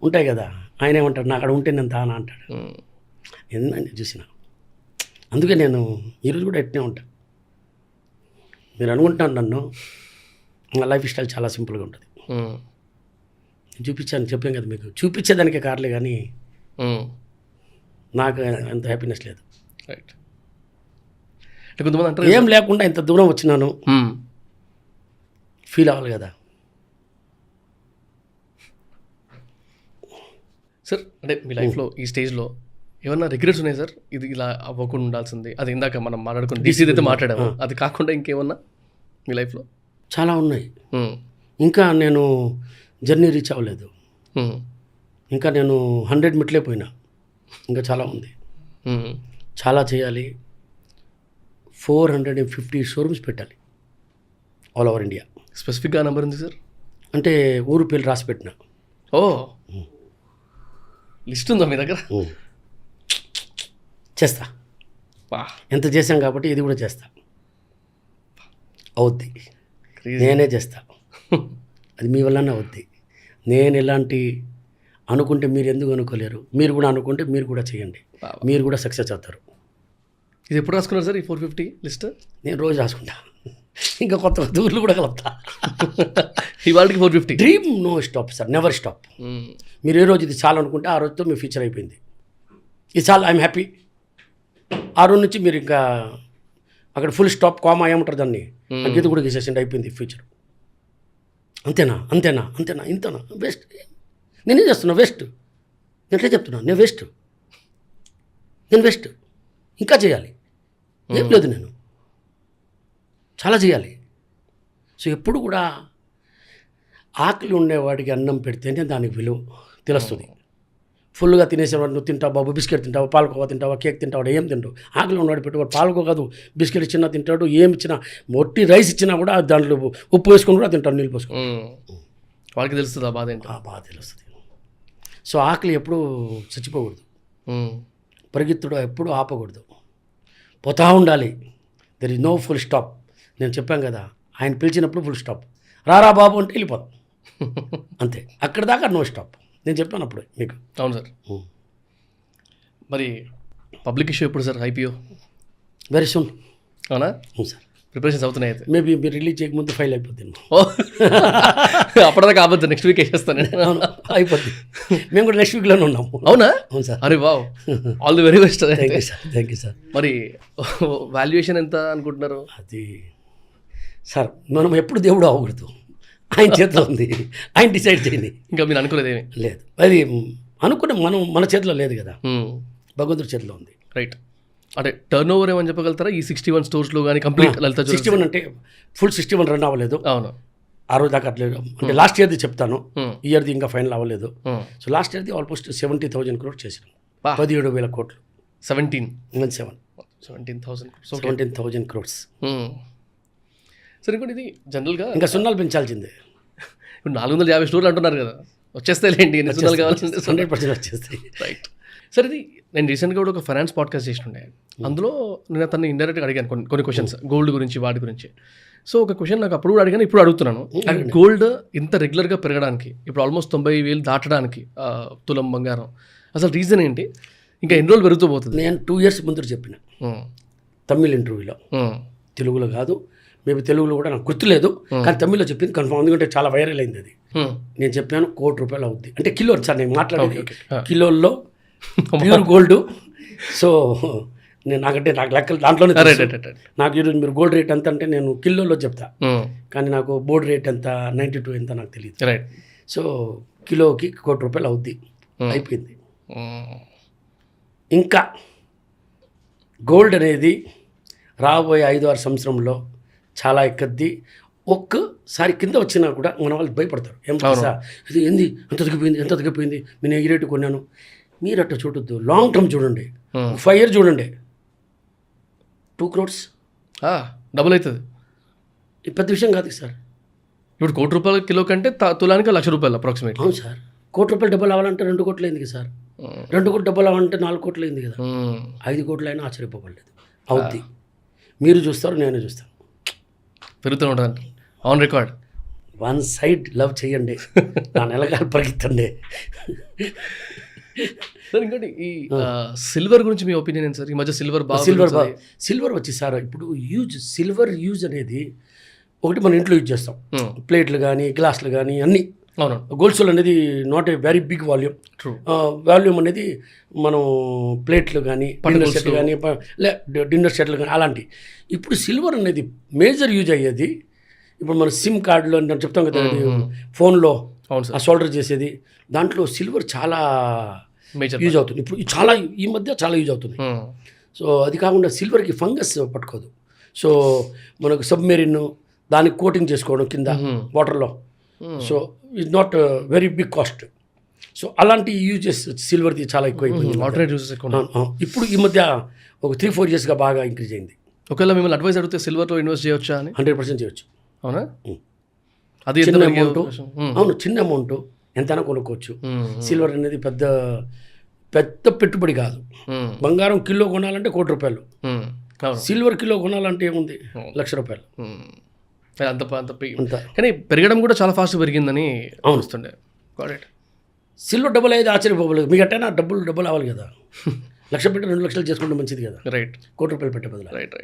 ఉంటాయి కదా. ఆయన ఏమంటాడు, నా అక్కడ ఉంటే నేను తానా అంటాడు. ఏందని చూసిన, అందుకే నేను ఈరోజు కూడా ఎట్నే ఉంటాను. మీరు అనుకుంటున్నాను నన్ను, నా లైఫ్ స్టైల్ చాలా సింపుల్గా ఉంటుంది. చెప్పాను కదా మీకు, చూపించేదానికే కార్లే కానీ నాకు ఎంత హ్యాపీనెస్ లేదు. రైట్. కొంతమంది అంటారు ఏం లేకుండా ఇంత దూరం వచ్చినాను, ఫీల్ అవ్వాలి కదా సార్. అంటే మీ లైఫ్లో ఈ స్టేజ్లో ఏమన్నా రిగ్రెట్స్ ఉన్నాయి సార్? ఇది ఇలా అవ్వకుండా ఉండాల్సింది, అది ఇందాక మనం మాట్లాడుకుని డీసీది అయితే మాట్లాడాము, అది కాకుండా ఇంకేమన్నా మీ లైఫ్లో? చాలా ఉన్నాయి. ఇంకా నేను జర్నీ రీచ్ అవ్వలేదు. ఇంకా నేను 100 మెట్లే పోయినా, ఇంకా చాలా ఉంది, చాలా చేయాలి. 450 షోరూమ్స్ పెట్టాలి ఆల్ ఓవర్ ఇండియా. స్పెసిఫిక్గా నెంబర్ ఉంది సార్? అంటే ఊరు పేర్లు రాసి పెట్టిన. లిస్ట్ ఉందా మీ దగ్గర? చేస్తా, ఎంత చేశాం కాబట్టి ఇది కూడా చేస్తా. అవుద్ది, నేనే చేస్తా. అది మీ వల్లనే అవుద్ది. నేను ఎలాంటి అనుకుంటే మీరు ఎందుకు అనుకోలేరు? మీరు కూడా అనుకుంటే మీరు కూడా చేయండి, మీరు కూడా సక్సెస్ అవుతారు. ఇది ఎప్పుడు రాసుకున్నారు సార్ ఈ 450 లిస్ట్? నేను రోజు రాసుకుంటా. ఇంకా కొత్త కొత్త ఊర్లు కూడా కలుపుతా. ఇవాళకి 450. Dream no stop sir, never stop. మీరు ఏ రోజు ఇది చాలు అనుకుంటే ఆ రోజుతో మీ ఫ్యూచర్ అయిపోయింది. ఇది చాలు, ఐఎమ్ హ్యాపీ. ఆ రోజు నుంచి మీరు ఇంకా అక్కడ ఫుల్ స్టాప్, కామా ఏమంటారు దాన్ని, గీత కూడా గీసేసిండి, అయిపోయింది ఫ్యూచర్. అంతేనా అంతేనా అంతేనా ఇంతనా, వేస్ట్. నేనేం చేస్తున్నా, వేస్ట్. నేను ఎట్లా చెప్తున్నా, నేను వేస్ట్, ఇంకా చేయాలి, ఏం లేదు, నేను చాలా చేయాలి. సో ఎప్పుడు కూడా ఆకలి ఉండేవాడికి అన్నం పెడితేనే దానికి విలువ తెలుస్తుంది. ఫుల్గా తినేసేవాడు, నువ్వు తింటావు బాబు, బిస్కెట్ తింటావా, పాలకోవా తింటావా, కేక్ తింటావాడు, ఏం తింటావు. ఆకలి ఉన్నవాడు పెట్టువాడు పాలకో కాదు, బిస్కెట్ ఇచ్చినా తింటాడు, ఏమి ఇచ్చినా, మొట్టి రైస్ ఇచ్చినా కూడా దాంట్లో ఉప్పు వేసుకొని కూడా తింటాడు, నీళ్ళు పోసుకొని. వాళ్ళకి తెలుస్తుంది ఆ బాధ ఏంటో. ఆ బాధ తెలుస్తుంది. సో ఆకలి ఎప్పుడూ చచ్చిపోకూడదు, పరిగెత్తుడు ఎప్పుడూ ఆపకూడదు, పోతా ఉండాలి. There is no full stop. నేను చెప్పాను కదా, ఆయన పిలిచినప్పుడు ఫుల్ స్టాప్, రారా బాబు అంటే వెళ్ళిపోతాం, అంతే. అక్కడ దాకా నో స్టాప్. నేను చెప్పాను అప్పుడు మీకు. అవును సార్. మరి పబ్లిక్ ఇష్యూ ఎప్పుడు సార్? IPO very soon. అవునా? అవును సార్. ప్రిపరేషన్స్ అవుతున్నాయి అయితే. మేబీ మీరు రిలీజ్ చేయకముందు ఫైల్ అయిపోతుంది. అప్పటిదాకా అవ్వద్దు, నెక్స్ట్ వీక్ వేసేస్తాను. అవును, అయిపోద్ది. మేము కూడా నెక్స్ట్ వీక్లోనే ఉన్నాము. అవునా? అవును సార్. అరే wow, all the very best. Thank you sir. మరి వాల్యుయేషన్ ఎంత అనుకుంటున్నారు? అది సార్, మనం ఎప్పుడు దేవుడు అవ్వకూడదు, ఆయన చేతిలో ఉంది, ఆయన డిసైడ్ చేయండి. ఇంకా మీరు అనుకోలేదు ఏమి? లేదు, అది అనుకున్న మన చేతిలో లేదు కదా, భగవంతుడి చేతిలో ఉంది. రైట్. అంటే టర్న్ ఓవర్ ఏమని చెప్పగలుగుతారా ఈ 61 స్టోర్స్లో కానీ కంప్లీట్ లలిత జ్యువెలర్స్? 61 అంటే ఫుల్ 61 రన్ అవ్వలేదు. అవును, ఆ రోజు దాకా అట్లేదు. అంటే లాస్ట్ ఇయర్ది చెప్తాను, ఈ ఇయర్ది ఇంకా ఫైనల్ అవ్వలేదు. సో లాస్ట్ ఇయర్ది ఆల్మోస్ట్ 70,000 crores చేసినాం. 17,000 కోట్లు. 17,000 crores. సరే, ఇంకోటి ఇది జనరల్గా ఇంకా సున్నాలు పెంచాల్సిందే. ఇప్పుడు 450 స్టోర్లు అంటున్నారు కదా, వచ్చేస్తాయి లేండి, ఎన్ని సున్నాలు కావాల్సిందే. 100% వచ్చేస్తాయి. రైట్. సరే, ఇది నేను రీసెంట్గా కూడా ఒక ఫైనాన్స్ పాడ్కాస్ట్ చేస్తుండే, అందులో నేను అతన్ని ఇండైరెక్ట్గా అడిగాను కొన్ని క్వశ్చన్స్ గోల్డ్ గురించి, వాటి గురించి. సో ఒక క్వశ్చన్ నాకు అప్పుడు కూడా అడిగాను, ఇప్పుడు అడుగుతున్నాను. గోల్డ్ ఇంత రెగ్యులర్గా పెరగడానికి, ఇప్పుడు ఆల్మోస్ట్ 90,000 దాటడానికి తులం బంగారం, అసలు రీజన్ ఏంటి? ఇంకా ఎన్ని రోజులు పెరుగుతూ పోతుంది? నేను 2 years ముందు చెప్పిన తమిళ్ ఇంటర్వ్యూలో, తెలుగులో కాదు, మేబీ తెలుగులో కూడా నాకు గుర్తులేదు, కానీ తమిళ్లో చెప్పింది కన్ఫర్మ్, ఎందుకంటే చాలా వైరల్ అయింది అది. నేను చెప్పాను 1 కోటి రూపాయలు అవుద్ది, అంటే కిలో సార్, నేను మాట్లాడేది కిలోల్లో ప్యూర్ గోల్డ్. సో నాకు లెక్కలు దాంట్లోనే, నాకు ఈరోజు మీరు గోల్డ్ రేట్ ఎంత అంటే నేను కిలోలో చెప్తా, కానీ నాకు బోర్డ్ రేట్ ఎంత 92 ఎంత నాకు తెలియదు. సో కిలోకి 1 కోటి రూపాయలు అవుద్ది, అయిపోయింది. ఇంకా గోల్డ్ అనేది రాబోయే 5-6 సంవత్సరంలో చాలా ఎక్కద్ది. ఒక్కసారి కింద వచ్చినా కూడా మన వాళ్ళు భయపడతారు, ఏం తెలుసా, ఇది ఏంది ఎంత తగ్గిపోయింది, నేను ఈ రేటు కొన్నాను. మీరు అట్లా చూడొద్దు, లాంగ్ టర్మ్ చూడండి, 5 years చూడండి, 2 crores డబుల్ అవుతుంది. ఇది పెద్ద విషయం కాదు సార్. ఇప్పుడు 1 కోటి రూపాయల కిలో కంటే తులానికి 1,00,000 రూపాయలు అప్రాక్సిమేట్. అవును సార్, 1 కోటి రూపాయలు డబ్బులు అవ్వాలంటే 2 కోట్లు అయింది కదా సార్, 2 కోట్లు డబ్బులు అవ్వాలంటే 4 కోట్లు అయింది కదా, 5 కోట్లు అయినా ఆశ్చర్యపోవలేదు. అవుద్ది, మీరు చూస్తారు, నేను చూస్తాను, పెరుగుతూ ఉంటుంది on record. One side love చేయండి, నా నెలగాలు పరిగెత్తండి. సార్, ఇంకోటి ఈ సిల్వర్ గురించి మీ ఒపీనియన్ ఏంటి సార్? ఈ మధ్య సిల్వర్ వచ్చి సార్, ఇప్పుడు సిల్వర్ యూజ్ అనేది ఒకటి మన ఇంట్లో యూజ్ చేస్తాం, ప్లేట్లు కానీ గ్లాసులు కానీ అన్నీ. అవును, గోల్డ్ అనేది not a very big volume. Volume అనేది మనం ప్లేట్లు కానీ డిన్నర్ సెట్లు కానీ డిన్నర్ సెట్లు కానీ అలాంటి. ఇప్పుడు సిల్వర్ అనేది మేజర్ యూజ్ అయ్యేది. ఇప్పుడు మన సిమ్ కార్డులో నేను చెప్తాం కదా, ఫోన్లో ఆ షోల్డర్ చేసేది, దాంట్లో సిల్వర్ చాలా యూజ్ అవుతుంది. ఇప్పుడు చాలా ఈ మధ్య చాలా యూజ్ అవుతుంది. సో అది కాకుండా సిల్వర్కి ఫంగస్ పట్టుకోదు. సో మనకు సబ్మెరీన్ దానికి కోటింగ్ చేసుకోవడం కింద వాటర్లో, so it's not very big cost. So అలాంటి యూజెస్ సిల్వర్ది చాలా ఎక్కువ అయిపోయింది. ఇప్పుడు ఈ మధ్య ఒక 3-4 yearsగా బాగా ఇంక్రీజ్ అయింది. ఒకవేళ మిమ్మల్ని అడ్వైస్ అడిగితే సిల్వర్లో ఇన్వెస్ట్ చేయొచ్చా అని? 100% చేయొచ్చు. అవునా? అది చిన్న అమౌంట్, అవును, చిన్న అమౌంట్ ఎంతైనా కొనుక్కోవచ్చు. సిల్వర్ అనేది పెద్ద పెట్టుబడి కాదు. బంగారం కిలో కొనాలంటే 1 కోటి రూపాయలు, సిల్వర్ కిలో కొనాలంటే ఏముంది, 1,00,000 రూపాయలు. అంత కానీ పెరగడం కూడా చాలా ఫాస్ట్ పెరిగిందని వస్తుండే. సిల్వర్ డబుల్ అయితే ఆశ్చర్యపోలేదు. మీకు అట్టైనా డబ్బులు అవ్వాలి కదా, 1,00,000 పెట్టి 2 లక్షలు చేసుకుంటే మంచిది కదా. రైట్, 1 కోటి రూపాయలు పెట్టే బదులు. రైట్.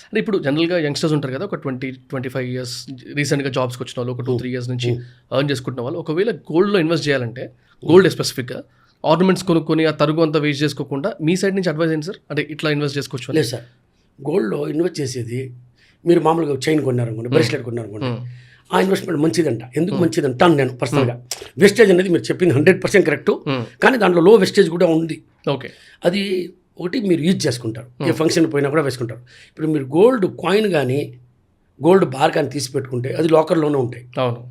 అంటే ఇప్పుడు జనరల్గా యంగ్స్టర్స్ ఉంటారు కదా, ఒక 20-25 ఇయర్స్ రీసెంట్గా జాబ్స్కి వచ్చిన వాళ్ళు, ఒక 2-3 ఇయర్స్ నుంచి ఎర్న్ చేసుకుంటున్న వాళ్ళు, ఒకవేళ గోల్డ్లో ఇన్వెస్ట్ చేయాలంటే, గోల్డ్ స్పెసిఫిక్గా ఆర్నమెంట్స్ కొనుక్కొని ఆ తరుగు అంతా వేస్ట్ చేసుకోకుండా మీ సైడ్ నుంచి అడ్వైజ్ ఏంటి సార్? అంటే ఇట్లా ఇన్వెస్ట్ చేసుకోవచ్చు? లేదు సార్, గోల్డ్లో ఇన్వెస్ట్ చేసేది మీరు మామూలుగా చైన్ కొన్నారనుకోండి, బ్రేస్లెట్ కొన్నారనుకోండి, ఆ ఇన్వెస్ట్మెంట్ మంచిదంట. ఎందుకు మంచిదంటాను నేను పర్సనల్గా. వెస్టేజ్ అనేది మీరు చెప్పింది 100% కరెక్ట్, కానీ దాంట్లో లో వెస్టేజ్ కూడా ఉంది. ఓకే, అది ఒకటి మీరు యూజ్ చేసుకుంటారు, ఏ ఫంక్షన్ పోయినా కూడా వేసుకుంటారు. ఇప్పుడు మీరు గోల్డ్ కాయిన్ కానీ గోల్డ్ బార్ కానీ తీసి పెట్టుకుంటే అది లాకర్లోనే ఉంటాయి. అవును,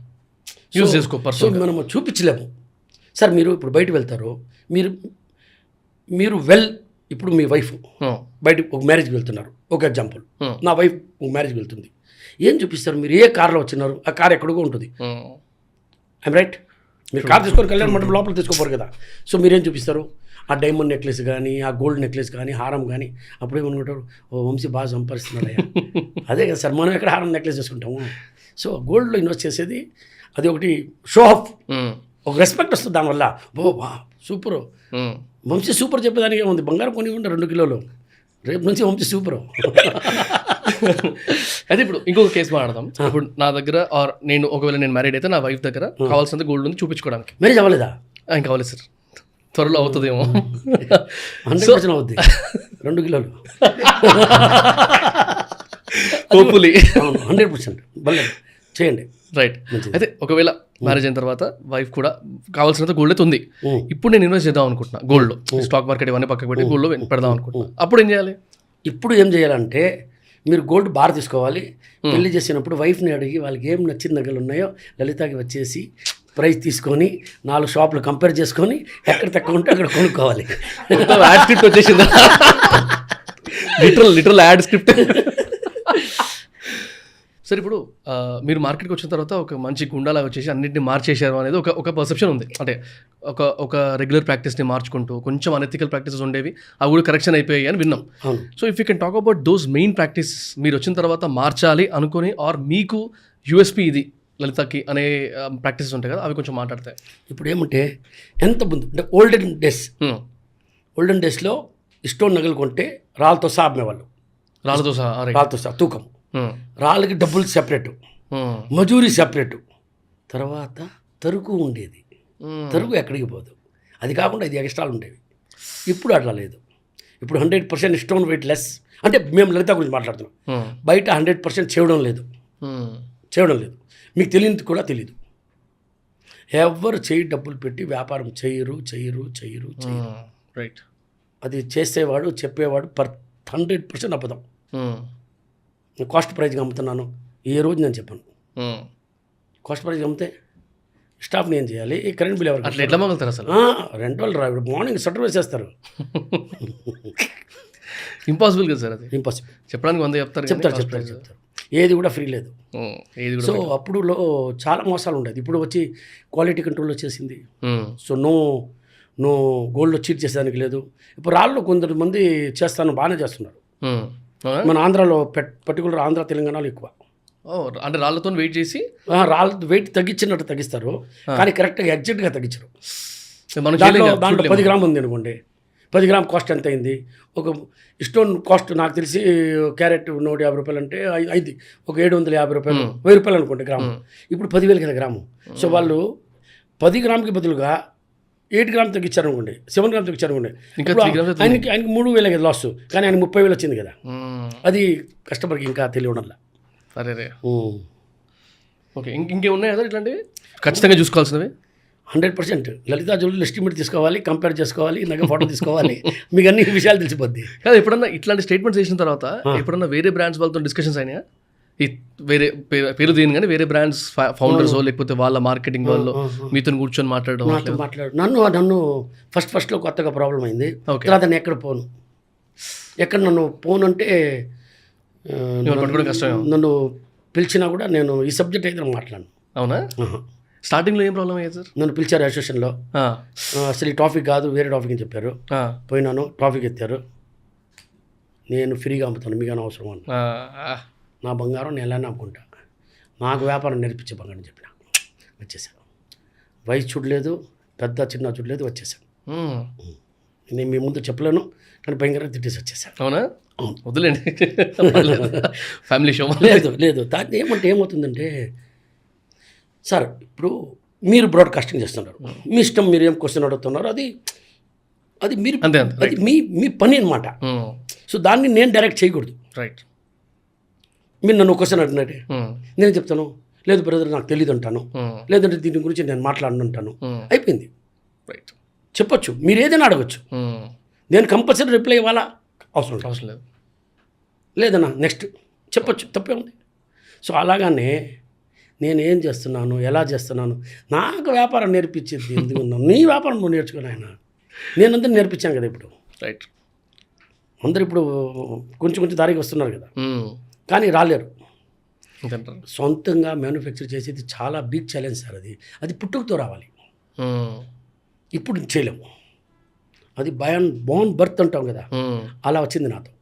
యూజ్ చేసుకో. సో మనము చూపించలేము సార్. మీరు ఇప్పుడు బయట వెళ్తారు, మీరు ఇప్పుడు మీ వైఫ్ బయట ఒక మ్యారేజ్కి వెళ్తున్నారు, ఒక ఎగ్జాంపుల్, నా వైఫ్ ఒక మ్యారేజ్కి వెళ్తుంది, ఏం చూపిస్తారు? మీరు ఏ కార్లో వచ్చినారు, ఆ కార్ ఎక్కడికో ఉంటుంది. I'm right? మీరు కార్ తీసుకొని కళ్యాణ మండపం లోపల తీసుకోపోరు కదా. సో మీరేం చూపిస్తారు? ఆ డైమండ్ నెక్లెస్ కానీ, ఆ గోల్డ్ నెక్లెస్ కానీ, హారం కానీ. అప్పుడేమనుకుంటారు, ఓ వంశీ బాగా సంపాదిస్తున్నాడయ్యా. అదే కదా సార్, మనం ఎక్కడ హారం నెక్లెస్ చేసుకుంటాము. సో గోల్డ్లో ఇన్వెస్ట్ చేసేది అది ఒకటి షో ఆఫ్, ఒక రెస్పెక్ట్ వస్తుంది దానివల్ల. బా సూపర్ వంశీ సూపర్ చెప్పేదానికి ఉంది. బంగారం కొని ఉంటే 2 కిలోలు, రేపు నుంచి వంశీ సూపర్. అయితే ఇప్పుడు ఇంకొక కేసు మాట్లాడదాం. ఇప్పుడు నా దగ్గర నేను ఒకవేళ నేను మ్యారీడ్ అయితే నా వైఫ్ దగ్గర కావాల్సినంత గోల్డ్ ఉంది చూపించుకోవడానికి. మ్యారేజ్ అవ్వలేదా? ఇంకా అవ్వలేదు సార్, త్వరలో అవుతుందేమో. 100% అవుద్ది, 2 కిలోలు హోప్ఫుల్లీ 100%. భలే చేయండి. రైట్. అయితే ఒకవేళ మ్యారేజ్ అయిన తర్వాత వైఫ్ కూడా కావాల్సినంత గోల్డ్ అయితే ఉంది, ఇప్పుడు నేను ఇన్వెస్ట్ చేద్దాం అనుకుంటున్నా గోల్డ్లో, స్టాక్ మార్కెట్ ఇవన్నీ పక్కకు పెట్టి గోల్డ్లో పెడదాం అనుకుంటున్నా, అప్పుడు ఏం చేయాలి? ఇప్పుడు ఏం చేయాలంటే మీరు గోల్డ్ బార్ తీసుకోవాలి. పెళ్లి చేసినప్పుడు వైఫ్ని అడిగి వాళ్ళకి ఏం నచ్చిన నగలు ఉన్నాయో లలితకి వచ్చేసి ప్రైస్ తీసుకొని 4 షాపులు కంపేర్ చేసుకొని ఎక్కడ తక్కువ ఉంటే అక్కడ కొనుక్కోవాలి. యాడ్ స్క్రిప్ట్ వచ్చేసిందా? Literal add script. సార్ ఇప్పుడు మీరు మార్కెట్కి వచ్చిన తర్వాత ఒక మంచి గుండాలా వచ్చేసి అన్నింటినీ మార్చేశారు అనేది ఒక పర్సెప్షన్ ఉంది. అంటే ఒక రెగ్యులర్ ప్రాక్టీస్ని మార్చుకుంటూ కొంచెం అనెథికల్ ప్రాక్టీసెస్ ఉండేవి, అవి కూడా కరెక్షన్ అయిపోయాయి అని విన్నాం. So if you can talk about those main practice మీరు వచ్చిన తర్వాత మార్చాలి అనుకుని, ఆర్ మీకు యూఎస్పీ ఇది లలితకి అనే ప్రాక్టీసెస్ ఉంటాయి కదా, అవి కొంచెం మాట్లాడతాయి. ఇప్పుడు ఏమంటే ఎంత ముందు అంటే ఓల్డెన్ డేస్లో స్టోన్ నగలు కొంటే రాళ్ళతో సహా అమ్మేవాళ్ళు. రాళ్ళతో సహా తూకం, రాళ్ళకి డబ్బులు సెపరేటు, మజూరీ సెపరేటు, తర్వాత తరుగు ఉండేది. తరుగు ఎక్కడికి పోదు, అది కాకుండా ఇది ఎక్స్ట్రాలు ఉండేవి. ఇప్పుడు అట్లా లేదు. ఇప్పుడు 100% స్టోన్ వెయిట్ లెస్. అంటే మేము లలిత గురించి మాట్లాడుతున్నాం. బయట 100% చేయడం లేదు. మీకు తెలియదు కూడా తెలీదు. ఎవరు చేయి డబ్బులు పెట్టి వ్యాపారం చేయరు. రైట్. అది చేసేవాడు చెప్పేవాడు 100% అబద్ధం. కాస్ట్ ప్రైజ్గా అమ్ముతున్నాను ఏ రోజు నేను చెప్పాను. కాస్ట్ ప్రైజ్గా అమ్మితే స్టాఫ్ని ఏం చేయాలి? కరెంట్ బిల్ ఎవరు? అట్లా ఎట్లా మొదలుతారు అసలు? రెంట్ వాళ్ళు రాడు, మార్నింగ్ షట్టర్ వేసేస్తారు. ఇంపాసిబుల్ కదా సార్, అది ఇంపాసిబుల్. చెప్పడానికి 100 చెప్తారు. ఏది కూడా ఫ్రీ లేదు. సో అప్పుడు చాలా మోసాలు ఉండేది. ఇప్పుడు వచ్చి క్వాలిటీ కంట్రోల్ వచ్చేసింది. సో నో గోల్డ్లో చీట్ చేసేదానికి లేదు. ఇప్పుడు రాళ్ళు కొంతమంది చేస్తాను బాగానే చేస్తున్నారు. మన ఆంధ్రాలో పర్టికులర్ ఆంధ్ర తెలంగాణలో ఎక్కువ. అంటే రాళ్ళతో వెయిట్ చేసి రాళ్ళ వెయిట్ తగ్గించినట్టు తగ్గిస్తారు, కానీ కరెక్ట్గా ఎగ్జాక్ట్గా తగ్గించరు. దాంట్లో 10 గ్రాములు ఉంది అనుకోండి, 10 గ్రామ్ కాస్ట్ ఎంత అయింది? ఒక స్టోన్ కాస్ట్ నాకు తెలిసి క్యారెట్ 150 రూపాయలు అంటే అయింది ఒక 750 రూపాయలు, 1000 రూపాయలు అనుకోండి గ్రాము. ఇప్పుడు 10,000 కదా గ్రాము. సో వాళ్ళు 10 గ్రాముకి బదులుగా 8 గ్రామ్ తగ్గించారు అనుకోండి, 7 గ్రామ్ తగ్గించారు అనుకోండి, ఆయనకి 3,000 కదా లాస్, కానీ ఆయన 30,000 వచ్చింది కదా. అది కస్టమర్కి ఇంకా తెలియడంలా. అరే ఓకే. ఇంకేమున్నాయి కదా ఇట్లాంటివి ఖచ్చితంగా చూసుకోవాల్సినవి? 100% లలితా జ్యువెలరీ ఎస్టిమేట్ తీసుకోవాలి, కంపేర్ చేసుకోవాలి, నగ ఫోటో తీసుకోవాలి, మీకు అన్ని విషయాలు తెలిసిపోద్ది. కాదు, ఎప్పుడన్నా ఇట్లాంటి స్టేట్మెంట్స్ చేసిన తర్వాత ఎప్పుడన్నా వేరే బ్రాండ్స్ వాళ్ళతో డిస్కషన్స్ అయినాయా? ఈ వేరే పేరు దేని కానీ వేరే బ్రాండ్స్ ఫౌండర్స్ లేకపోతే వాళ్ళ మార్కెటింగ్ వాళ్ళు మీతో కూర్చొని మాట్లాడు నన్ను ఫస్ట్లో కొత్తగా ప్రాబ్లం అయింది. తర్వాత నేను ఎక్కడ నన్ను పోను అంటే నన్ను పిలిచినా కూడా నేను ఈ సబ్జెక్ట్ అయితే మాట్లాడను. అవునా? స్టార్టింగ్లో ఏం ప్రాబ్లం అయ్యేది సార్? నన్ను పిలిచారు అసోసియేషన్లో, అసలు ఈ టాపిక్ కాదు వేరే టాపిక్ అని చెప్పారు. పోయినాను, టాపిక్ ఎత్తారు. నేను ఫ్రీగా అమ్ముతాను, మీకు అవసరం అని. నా బంగారం నేను ఎలా అమ్ముకుంటా, నాకు వ్యాపారం నేర్పించే బంగారం చెప్పిన వచ్చేసాను. వయసు చూడలేదు, పెద్ద చిన్న చూడలేదు, వచ్చేసాను. నేను మీ ముందు చెప్పలేను, కానీ భయంకరంగా తిట్టేసి వచ్చేసాను. అవునా? అవును. వదిలేండి, ఫ్యామిలీ షో. లేదు దాన్ని ఏమంటే ఏమవుతుందంటే సార్, ఇప్పుడు మీరు బ్రాడ్కాస్టింగ్ చేస్తున్నారు, మీ ఇష్టం, మీరు ఏం క్వశ్చన్ అడుగుతున్నారు, అది మీరు అంతే, అది మీ పని అనమాట. సో దాన్ని నేను డైరెక్ట్ చేయకూడదు. రైట్. మీరు నన్ను క్వశ్చన్ అడిగినట్టే నేను చెప్తాను, లేదు బ్రదర్ నాకు తెలియదు అంటాను, లేదంటే దీని గురించి నేను మాట్లాడనంటాను, అయిపోయింది. రైట్. చెప్పొచ్చు, మీరు ఏదైనా అడగచ్చు, నేను కంపల్సరీ రిప్లై ఇవ్వాలా అవసరం లేదు. లేదన్నా నెక్స్ట్ చెప్పొచ్చు, తప్పే ఉంది. సో అలాగానే నేను ఏం చేస్తున్నాను, ఎలా చేస్తున్నాను, నాకు వ్యాపారం నేర్పించేది ఎందుకున్నాను, నీ వ్యాపారం నువ్వు నేర్చుకుని ఆయన, నేను అందరూ నేర్పించాను కదా. ఇప్పుడు రైట్, అందరు ఇప్పుడు కొంచెం దారికి వస్తున్నారు కదా, కానీ రాలేరు. సొంతంగా మ్యానుఫ్యాక్చర్ చేసేది చాలా బిగ్ ఛాలెంజ్ సార్. అది పుట్టుకతో రావాలి, ఇప్పుడు చేయలేము. అది బోర్న్ బర్త్ అంటాం కదా, అలా వచ్చింది నాతో.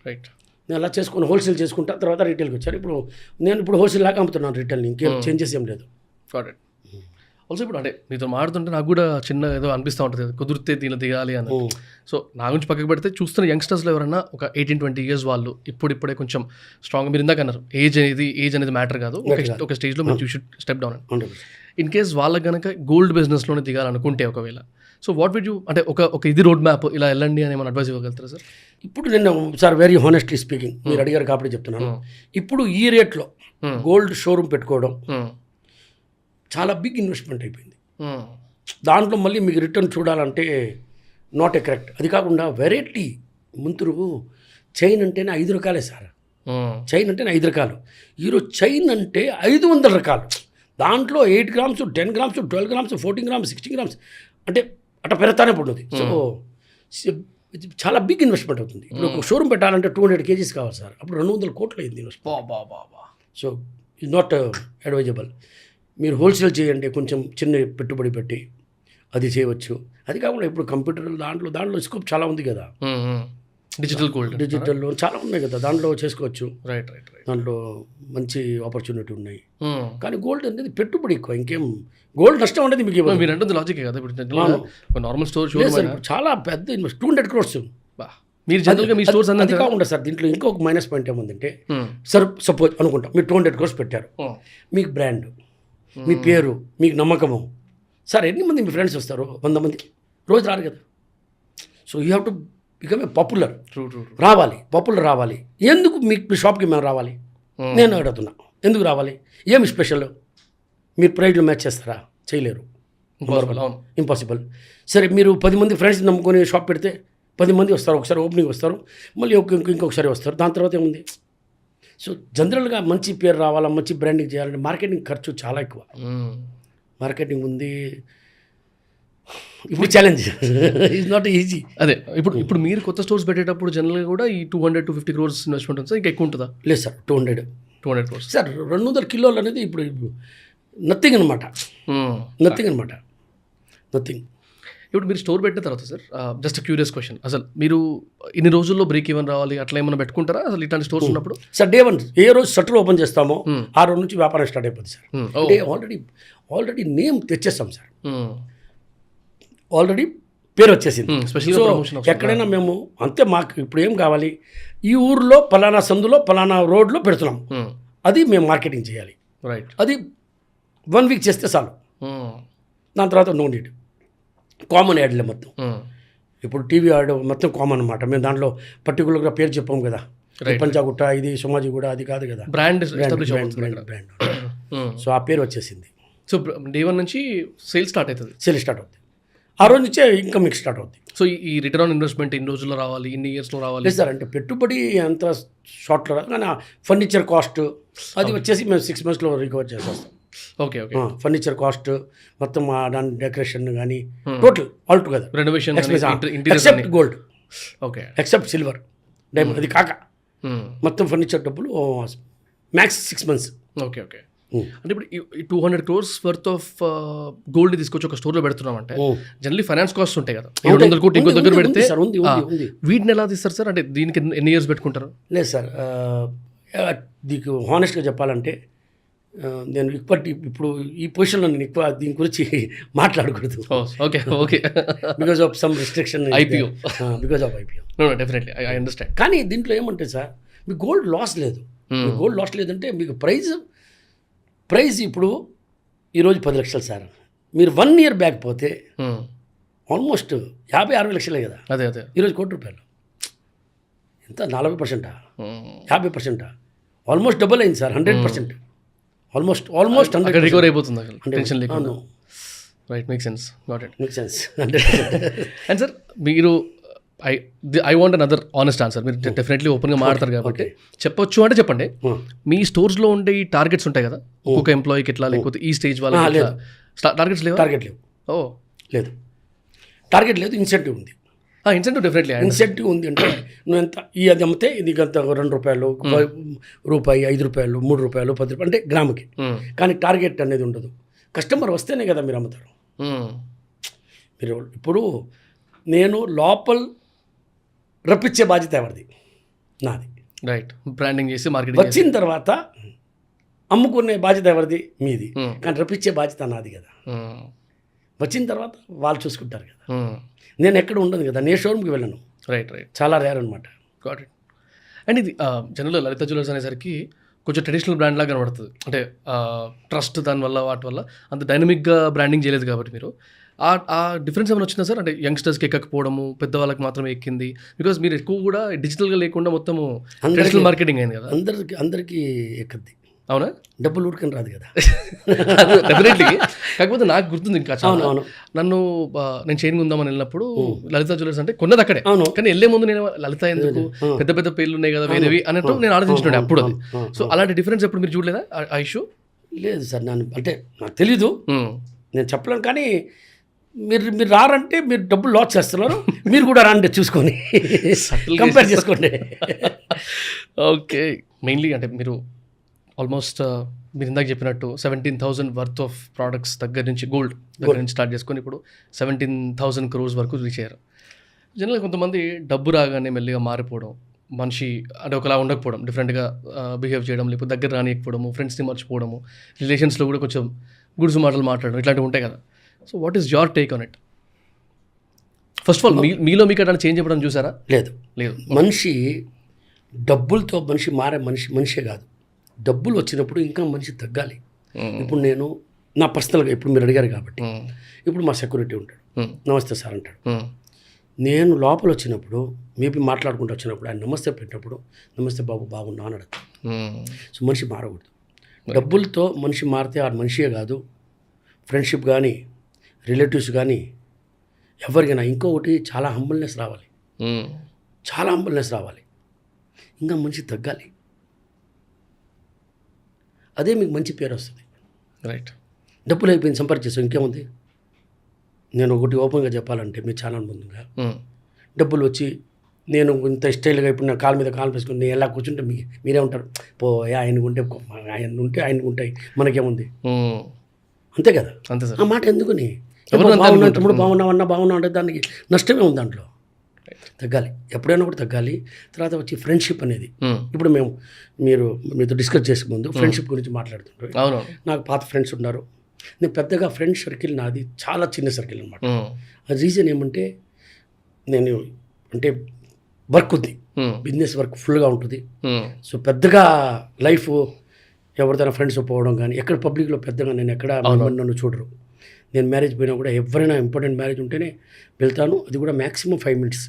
రైట్. నేను అలా చేసుకుని హోల్సేల్ చేసుకుంటా, తర్వాత రీటైల్కి వచ్చాను. ఇప్పుడు హోల్సేల్ లాగా అమ్ముతున్నాను రీటైల్ని, ఇంకేం చేంజెస్ ఏం లేదు. ఆల్సో ఇప్పుడు అంటే మీతో మాడుతుంటే నాకు కూడా చిన్న ఏదో అనిపిస్తూ ఉంటుంది, కుదిరితే దీన్ని దిగాలి అని. సో నా గురించి పక్కకు పెడితే చూస్తున్న యంగ్స్టర్స్లో ఎవరైనా ఒక 18-20 years వాళ్ళు ఇప్పుడే కొంచెం స్ట్రాంగ్, మీరు ఇందాక అన్నారు ఏజ్ అనేది మ్యాటర్ కాదు, ఒక స్టేజ్లో మీరు యూ షుడ్ స్టెప్ డౌన్ అని. ఇన్ కేస్ వాళ్ళకి కనుక గోల్డ్ బిజినెస్లోనే దిగాలనుకుంటే ఒకవేళ, సో వాట్ విడ్ యూ, అంటే ఒక ఇది రోడ్ మ్యాప్ ఇలా వెళ్ళండి అని ఏమైనా అడ్వైస్ ఇవ్వగలుగుతారా సార్? ఇప్పుడు నేను సార్ వెరీ హానెస్ట్లీ స్పీకింగ్, మీరు అడిగారు కాబట్టి చెప్తున్నాను. ఇప్పుడు ఈ రేట్లో గోల్డ్ షోరూమ్ పెట్టుకోవడం చాలా బిగ్ ఇన్వెస్ట్మెంట్ అయిపోయింది. దాంట్లో మళ్ళీ మీకు రిటర్న్ చూడాలంటే నాట్ ఏ కరెక్ట్. అది కాకుండా వెరైటీ ముంతురు చైన్ అంటేనే 5 రకాలే సార్. చైన్ అంటేనే 5 రకాలు. ఈరోజు చైన్ అంటే 500 రకాలు. దాంట్లో 8 grams, 10 grams, 12 grams, 14 grams, 16 grams అంటే అట్లా పెడతానే పడుతుంది. సో చాలా బిగ్ ఇన్వెస్ట్మెంట్ అవుతుంది. ఇప్పుడు ఒక షోరూమ్ పెట్టాలంటే 200 kgs కావాలి సార్, అప్పుడు 200 కోట్లు అయింది investment. So it not advisable. మీరు హోల్సేల్ చేయండి, కొంచెం చిన్న పెట్టుబడి పెట్టి అది చేయవచ్చు. అది కాకుండా ఇప్పుడు కంప్యూటర్ దాంట్లో స్కోప్ చాలా ఉంది కదా, డిజిటల్లో చాలా ఉన్నాయి కదా, దాంట్లో చేసుకోవచ్చు. రైట్. దాంట్లో మంచి ఆపర్చునిటీ ఉన్నాయి. కానీ గోల్డ్ అనేది పెట్టుబడి ఎక్కువ, ఇంకేం గోల్డ్ నష్టం అనేది మీకు మీరు అంటే లాజిక్ కదా. ఇప్పుడు నార్మల్ స్టోర్ చాలా పెద్ద ఇన్వెస్ట్ 200 crores. మీరు జనరల్గా మీ స్టోర్స్ అది కాకుండా సార్ దీంట్లో ఇంకొక మైనస్ పాయింట్ ఏముందంటే, సపోజ్ అనుకుంటాం మీరు 200 crores పెట్టారు, మీకు బ్రాండ్, మీ పేరు, మీకు నమ్మకము. సార్ ఎన్ని మంది మీ ఫ్రెండ్స్ వస్తారు? 100 మంది రోజు రారు కదా. So you have to become a popular. Popular రావాలి. ఎందుకు మీ షాప్కి మేము రావాలి? నేను అడుగుతున్నా, ఎందుకు రావాలి? ఏమి స్పెషల్? మీరు ప్రైజ్లో మ్యాచ్ చేస్తారా? చేయలేరు, ఇంపాసిబుల్. సరే మీరు 10 మంది ఫ్రెండ్స్ నమ్ముకొని షాప్ పెడితే 10 మంది వస్తారు, ఒకసారి ఓపెనింగ్ వస్తారు, మళ్ళీ ఇంకొకసారి వస్తారు, దాని తర్వాత ఏముంది? సో జనరల్గా మంచి పేరు రావాలా, మంచి బ్రాండింగ్ చేయాలంటే మార్కెటింగ్ ఖర్చు చాలా ఎక్కువ. మార్కెటింగ్ ఉంది, ఇప్పుడు ఛాలెంజ్ ఈజ్ నాట్ ఈజీ. అదే ఇప్పుడు మీరు కొత్త స్టోర్స్ పెట్టేటప్పుడు జనరల్గా కూడా ఈ 200-250 crores ఇన్వెస్ట్మెంట్ ఉంటుంది, ఇంకా ఎక్కువ ఉంటుందా? లేదు సార్, 200 crores సార్. 200 kilos అనేది ఇప్పుడు నథింగ్ అనమాట. నథింగ్. ఇప్పుడు మీరు స్టోర్ పెట్టిన తర్వాత సార్, జస్ట్ క్యూరియస్ క్వశ్చన్, అసలు మీరు ఇన్ని రోజుల్లో బ్రేక్ ఈవెన్ రావాలి అట్లా ఏమైనా పెట్టుకుంటారా అసలు ఇట్లాంటి స్టోర్స్ ఉన్నప్పుడు? సార్ డే 1 ఏ రోజు షట్టర్ ఓపెన్ చేస్తామో ఆ రోజు నుంచి వ్యాపారం స్టార్ట్ అయిపోతుంది సార్. అంటే ఆల్రెడీ నేమ్ తెచ్చేస్తాం సార్, ఆల్రెడీ పేరు వచ్చేసింది. సో ఎక్కడైనా మేము అంతే, మాకు ఇప్పుడు ఏం కావాలి, ఈ ఊర్లో పలానా సందులో పలానా రోడ్లో పెడుతున్నాం, అది మేము మార్కెటింగ్ చేయాలి. రైట్. అది 1 week చేస్తే చాలు, దాని తర్వాత నో నీడ్. కామన్ యాడ్లే మొత్తం. ఇప్పుడు టీవీ యాడ్ మొత్తం కామన్ అనమాట. మేము దాంట్లో పర్టికులర్గా పేరు చెప్పాము కదా, పంచాగుట్ట, ఇది సోమాజిగూడ, అది కాదు కదా, బ్రాండ్. సో ఆ పేరు వచ్చేసింది. సో డే 1 నుంచి సేల్ స్టార్ట్ అవుతుంది. ఆ రోజు నుంచే ఇంకా మీకు స్టార్ట్ అవుతుంది. సో ఈ రిటర్న్ ఆన్ ఇన్వెస్ట్మెంట్ ఇన్ని రోజుల్లో రావాలి, ఇన్ని ఇయర్స్లో రావాలి సార్. అంటే పెట్టుబడి అంత షార్ట్లో రాదు, కానీ ఫర్నిచర్ కాస్ట్ అది వచ్చేసి మేము 6 monthsలో రికవర్ చేసేస్తాం. ఓకే. ఫర్నిచర్ కాస్ట్ మొత్తం, దాని డెకరేషన్ కానీ total all together, renovation, except gold, okay, except silver, diamond, అది కాక మొత్తం ఫర్నిచర్ డబ్బులు మ్యాక్స్ 6 months. ఓకే. అంటే ఇప్పుడు 200 crores వర్త్ ఆఫ్ గోల్డ్ తీసుకొచ్చి ఒక స్టోర్లో పెడుతున్నామంటే జనరల్లీ ఫైనాన్స్ కాస్ట్ ఉంటాయి కదా, 700 కోట్లు ఇంకో దగ్గర పెడితే వీటిని ఎలా తీస్తారు సార్? అంటే దీనికి ఎన్ని ఇయర్స్ పెట్టుకుంటారు? లేదు సార్, దీనికి హానెస్ట్గా చెప్పాలంటే నేను ఇప్పుడు ఈ పొజిషన్లో నేను ఎక్కువ దీని గురించి మాట్లాడకూడదు. Okay okay because of some restriction, IPO, because of IPO. Definitely I understand. కానీ దీంట్లో ఏమంటే సార్, మీకు గోల్డ్ లాస్ లేదు. మీకు గోల్డ్ లాస్ లేదంటే మీకు ప్రైజ్ ఇప్పుడు ఈరోజు 10 లక్షలు సార్, మీరు 1 ఇయర్ బ్యాక్ పోతే ఆల్మోస్ట్ 50-60 లక్షలే కదా. అదే అదే ఈరోజు ₹1,00,00,000 ఎంత 40%, 50%, ఆల్మోస్ట్ డబుల్ అయింది సార్. 100%, ఆల్మోస్ట్ 100 రికవర్ అయిపోతుంది అసలు టెన్షన్ లేకుండా. Right, make sense, got it, make sense. 100%. And sir మీరు I want another honest answer. మీరు డెఫినెట్లీ ఓపెన్గా మాట్లాడతారు కాబట్టి చెప్పొచ్చు అంటే చెప్పండి. మీ స్టోర్స్లో ఉండే ఈ టార్గెట్స్ ఉంటాయి కదా, ఒక్కొక్క ఎంప్లాయీకి ఎట్లా, లేకపోతే ఈ స్టేజ్ వాళ్ళకి టార్గెట్స్ లేవు? టార్గెట్ లేవు. లేదు, టార్గెట్ లేదు. ఇన్సెంటివ్ ఉంది. ఇన్సెంటివ్ డెఫినెట్లీ ఇన్సెంటివ్ ఉంది. అంటే నువ్వు ఎంత అది అమ్మితే ఇది అంత ₹2, రూపాయి, ₹5, ₹3, ₹10 అంటే గ్రాముకి. కానీ టార్గెట్ అనేది ఉండదు. కస్టమర్ వస్తేనే కదా మీరు అమ్ముతారు. మీరు ఇప్పుడు నేను లోపల రప్పించే బాధ్యత ఎవరిది? నాది. రైట్, బ్రాండింగ్ చేసి మార్కెటింగ్ వచ్చిన తర్వాత అమ్ముకునే బాధ్యత ఎవరిది? మీది. కానీ రప్పించే బాధ్యత నాది కదా. వచ్చిన తర్వాత వాళ్ళు చూసుకుంటారు కదా. నేను ఎక్కడ ఉండదు కదా, నేను షోరూమ్కి వెళ్ళను. రైట్ రైట్, చాలా రేర్ అనమాట. Got it. అండ్ ఇది జనరల్గా లలిత జ్యువెలర్స్ అనేసరికి కొంచెం ట్రెడిషనల్ బ్రాండ్ లాగా కనబడుతుంది. అంటే ట్రస్ట్ దానివల్ల వాటి వల్ల అంత డైనమిక్గా బ్రాండింగ్ చేయలేదు కాబట్టి మీరు ఆ డిఫరెన్స్ ఏమైనా వచ్చిందా సార్? అంటే యంగ్స్టర్స్కి ఎక్కకపోవడము, పెద్దవాళ్ళకి మాత్రమే ఎక్కింది. బికాస్ మీరు ఎక్కువ కూడా డిజిటల్గా లేకుండా మొత్తము ట్రెడిషనల్ మార్కెటింగ్ అయింది కదా. అందరికీ ఎక్కద్ది. అవునా? డబ్బులు ఊరుకని రాదు కదా. డెఫినెట్లీ. కాకపోతే నాకు గుర్తుంది ఇంకా చాలా, నన్ను నేను చైన్ ఉందామని వెళ్ళినప్పుడు లలిత జ్యువెలర్స్ అంటే కొన్నది అక్కడే. కానీ వెళ్ళే ముందు నేను లలిత ఎందుకు, పెద్ద పెద్ద పేర్లు ఉన్నాయి కదా వేరేవి అన్నట్టు నేను ఆలోచించుండే అప్పుడు అది. సో అలాంటి డిఫరెన్స్ ఎప్పుడు మీరు చూడలేదా ఆ ఇష్యూ? లేదు సార్, అంటే నాకు తెలీదు, నేను చెప్పలేను. కానీ మీరు రారంటే మీరు డబ్బులు లాస్ చేస్తున్నారు. మీరు కూడా రండి, చూసుకొని కంపేర్ చేసుకోండి. ఓకే, మెయిన్లీ అంటే మీరు ఆల్మోస్ట్ మీరు ఇందాక చెప్పినట్టు 17,000 వర్త్ ఆఫ్ ప్రోడక్ట్స్ దగ్గర నుంచి గోల్డ్ దగ్గర నుంచి స్టార్ట్ చేసుకొని ఇప్పుడు 17,000 crores వరకు రీచ్ అయ్యారు. జనరల్గా కొంతమంది డబ్బు రాగానే మెల్లిగా మారిపోవడం, మనిషి అంటే ఒకలా ఉండకపోవడం, డిఫరెంట్గా బిహేవ్ చేయడం, లేకపోతే దగ్గర రానియకపోవడము, ఫ్రెండ్స్ని మర్చిపోవడము, రిలేషన్స్లో కూడా కొంచెం గుడుసు మాటలు మాట్లాడడం, ఇట్లాంటివి ఉంటాయి కదా. So what is your take on it? First of all మీలో మీకు అట్లా చేంజ్ చెప్పడం చూసారా? లేదు. మనిషి డబ్బులతో మారే మనిషే కాదు. డబ్బులు వచ్చినప్పుడు ఇంకా మనిషి తగ్గాలి. ఇప్పుడు నేను నా పర్సనల్గా, ఇప్పుడు మీరు అడిగారు కాబట్టి, ఇప్పుడు మా సెక్యూరిటీ ఉంటాడు, నమస్తే సార్ అంటాడు. నేను లోపల వచ్చినప్పుడు మేబీ మాట్లాడుకుంటూ వచ్చినప్పుడు ఆయన నమస్తే పెట్టినప్పుడు నమస్తే బాబు బాగున్నా అని అడుగుతాను. సో మనిషి మారకూడదు. డబ్బులతో మనిషి మారితే ఆ మనిషే కాదు, ఫ్రెండ్షిప్ కానీ రిలేటివ్స్ కానీ ఎవరికైనా. ఇంకొకటి చాలా హంబల్నెస్ రావాలి, చాలా హంబల్నెస్ రావాలి. ఇంకా మనిషి తగ్గాలి. అదే మీకు మంచి పేరు వస్తుంది. రైట్. డబ్బులు అయిపోయింది, సంపాదించేస్తాం, ఇంకేముంది. నేను ఒకటి ఓపెన్గా చెప్పాలంటే మీ ఛానల్ ముందుగా డబ్బులు వచ్చి నేను ఇంత స్టైల్గా ఇప్పుడు నా కాలు మీద కాలు వేసుకుని నేను ఎలా కూర్చుంటే మీరే ఉంటారు, ఆయనకు ఉంటే ఆయనకు ఉంటాయి, మనకేముంది, అంతే కదా. అంతే సార్. ఆ మాట ఎందుకని? బాగున్నప్పుడు బాగున్నావు అంటే దానికి నష్టమే ఉంది. దాంట్లో తగ్గాలి, ఎప్పుడైనా కూడా తగ్గాలి. తర్వాత వచ్చి ఫ్రెండ్షిప్ అనేది, ఇప్పుడు మీతో డిస్కస్ చేసే ముందు ఫ్రెండ్షిప్ గురించి మాట్లాడుతుంటారు. నాకు పాత ఫ్రెండ్స్ ఉన్నారు. నేను పెద్దగా ఫ్రెండ్ సర్కిల్ నాది చాలా చిన్న సర్కిల్ అనమాట. అది రీజన్ ఏమంటే నేను అంటే వర్క్ ఉంది, బిజినెస్ వర్క్ ఫుల్గా ఉంటుంది. సో పెద్దగా లైఫ్ ఎవరిదైనా ఫ్రెండ్స్ పోవడం కానీ ఎక్కడ పబ్లిక్లో పెద్దగా నేను ఎక్కడ నన్ను చూడరు. నేను మ్యారేజ్ పోయినా కూడా ఎవరైనా ఇంపార్టెంట్ మ్యారేజ్ ఉంటేనే వెళ్తాను. అది కూడా మ్యాక్సిమం 5 minutes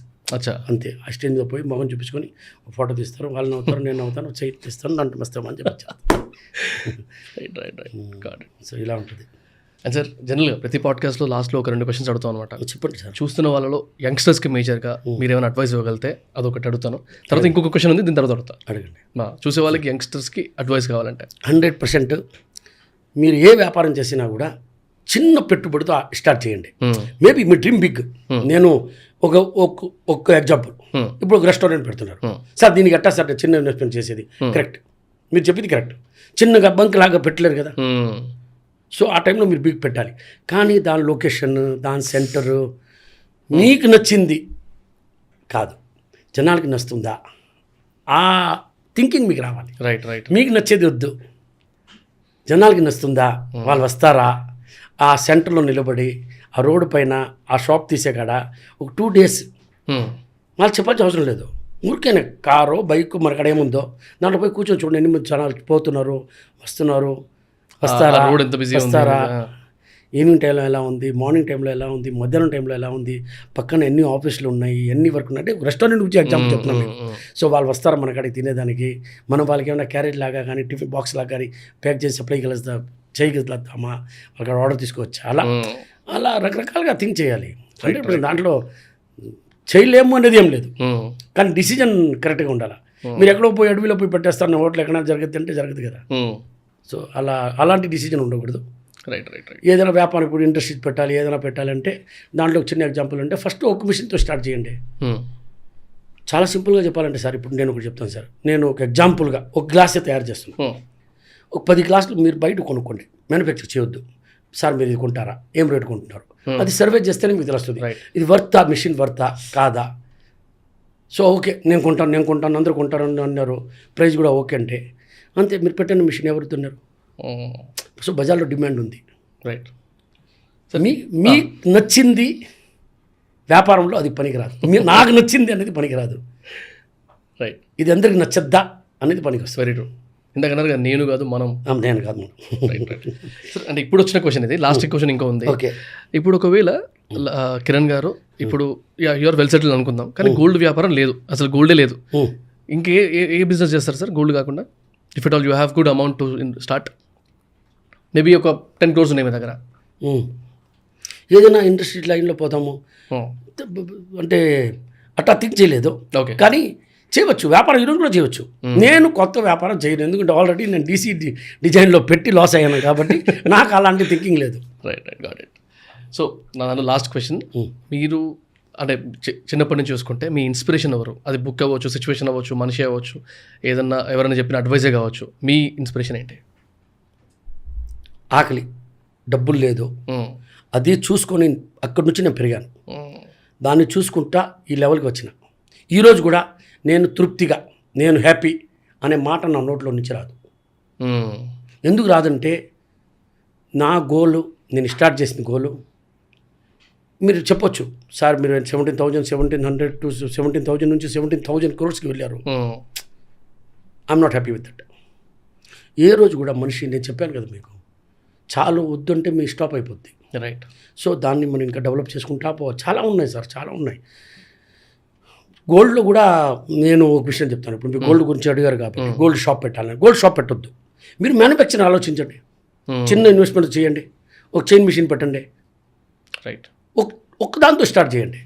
అంతే. ఆ స్టేజ్ మీద పోయి మొహం చూపించుకొని ఫోటో తీస్తారు, వాళ్ళు నవ్వుతారు, నేను నవ్వుతాను, చేయి తీస్తాను, నన్ను మస్తామని చెప్పి. సో ఇలా ఉంటుంది. అండ్ సార్ జనరల్గా ప్రతి పాడ్కాస్ట్లో లాస్ట్లో ఒక 2 questions అడుగుతాం అనమాట. చెప్పండి సార్. చూస్తున్న వాళ్ళలో యంగ్స్టర్స్కి మేజర్గా మీరు ఏమైనా అడ్వైస్ ఇవ్వగలితే అదొకటి అడుగుతాను. తర్వాత ఇంకొక క్వశ్చన్ ఉంది, దీని తర్వాత అడుగుతా. అడగండి. చూసే వాళ్ళకి యంగ్స్టర్స్కి అడ్వైస్ కావాలంటే 100% మీరు ఏ వ్యాపారం చేసినా కూడా చిన్న పెట్టుబడితో స్టార్ట్ చేయండి. మేబీ మీ డ్రీమ్ బిగ్. నేను ఒక ఎగ్జాంపుల్, ఇప్పుడు ఒక రెస్టారెంట్ పెడుతున్నారు సార్, దీనికి ఎట్టా సార్ చిన్న ఇన్వెస్ట్మెంట్ చేసేది? కరెక్ట్, మీరు చెప్పింది కరెక్ట్. చిన్నగా బంక్ లాగా పెట్టలేరు కదా. సో ఆ టైంలో మీరు బిగ్ పెట్టాలి. కానీ దాని లొకేషన్, దాని సెంటరు మీకు నచ్చింది కాదు, జనాలకి నచ్చుతుందా, ఆ థింకింగ్ మీకు రావాలి. Right right. మీకు నచ్చేది వద్దు, జనాలకి నచ్చుతుందా, వాళ్ళు వస్తారా, ఆ సెంటర్లో నిలబడి ఆ రోడ్డు పైన ఆ షాప్ తీసే కాడ ఒక 2 days వాళ్ళు చెప్పాల్సిన అవసరం లేదు. ఊరికైనా కారు బైక్ మనకడ ఏముందో దాంట్లో పోయి కూర్చొని చూడండి ఎన్ని మంది జనాలు పోతున్నారు, వస్తారా, రోడ్ ఎంత బిజీ వస్తారా, ఈవినింగ్ టైంలో ఎలా ఉంది, మార్నింగ్ టైంలో ఎలా ఉంది, మధ్యాహ్నం టైంలో ఎలా ఉంది, పక్కన ఎన్ని ఆఫీసులు ఉన్నాయి, ఎన్ని వర్క్ ఉన్నాయి, అంటే రెస్టారెంట్ గురించి ఎగ్జాంపుల్ చెప్తున్నాను మీకు. సో వాళ్ళు వస్తారు మన కాడికి తినేదానికి, మనం వాళ్ళకి ఏమైనా క్యారేజ్ లాగా కానీ టిఫిన్ బాక్స్ లాగా కానీ ప్యాక్ చేసి సప్లై చేయగలుగుతామా, వాళ్ళకి ఆర్డర్ తీసుకోవచ్చు, అలా రకరకాలుగా థింక్ చేయాలి. 100% దాంట్లో చేయలేము అనేది ఏం లేదు, కానీ డిసిజన్ కరెక్ట్గా ఉండాలి. మీరు ఎక్కడో పోయి అడవిలో పోయి పెట్టేస్తారు హోటల్ ఎక్కడైనా జరుగుతుంది అంటే జరగదు కదా. సో అలాంటి డిసిజన్ ఉండకూడదు. రైట్. ఏదైనా వ్యాపారం ఇప్పుడు ఇండస్ట్రీ పెట్టాలి, ఏదైనా పెట్టాలంటే దాంట్లో ఒక చిన్న ఎగ్జాంపుల్ అంటే ఫస్ట్ ఒక మిషన్తో స్టార్ట్ చేయండి. చాలా సింపుల్గా చెప్పాలంటే సార్, ఇప్పుడు నేను ఒకటి చెప్తాను సార్, నేను ఒక ఎగ్జాంపుల్గా ఒక గ్లాసే తయారు చేస్తున్నాను. ఒక 10 గ్లాసులు మీరు బయట కొనుక్కోండి, మ్యానుఫ్యాక్చర్ చేయొద్దు. సార్ మీరు ఇది కొంటారా, ఏం రేటు కొంటున్నారు, అది సర్వే చేస్తేనే మీకు తెలుస్తుంది ఇది వర్తా, మిషన్ వర్తా కాదా. సో ఓకే నేను కొంటాను అందరూ కొంటారు అన్నారు, ప్రైస్ కూడా ఓకే అంటే అంతే. మీరు పెట్టిన మిషన్ ఎవరు తిన్నారు? సో బజార్లో డిమాండ్ ఉంది. రైట్. మీకు నచ్చింది వ్యాపారంలో అది పనికిరాదు, నాకు నచ్చింది అనేది పనికిరాదు. రైట్. ఇది అందరికి నచ్చద్దా అనేది పనికి వస్తుంది. Very true. ఇందాకన్నారు కదా నేను కాదు మనం. నేను కాదు మనం. రైట్. అంటే ఇప్పుడు వచ్చిన క్వశ్చన్ ఇది, లాస్ట్ క్వశ్చన్ ఇంకా ఉంది. ఓకే. ఇప్పుడు ఒకవేళ కిరణ్ గారు ఇప్పుడు యూఆర్ వెల్ సెటిల్ అనుకుందాం, కానీ గోల్డ్ వ్యాపారం లేదు, అసలు గోల్డే లేదు, ఇంకే ఏ బిజినెస్ చేస్తారు సార్ గోల్డ్ కాకుండా? If it all you have good amount to start, maybe ఒక 10 crores ఉన్నాయి మీ దగ్గర, ఏదైనా ఇండస్ట్రీ లైన్లో పోతాము అంటే అట్లా థింక్ చేయలేదు. ఓకే. కానీ చేయవచ్చు వ్యాపారం, ఈరోజు కూడా చేయవచ్చు. నేను కొత్త వ్యాపారం చేయను, ఎందుకంటే ఆల్రెడీ నేను DC డిజైన్లో పెట్టి లాస్ అయ్యాను కాబట్టి నాకు అలాంటి థింకింగ్ లేదు. రైట్. Got it. సో నా లాస్ట్ క్వశ్చన్, మీరు అంటే చిన్నప్పటి నుంచి చూసుకుంటే మీ ఇన్స్పిరేషన్ ఎవరు? అది బుక్ అవ్వచ్చు, సిచ్యువేషన్ అవ్వచ్చు, మనిషి అవ్వచ్చు, ఏదన్నా ఎవరైనా చెప్పిన అడ్వైజే కావచ్చు, మీ ఇన్స్పిరేషన్ ఏంటి? ఆకలి, డబ్బులు లేదు, అది చూసుకొని అక్కడి నుంచి నేను పెరిగాను. దాన్ని చూసుకుంటా ఈ లెవెల్కి వచ్చిన. ఈరోజు కూడా నేను తృప్తిగా, నేను హ్యాపీ అనే మాట నా నోట్లో నుంచి రాదు. ఎందుకు రాదంటే నా గోలు, నేను స్టార్ట్ చేసిన గోలు, మీరు చెప్పొచ్చు సార్ మీరు 17,000 to 17,000 నుంచి 17,000 crores వెళ్ళారు. I'm not happy with that. ఏ రోజు కూడా మనిషి, నేను చెప్పాను కదా మీకు, చాలు వద్దంటే మీ స్టాప్ అయిపోద్ది. రైట్. సో దాన్ని మనం ఇంకా డెవలప్ చేసుకుంటా పోవాలి. చాలా ఉన్నాయి సార్, చాలా ఉన్నాయి. గోల్డ్లో కూడా నేను ఒక విషయం చెప్తాను. ఇప్పుడు మీరు గోల్డ్ గురించి అడిగారు కాబట్టి గోల్డ్ షాప్ పెట్టాలని. గోల్డ్ షాప్ పెట్టొద్దు, మీరు మ్యానుఫ్యాక్చరింగ్ ఆలోచించండి, చిన్న ఇన్వెస్ట్మెంట్ చేయండి, ఒక చైన్ మిషన్ పెట్టండి. రైట్. ఒక్క దాంతో స్టార్ట్ చేయండి.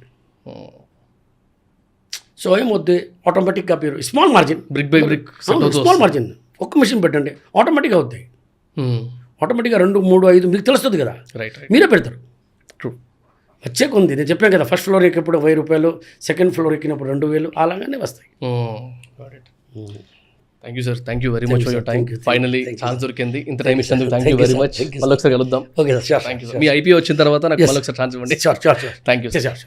సో ఏమొద్దు, ఆటోమేటిక్గా మీరు small margin, brick by brick, small margin, ఒక్క మిషన్ పెట్టండి, ఆటోమేటిక్గా అవుతాయి. ఆటోమేటిక్గా 2, 3, 5 మీకు తెలుస్తుంది కదా, మీరే పెడతారు. ట్రూ. వచ్చేకు ఉంది, నేను చెప్పాను కదా, ఫస్ట్ ఫ్లోర్ ఎక్కినప్పుడు 1000 రూపాయలు, సెకండ్ ఫ్లోర్ ఎక్కినప్పుడు 2000, అలాగానే వస్తాయి. Thank you sir, thank you very much for your time. Finally chance దొరికింది, ఇంత టైం ఇచ్చినందుకు థ్యాంక్ యూ వెరీ మచ్. మళ్ళీ ఒకసారి కలుద్దాం. Okay sir, thank you. Me IPO వచ్చిన తర్వాత నాకు మళ్ళీ ఒకసారి ఛాన్స్ ఇవ్వండి. షూర్. Thank you sir.